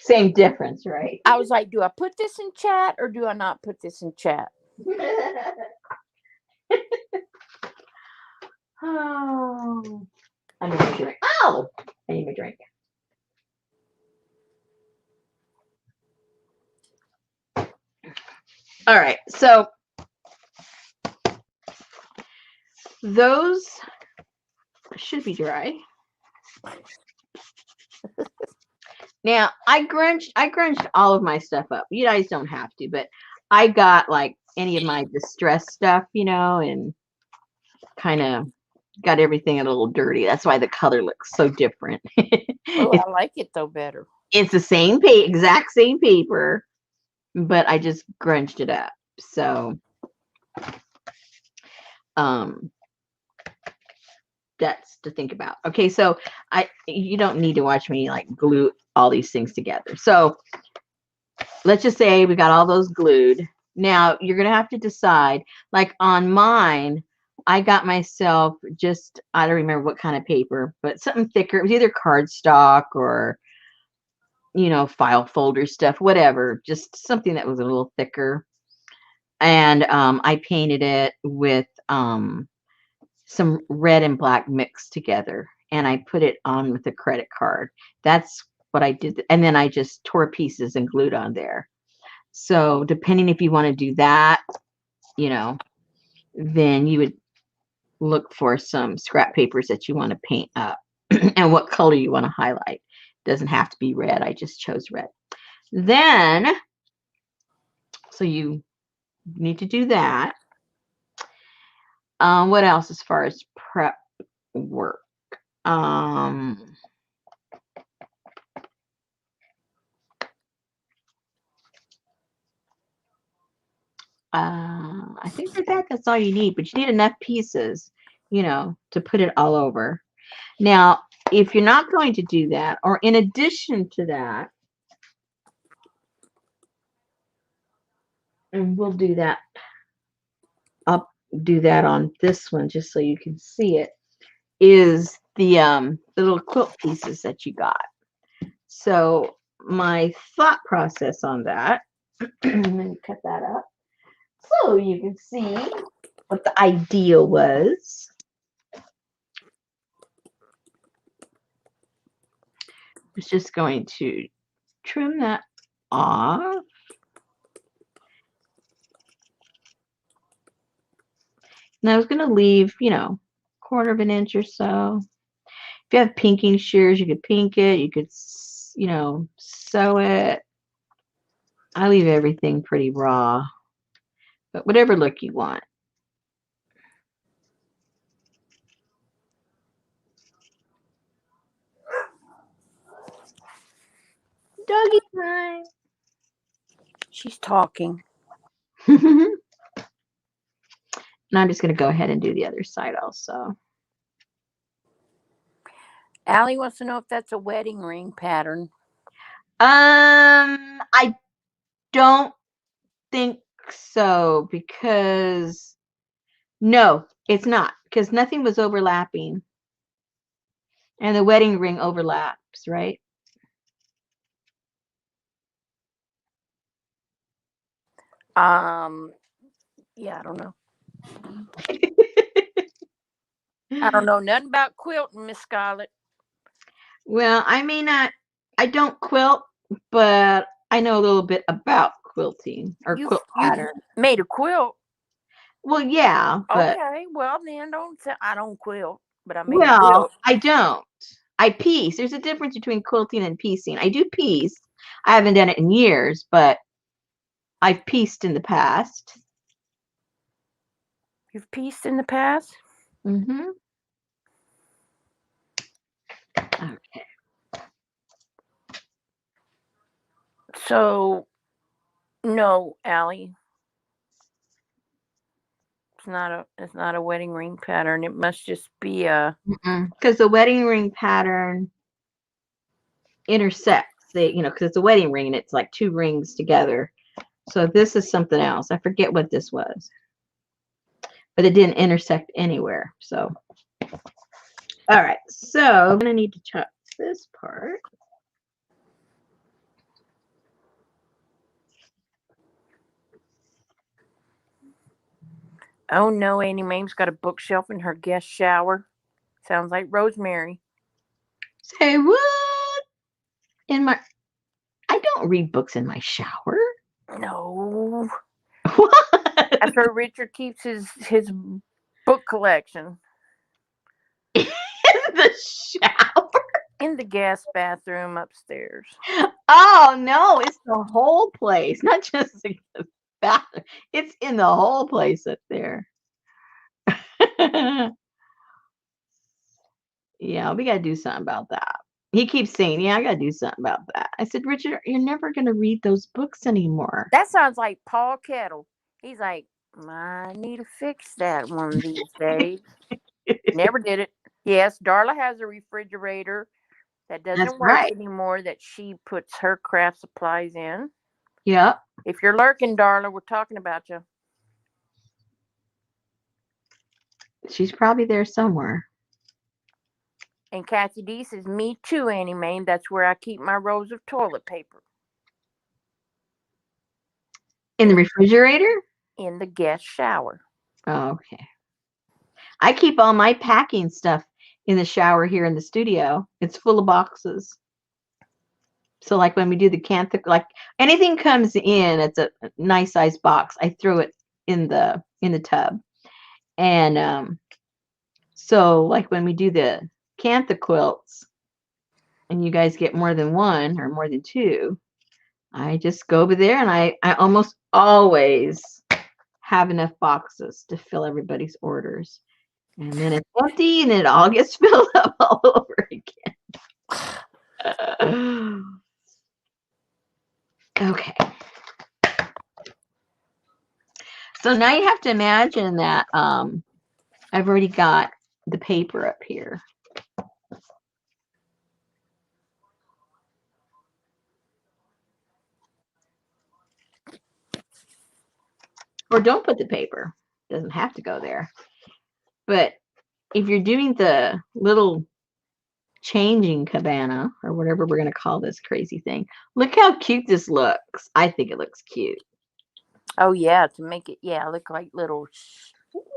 Same difference, right? I was like, do I put this in chat or do I not put this in chat? Oh, I need a drink. Oh, I need a drink. All right, so those should be dry. Now I grunged all of my stuff up. You guys don't have to, but I got like any of my distressed stuff, and kind of got everything a little dirty. That's why the color looks so different. Oh, I like it though better. It's the same exact same paper, but I just grunged it up. So, that's to think about. Okay, so you don't need to watch me like glue all these things together. So let's just say we got all those glued. Now you're gonna have to decide. Like on mine, I got myself just, I don't remember what kind of paper, but something thicker. It was either cardstock or file folder stuff, whatever. Just something that was a little thicker. And I painted it with some red and black mixed together, and I put it on with a credit card. That's what I did. And then I just tore pieces and glued on there. So depending if you want to do that, then you would look for some scrap papers that you want to paint up and what color you want to highlight. Doesn't have to be red. I just chose red. Then, so you need to do that. What else as far as prep work? I think that's all you need, but you need enough pieces, to put it all over. Now, if you're not going to do that, or in addition to that, and we'll do that, I'll do that on this one just so you can see it, is the little quilt pieces that you got. So my thought process on that, let me cut that up so you can see what the idea was. I was just going to trim that off. And I was going to leave, quarter of an inch or so. If you have pinking shears, you could pink it. You could, sew it. I leave everything pretty raw, but whatever look you want. Doggy time. She's talking. And I'm just going to go ahead and do the other side also. Allie wants to know if that's a wedding ring pattern. I don't think so, because no, it's not, because nothing was overlapping. And the wedding ring overlaps, right? Yeah, I don't know. I don't know nothing about quilting, Miss Scarlett. Well, I may not, I don't quilt, but I know a little bit about quilting or quilt You've pattern. made a quilt. Well, yeah, but Okay, well then don't say I don't quilt, but I made a quilt. I don't. I piece. There's a difference between quilting and piecing. I do piece. I haven't done it in years, but I've pieced in the past. You've pieced in the past? Mm-hmm. Okay. So no, Allie. It's not a wedding ring pattern. It must just be a Because the wedding ring pattern intersects. Because it's a wedding ring and it's like two rings together. So this is something else. I forget what this was, but it didn't intersect anywhere. So, all right. So I'm gonna need to chop this part. Oh no, Annie Mae's got a bookshelf in her guest shower. Sounds like Rosemary. Say what? I don't read books in my shower. No. What? That's where Richard keeps his book collection. In the shower? In the guest bathroom upstairs. Oh no, it's the whole place, not just the bathroom. It's in the whole place up there. Yeah, we gotta do something about that. He keeps saying, "Yeah, I gotta do something about that." I said, "Richard, you're never gonna read those books anymore." That sounds like Paul Kettle. He's like, I need to fix that one of these days. Never did it. Yes, Darla has a refrigerator that That's doesn't work right. anymore that she puts her craft supplies in. Yep. If you're lurking, Darla, we're talking about you. She's probably there somewhere. And Kathy D says, me too, Annie Mae. That's where I keep my rolls of toilet paper. In In the the, refrigerator? in the guest shower. Oh, okay. I keep all my packing stuff in the shower here in the studio. It's full of boxes. So like when we do the cantha, like anything comes in, it's a nice size box. I throw it in the tub. And so like when we do the cantha quilts and you guys get more than one or more than two, I just go over there and I almost always have enough boxes to fill everybody's orders. And then it's empty and it all gets filled up all over again. Okay. So now you have to imagine that I've already got the paper up here. Or don't put the paper. It doesn't have to go there. But if you're doing the little changing cabana or whatever we're going to call this crazy thing, look how cute this looks. I think it looks cute. Oh, yeah, to make it, look like little.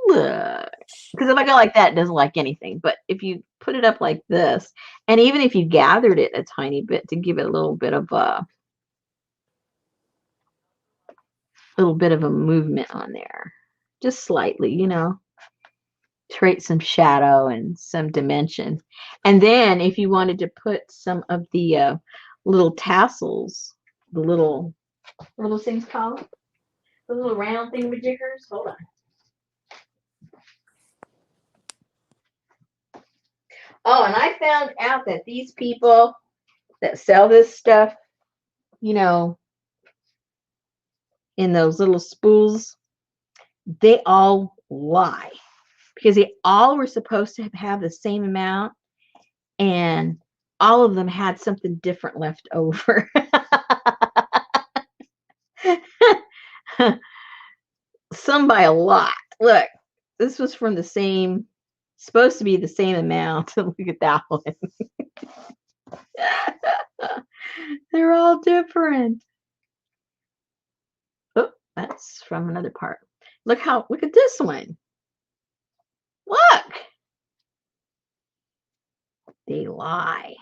Look. Because if I go like that, it doesn't like anything. But if you put it up like this, and even if you gathered it a tiny bit to give it a little bit of a movement on there, just slightly, create some shadow and some dimension. And then if you wanted to put some of the little tassels, the little, what are those things called? The little round thingamajiggers. Hold on. Oh, and I found out that these people that sell this stuff, in those little spools, they all lie because they all were supposed to have the same amount and all of them had something different left over. Some by a lot. Look, this was from the same, supposed to be the same amount. Look at that one. They're all different. Oh, that's from another part. Look at this one. Look. They lie.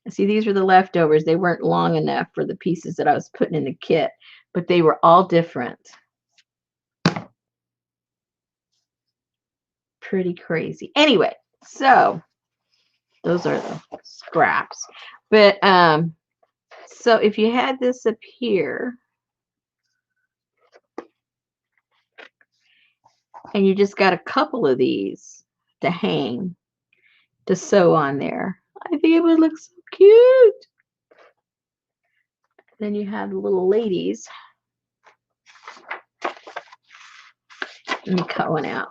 See, these were the leftovers. They weren't long enough for the pieces that I was putting in the kit, but they were all different. Pretty crazy. Anyway, so those are the scraps. But so if you had this up here and you just got a couple of these to hang, to sew on there, I think it would look so cute. Then you have the little ladies. Let me cut one out.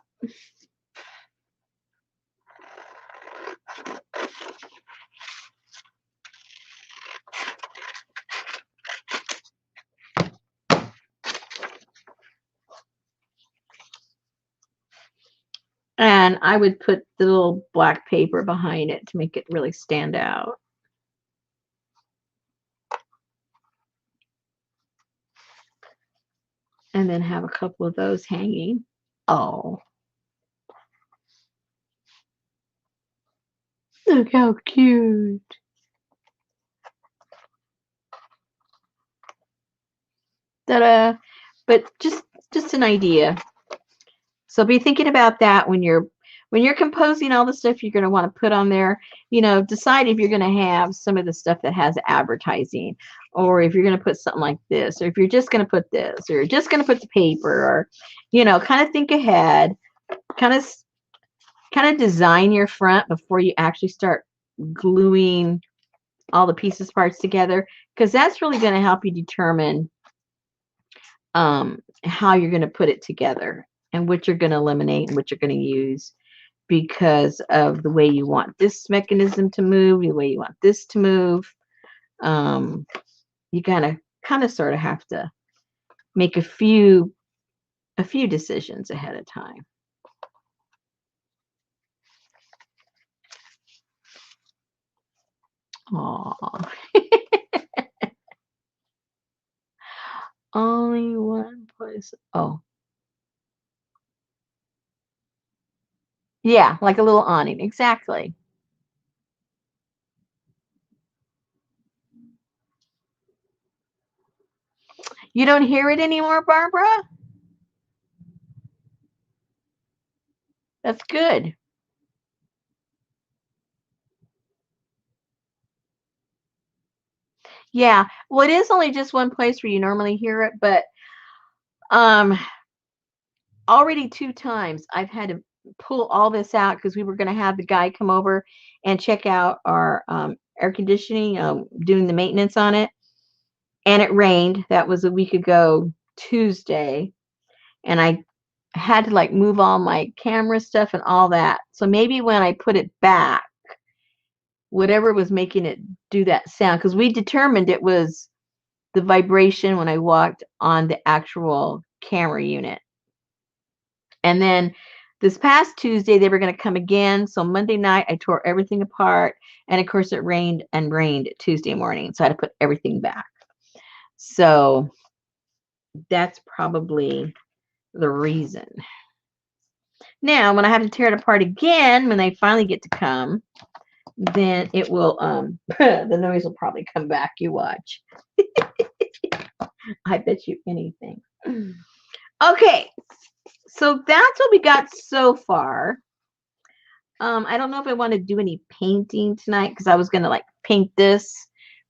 And I would put the little black paper behind it to make it really stand out. And then have a couple of those hanging. Oh. Look how cute. Ta-da. But just an idea. So be thinking about that when you're composing all the stuff you're going to want to put on there. Decide if you're going to have some of the stuff that has advertising, or if you're going to put something like this, or if you're just going to put this, or you're just going to put the paper, or kind of think ahead, kind of design your front before you actually start gluing all the pieces parts together, because that's really going to help you determine how you're going to put it together. and what you're going to eliminate and what you're going to use because of the way you want this mechanism to move, the way you want this to move. You kind of sort of have to make a few decisions ahead of time. Aww. Only one place. Oh. Yeah, like a little awning. Exactly. You don't hear it anymore, Barbara? That's good. Yeah. Well, it is only just one place where you normally hear it, but um already 2 times I've had to pull all this out because we were going to have the guy come over and check out our air conditioning, doing the maintenance on it. And it rained. That was a week ago, Tuesday. And I had to like move all my camera stuff and all that. So maybe when I put it back, whatever was making it do that sound, because we determined it was the vibration when I walked on the actual camera unit. And then this past Tuesday, they were going to come again. So Monday night, I tore everything apart. And of course, it rained and rained Tuesday morning. So I had to put everything back. So that's probably the reason. Now, when I have to tear it apart again, when they finally get to come, then it will, the noise will probably come back. You watch. I bet you anything. Okay. So that's what we got so far. I don't know if I want to do any painting tonight because I was going to like paint this,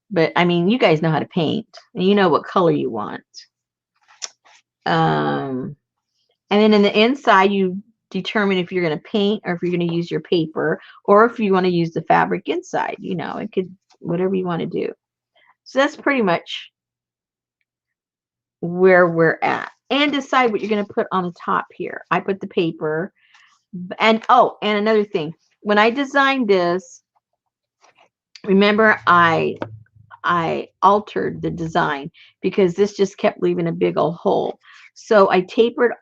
but I mean, you guys know how to paint and you know what color you want. And then in the inside, you determine if you're going to paint or if you're going to use your paper or if you want to use the fabric inside. You know, it could, whatever you want to do. So that's pretty much where we're at. And decide what you're going to put on the top here. I put the paper. And oh, and another thing. When I designed this, remember I altered the design because this just kept leaving a big old hole. So I tapered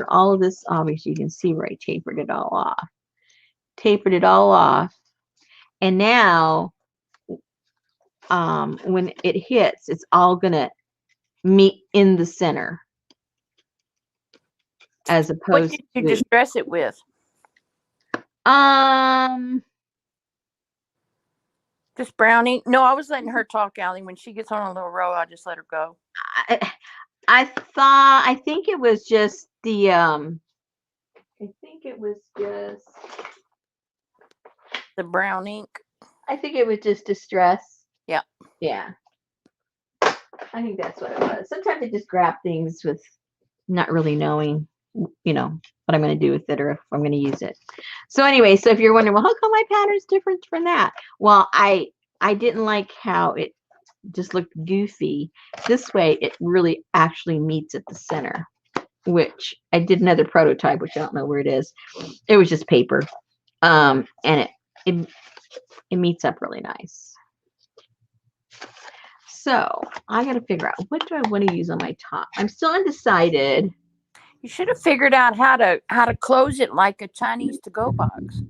all of this. Obviously, you can see where I tapered it all off. Tapered it all off. And now, when it hits, it's all going to meet in the center. As opposed what did you distress it with? Just brown ink? No, I was letting her talk, Allie. When she gets on a little row, I just let her go. I think it was just the the brown ink. I think it was just distress. Yeah. Yeah. I think that's what it was. Sometimes I just grab things with not really knowing, you know, what I'm going to do with it or if I'm going to use it. So anyway, so if you're wondering, well, how come my pattern's different from that? Well, I didn't like how it just looked goofy. This way, it really actually meets at the center, which I did another prototype, which I don't know where it is. It was just paper. And it meets up really nice. So I got to figure out what do I want to use on my top. I'm still undecided. You should have figured out how to close it like a Chinese to-go box.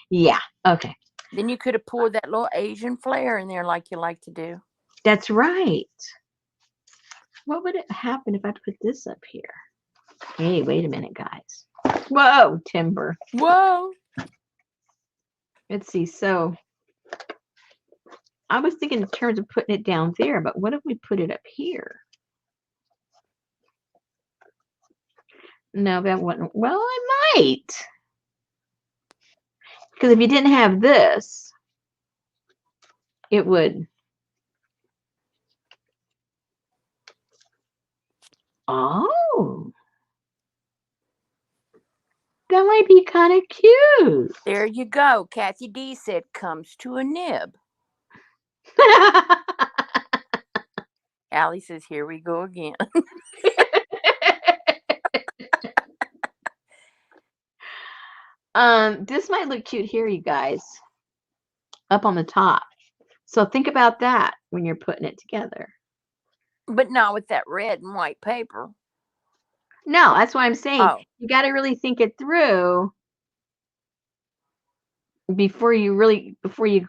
Yeah. Okay. Then you could have poured that little Asian flair in there like you like to do. That's right. What would it happen if I put this up here? Hey, wait a minute, guys. Whoa, timber. Whoa. Let's see. So I was thinking in terms of putting it down there, but what if we put it up here? No, that wouldn't. Well, I might. Because if you didn't have this, it would. Oh. That might be kind of cute. There you go. Kathy D said comes to a nib. Allie says, "Here we go again." This might look cute here, you guys, up on the top. So think about that when you're putting it together. But not with that red and white paper. No, that's why I'm saying Oh, you got to really think it through before you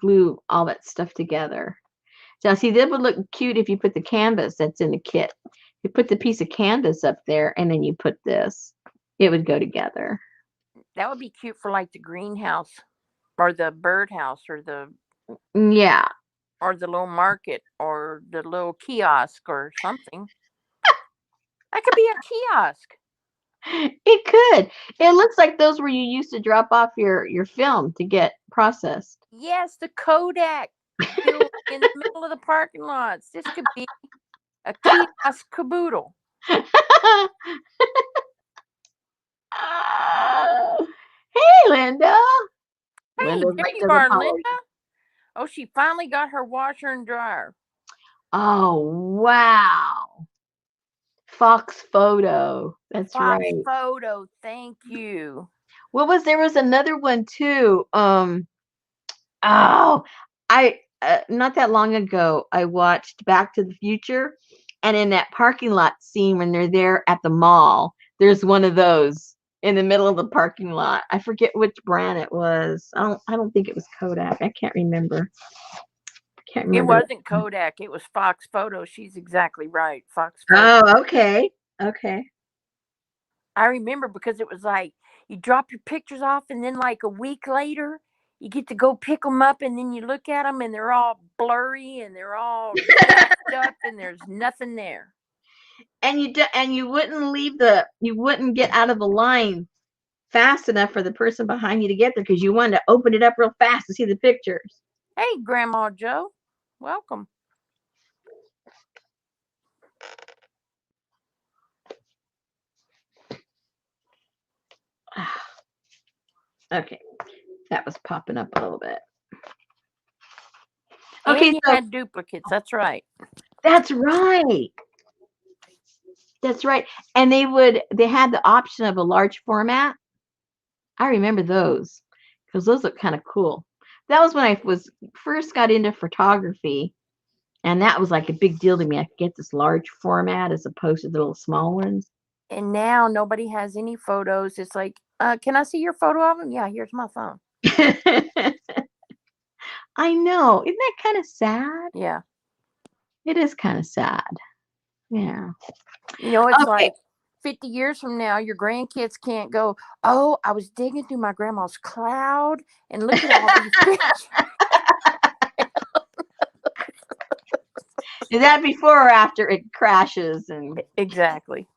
glue all that stuff together. Now, see, that would look cute if you put the canvas that's in the kit. You put the piece of canvas up there, and then you put this. It would go together. that would be cute for like the greenhouse or the birdhouse Yeah. or the little market or the little kiosk or something. That could be a kiosk. It could. It looks like those where you used to drop off your film to get processed. Yes, the Kodak building in the middle of the parking lots. This could be a kiosk caboodle. Hey, Linda. Hey, Linda's there right you to the are, party. Linda. Oh, she finally got her washer and dryer. Oh, wow. Fox photo. That's Fox right. photo. Thank you. There was another one too. Oh, I not that long ago I watched Back to the Future, and in that parking lot scene when they're there at the mall, there's one of those in the middle of the parking lot. I forget which brand it was. I don't think it was Kodak. I can't remember. Can't It remember. wasn't Kodak. It was Fox photo. She's exactly right. Fox photo. Oh, okay. Okay. I remember because it was like you drop your pictures off, and then like a week later, you get to go pick them up, and then you look at them, and they're all blurry and they're all jacked up, and there's nothing there. And you wouldn't get out of the line fast enough for the person behind you to get there because you wanted to open it up real fast to see the pictures. Hey, Grandma Joe, welcome. Okay, that was popping up a little bit. And Okay, you so had duplicates. That's right. that's right. That's right. And they had the option of a large format. I remember those because those look kind of cool. That was when I was first got into photography, and that was like a big deal to me. I could get this large format as opposed to the little small ones. And now nobody has any photos. It's like, can I see your photo of them? Yeah, here's my phone. I know. Isn't that kind of sad? Yeah. It is kind of sad. Yeah. It's Okay. like 50 years from now, your grandkids can't go, oh, I was digging through my grandma's cloud and look at all these pictures. Is that before or after it crashes? And Exactly.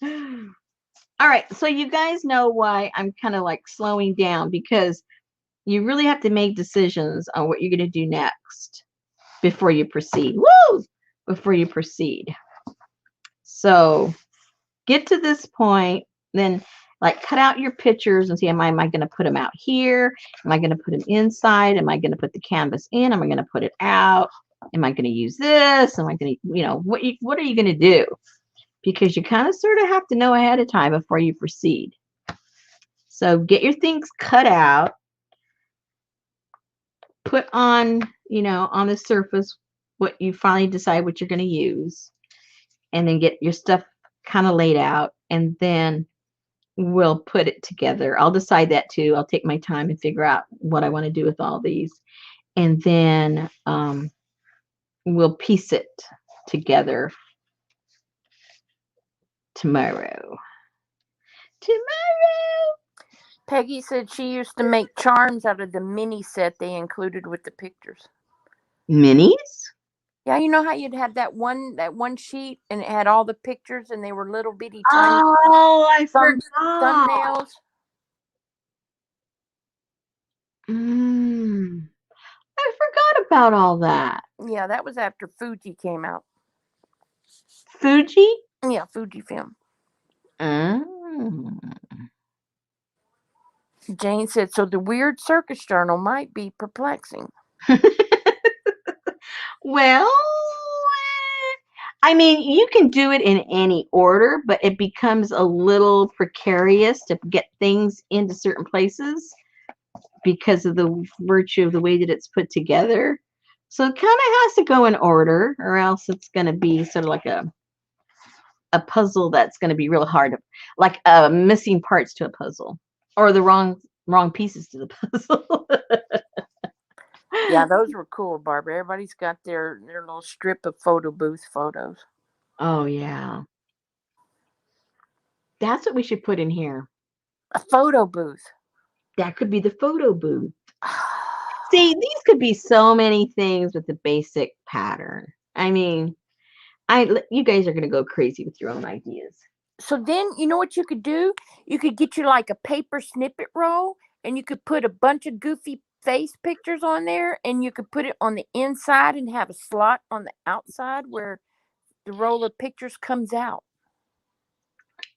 all right. So you guys know why I'm kind of like slowing down because you really have to make decisions on what you're going to do next before you proceed. Woo! Before you proceed. So get to this point, then like cut out your pictures and see, am I going to put them out here? Am I going to put them inside? Am I going to put the canvas in? Am I going to put it out? Am I going to use this? Am I going to, what are you going to do? Because you kind of sort of have to know ahead of time before you proceed. So get your things cut out, put on, on the surface what you finally decide what you're going to use, and then get your stuff kind of laid out, and then we'll put it together. I'll decide that too. I'll take my time and figure out what I want to do with all these, and then we'll piece it together tomorrow. Peggy said she used to make charms out of the mini set they included with the pictures. Minis? Yeah, you know how you'd have that one sheet and it had all the pictures and they were little bitty tiny Oh, I forgot. thumbnails. I forgot about all that. Yeah, that was after Fuji came out. Fuji? Yeah, Fujifilm. Oh. Jane said, so the weird circus journal might be perplexing. Well, I mean, you can do it in any order, but it becomes a little precarious to get things into certain places because of the virtue of the way that it's put together. So it kind of has to go in order, or else it's going to be sort of like a puzzle that's going to be real hard, like missing parts to a puzzle, or the wrong pieces to the puzzle. Yeah, those were cool, Barbara. Everybody's got their little strip of photo booth photos. Oh yeah, that's what we should put in here. A photo booth. That could be the photo booth. See, these could be so many things with the basic pattern. I mean, you guys are going to go crazy with your own ideas. So then, you know what you could do? You could get you like a paper snippet roll, and you could put a bunch of goofy face pictures on there, and you could put it on the inside and have a slot on the outside where the roll of pictures comes out.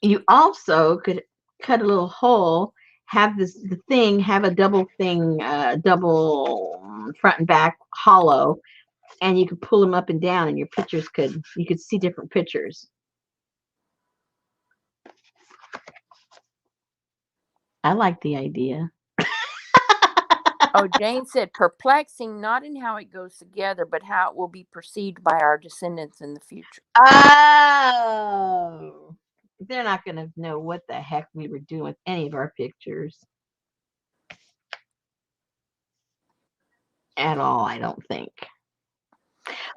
You also could cut a little hole, have have a double thing, double front and back hollow, and you could pull them up and down, and you could see different pictures. I like the idea. Oh, Jane said, perplexing not in how it goes together, but how it will be perceived by our descendants in the future. Oh, they're not going to know what the heck we were doing with any of our pictures at all, I don't think.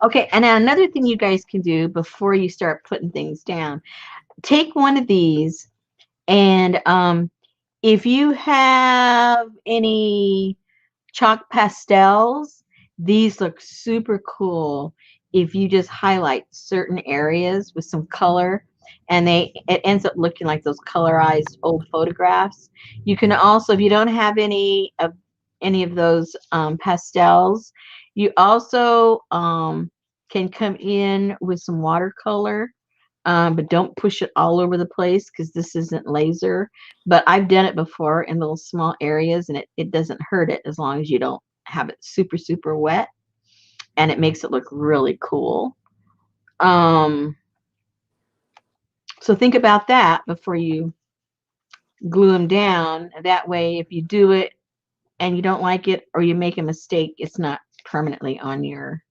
Okay, and now another thing you guys can do before you start putting things down, take one of these, and if you have any chalk pastels, these look super cool if you just highlight certain areas with some color, and it ends up looking like those colorized old photographs. You can also, if you don't have any of those pastels, you also can come in with some watercolor, but don't push it all over the place because this isn't laser. But I've done it before in little small areas, and it doesn't hurt it as long as you don't have it super, super wet, and it makes it look really cool. So think about that before you glue them down. That way, if you do it and you don't like it or you make a mistake, it's not permanently on your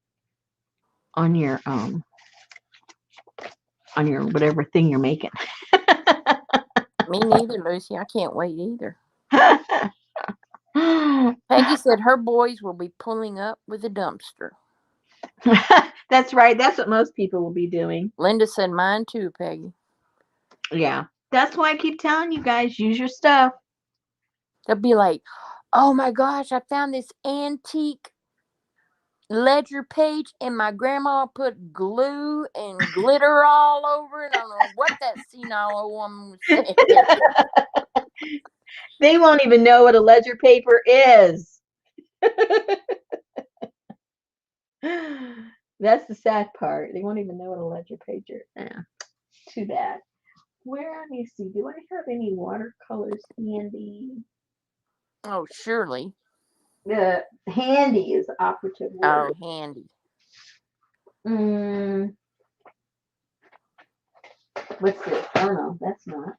on your um on your whatever thing you're making. Me neither, Lucy. I can't wait either. Peggy said her boys will be pulling up with a dumpster. That's right. That's what most people will be doing. Linda said mine too, Peggy. Yeah. That's why I keep telling you guys, use your stuff. They'll be like, oh my gosh, I found this antique ledger page and my grandma put glue and glitter all over it. I don't know what that senile old woman was saying. They won't even know what a ledger paper is. That's the sad part. They won't even know what a ledger paper is. Yeah, too bad. Let me see. Do I have any watercolors handy? Oh, surely. The handy is the operative word. Oh, handy. What's this? Oh no, that's not.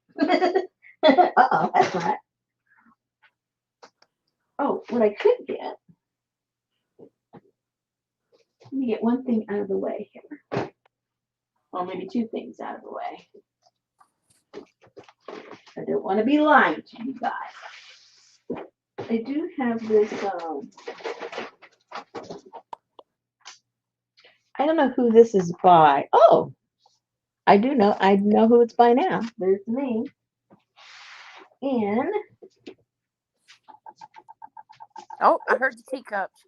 Uh-oh, that's not. Oh, what I could get. Let me get one thing out of the way here. Or maybe two things out of the way. I don't want to be lying to you guys. I do have this, I don't know who this is by. Oh, I do know. I know who it's by now. There's the name. And Oh, I heard the teacups.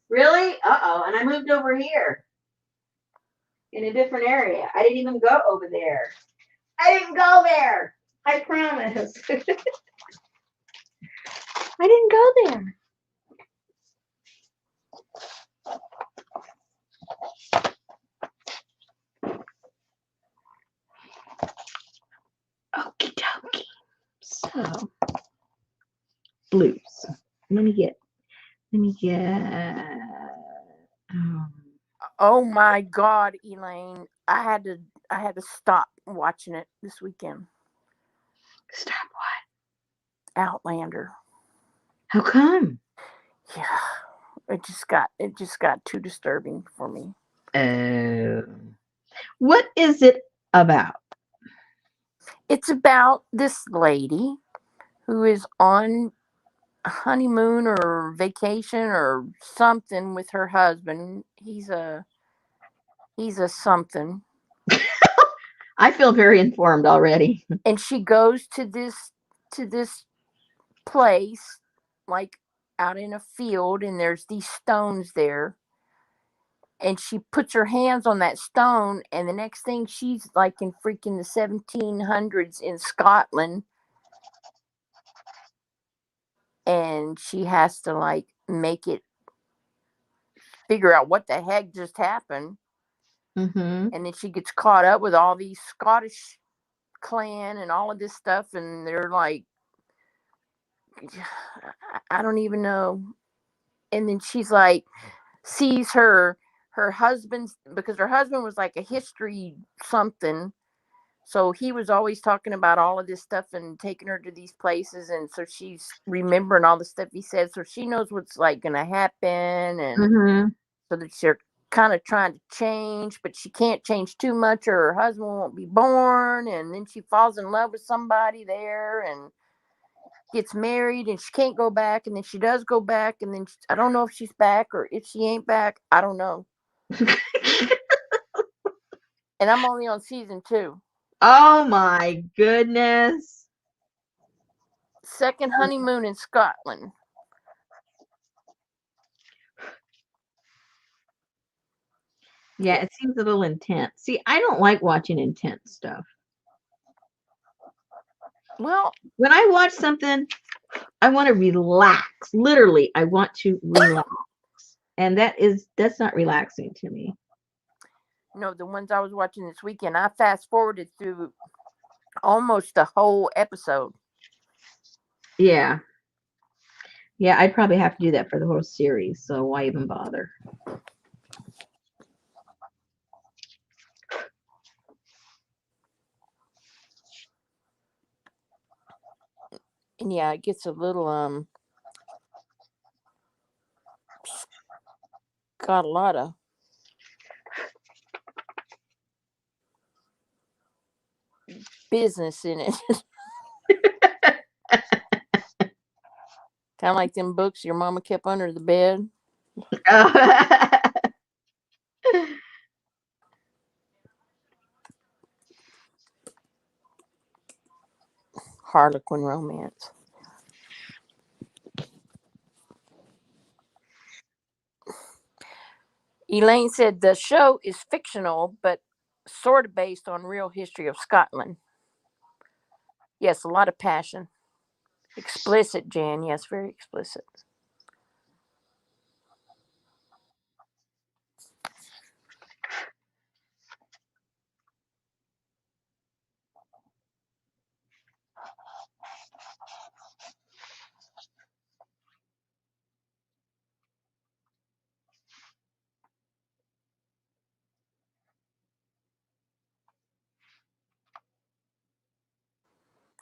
really? Uh-oh. And I moved over here in a different area. I didn't even go over there. I didn't go there. I promise. I didn't go there. Okie dokie. So, blues. Let me get, um, Oh my God, Elaine. I had to stop watching it this weekend. Stop Outlander. what? How come? Yeah. It just got too disturbing for me. Oh. What is it about? It's about this lady who is on a honeymoon or vacation or something with her husband. He's a something. I feel very informed already. And she goes to this place, like out in a field, and there's these stones there, and she puts her hands on that stone, and the next thing she's like in freaking the 1700s in Scotland, and she has to like make it figure out what the heck just happened. Mm-hmm. And then she gets caught up with all these Scottish clan and all of this stuff, and they're like, I don't even know. And then she's like, sees her husband's, because her husband was like a history something, so he was always talking about all of this stuff and taking her to these places, and so she's remembering all the stuff he said, so she knows what's like gonna happen, and Mm-hmm. so that they're kind of trying to change, but she can't change too much or her husband won't be born, and then she falls in love with somebody there and gets married, and she can't go back, and then she does go back, and then I don't know if she's back or if she ain't back, I don't know. And I'm only on season 2. Oh my goodness. Second honeymoon in Scotland. Yeah, it seems a little intense. See, I don't like watching intense stuff. Well, When I watch something, I want to relax. Literally, I want to relax. And that's not relaxing to me. no, the ones I was watching this weekend, I fast forwarded through almost the whole episode. Yeah. Yeah, I'd probably have to do that for the whole series, so why even bother? And yeah, it gets a little got a lot of business in it. Kind of like them books your mama kept under the bed. Harlequin romance. Elaine said the show is fictional, but sort of based on real history of Scotland. Yes, a lot of passion. Explicit, Jan. Yes, very explicit.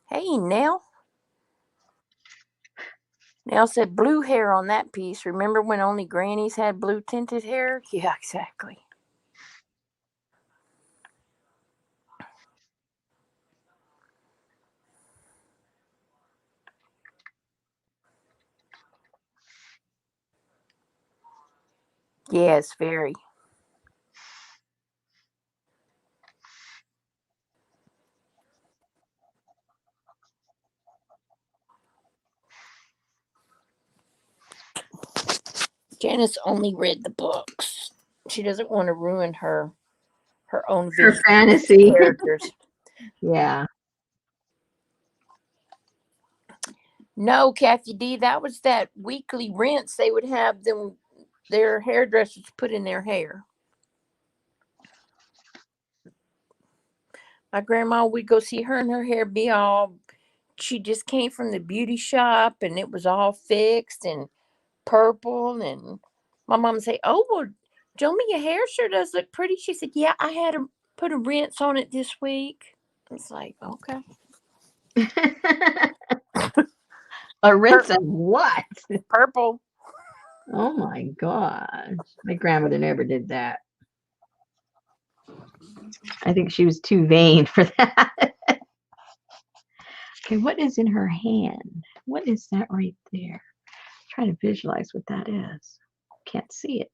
Hey, Nell. Nell said blue hair on that piece. Remember when only grannies had blue tinted hair? Yeah, exactly. Yes, very. Janice only read the books. She doesn't want to ruin her own Her vision of the fantasy. characters. Yeah. No, Kathy D, that was that weekly rinse they would have them their hairdressers put in their hair. My grandma, we'd go see her and her hair be all, she just came from the beauty shop and it was all fixed and purple. And my mom would say, "Oh, well, Jomi, your hair sure does look pretty." She said, "Yeah, I had put a rinse on it this week. It's like, okay. A rinse of what? Purple. Oh my gosh. My grandmother never did that. I think she was too vain for that. Okay, what is in her hand? What is that right there? Try to visualize what that is. Can't see it.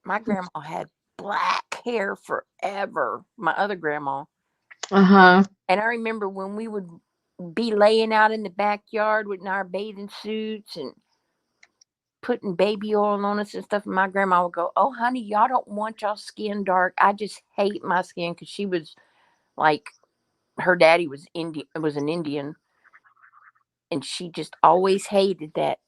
My grandma had black hair forever. My other grandma. Uh-huh. And I remember when we would be laying out in the backyard with our bathing suits and putting baby oil on us and stuff. And my grandma would go, "Oh, honey, y'all don't want y'all skin dark. I just hate my skin," because she was like, her daddy was an Indian, and she just always hated that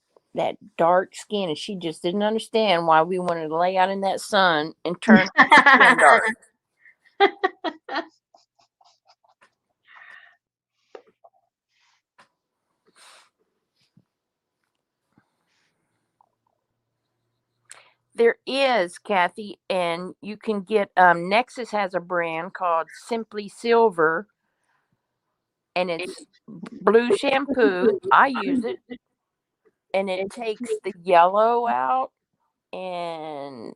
dark skin, and she just didn't understand why we wanted to lay out in that sun and turn our skin dark. There is, Kathy, and you can get Nexus has a brand called Simply Silver, and it's blue shampoo. I use it, and it takes the yellow out and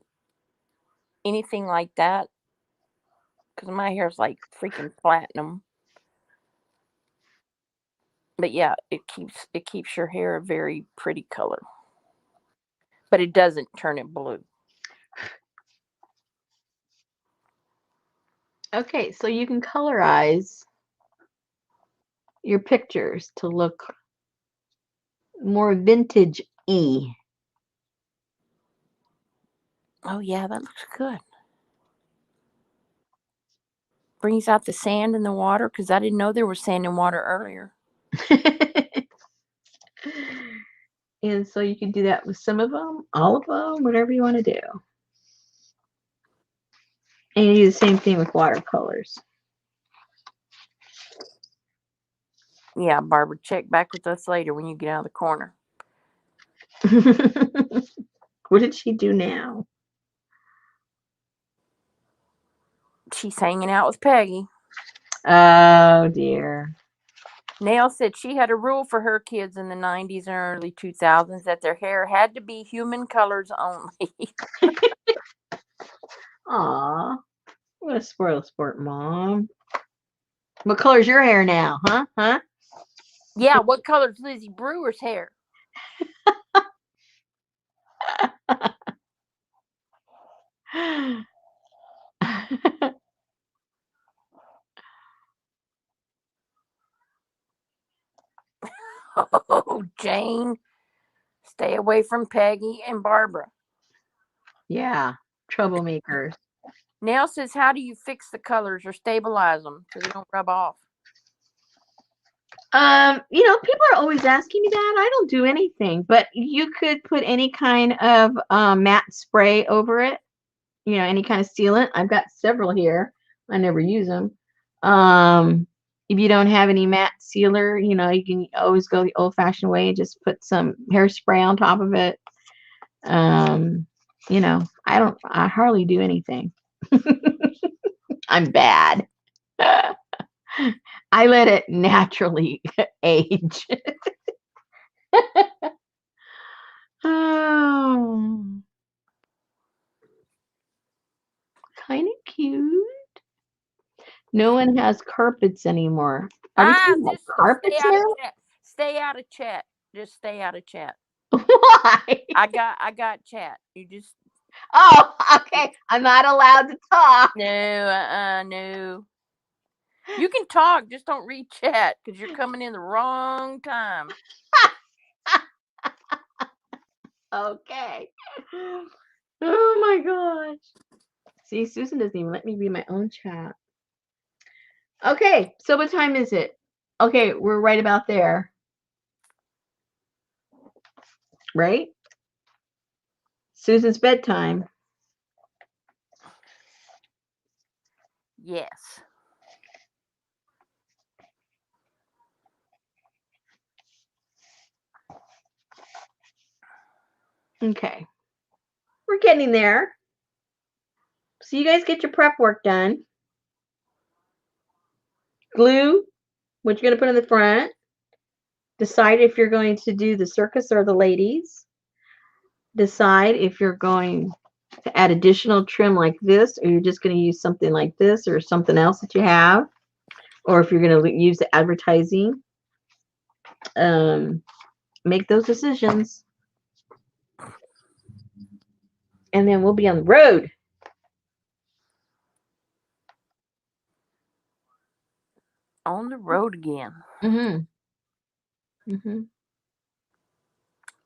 anything like that, because my hair's like freaking platinum. But yeah, it keeps your hair a very pretty color, but it doesn't turn it blue. Okay, so you can colorize your pictures to look more vintage-y. Oh yeah, that looks good. Brings out the sand and the water, because I didn't know there was sand and water earlier. And so you can do that with some of them, all of them, whatever you want to do. And you do the same thing with watercolors. Yeah, Barbara, check back with us later when you get out of the corner. What did she do now? She's hanging out with Peggy. Oh dear. Nail said she had a rule for her kids in the 90s and early 2000s that their hair had to be human colors only. Aw, what a spoiled sport, Mom. What color's your hair now, huh? Huh? Yeah, what color's Lizzie Brewer's hair? Oh, Jane, stay away from Peggy and Barbara. Yeah, troublemakers. Nail says, how do you fix the colors or stabilize them so they don't rub off? People are always asking me that. I don't do anything, but you could put any kind of matte spray over it. Any kind of sealant. I've got several here. I never use them. If you don't have any matte sealer, you can always go the old-fashioned way and just put some hairspray on top of it. I hardly do anything. I'm bad. I let it naturally age. Oh, kind of cute. No one has carpets anymore. Are we talking about Just stay carpets out of now? chat. Stay out of chat. Just stay out of chat. Why? I got chat. You just Oh, okay. I'm not allowed to talk. no. You can talk, just don't read chat because you're coming in the wrong time. Okay. Oh my gosh. See, Susan doesn't even let me read my own chat. Okay, so what time is it? Okay, we're right about there. Right? Susan's bedtime. Yes. Okay. We're getting there. So you guys get your prep work done. Glue what you're going to put in the front. Decide if you're going to do the circus or the ladies. Decide if you're going to add additional trim like this, or you're just going to use something like this or something else that you have, or if you're going to use the advertising. Make those decisions. And then we'll be on the road. On the road again.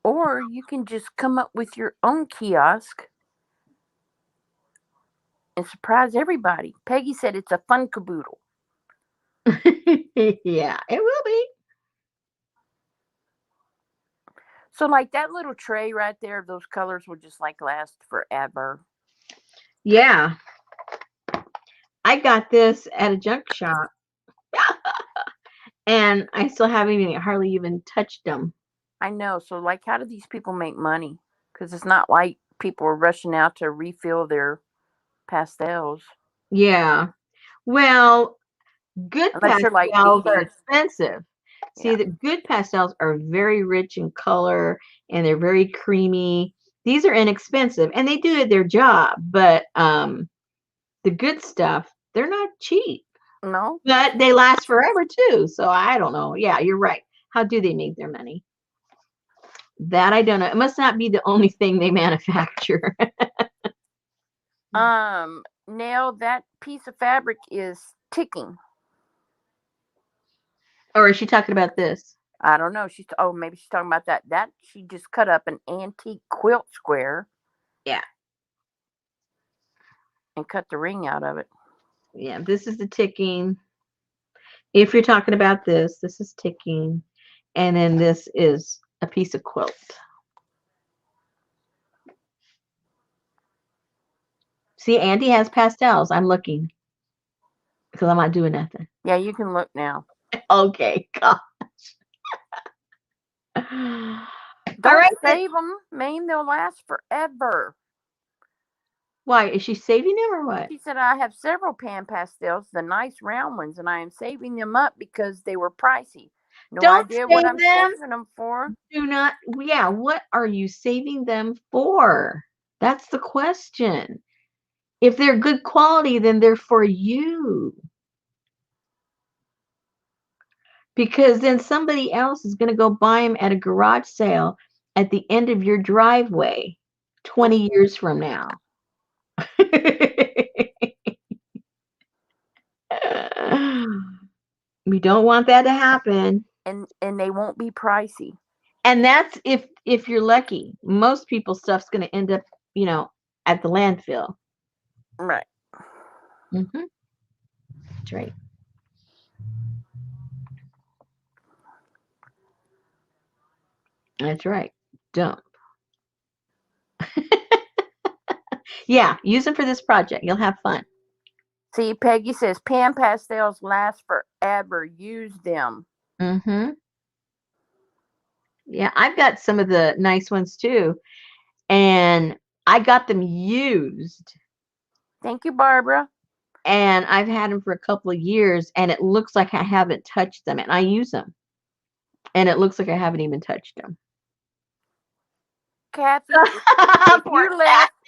Or you can just come up with your own kiosk and surprise everybody. Peggy said it's a fun caboodle. Yeah, it will be. So like that little tray right there, those colors will just like last forever. Yeah. I got this at a junk shop. And I still haven't hardly even touched them. I know. So like how do these people make money? Because it's not like people are rushing out to refill their pastels. Yeah. Well, good Unless you're like pastels are Dee. expensive. See, Yeah. the good pastels are very rich in color and they're very creamy. These are inexpensive and they do their job, but the good stuff, they're not cheap. No. But they last forever too. So I don't know. Yeah, you're right. How do they make their money? That I don't know. It must not be the only thing they manufacture. Now that piece of fabric is ticking. Or is she talking about this? I don't know. Maybe she's talking about that. That she just cut up an antique quilt square. Yeah. And cut the ring out of it. Yeah, this is the ticking. If you're talking about this is ticking. And then this is a piece of quilt. See, Andy has pastels. I'm looking. Because I'm not doing nothing. Yeah, you can look now. Okay, gosh. Don't save them, Mame. They'll last forever. Why? Is she saving them or what? She said, I have several pan pastels, the nice round ones, and I am saving them up because they were pricey. No Don't idea what I'm them. saving them for. Do not. Yeah, what are you saving them for? That's the question. If they're good quality, then they're for you. Because then somebody else is going to go buy them at a garage sale at the end of your driveway 20 years from now. We don't want that to happen. And they won't be pricey. And that's if you're lucky. Most people's stuff's going to end up, at the landfill. Right. Mm-hmm. That's right. That's right. Dump. Yeah, use them for this project. You'll have fun. See, Peggy says pan pastels last forever. Use them. Mm-hmm. Yeah, I've got some of the nice ones too. And I got them used. Thank you, Barbara. And I've had them for a couple of years and it looks like I haven't touched them. And I use them. And it looks like I haven't even touched them. Kathy,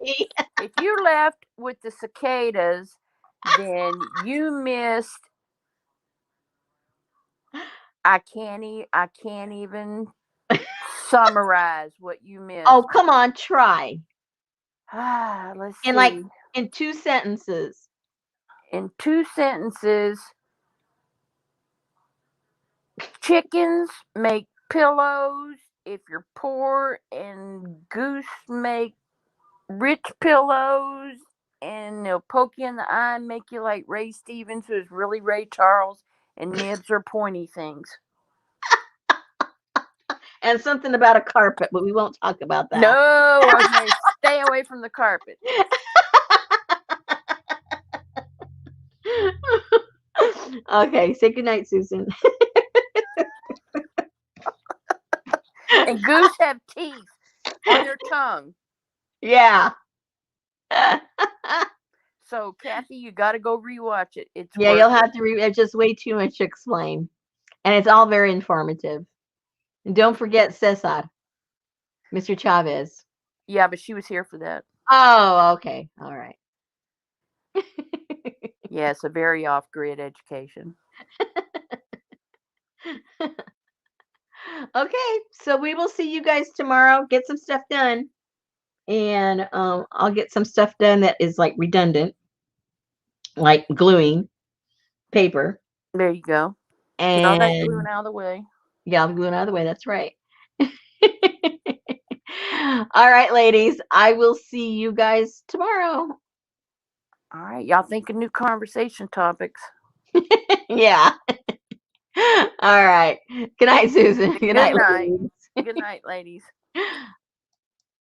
if you left with the cicadas, then you missed. I can't even summarize what you missed. Oh, come on, try. Let's see. In 2 sentences. In 2 sentences, chickens make pillows if you're poor, and goose make rich pillows, and they'll poke you in the eye and make you like Ray Stevens, who is really Ray Charles, and nibs are pointy things. And something about a carpet, but we won't talk about that. No, okay, stay away from the carpet. Okay, say goodnight, Susan. And goose have teeth on their tongue. Yeah. So, Kathy, you got to go rewatch it. It's Yeah, worth you'll it. have to read. It's just way too much to explain, and it's all very informative. And don't forget Cesar, Mr. Chavez. Yeah, but she was here for that. Oh, okay, all right. Yeah, it's a very off-grid education. Okay, so we will see you guys tomorrow. Get some stuff done, and I'll get some stuff done that is like redundant, like gluing paper, There you go. Get all that gluing and out of the way. yeah, I'm gluing out of the way. That's right. All right, ladies. I will see you guys tomorrow. All right, y'all think of new conversation topics. Yeah. All right. Good night, Susan. Good Good night, night. ladies. Good night, ladies.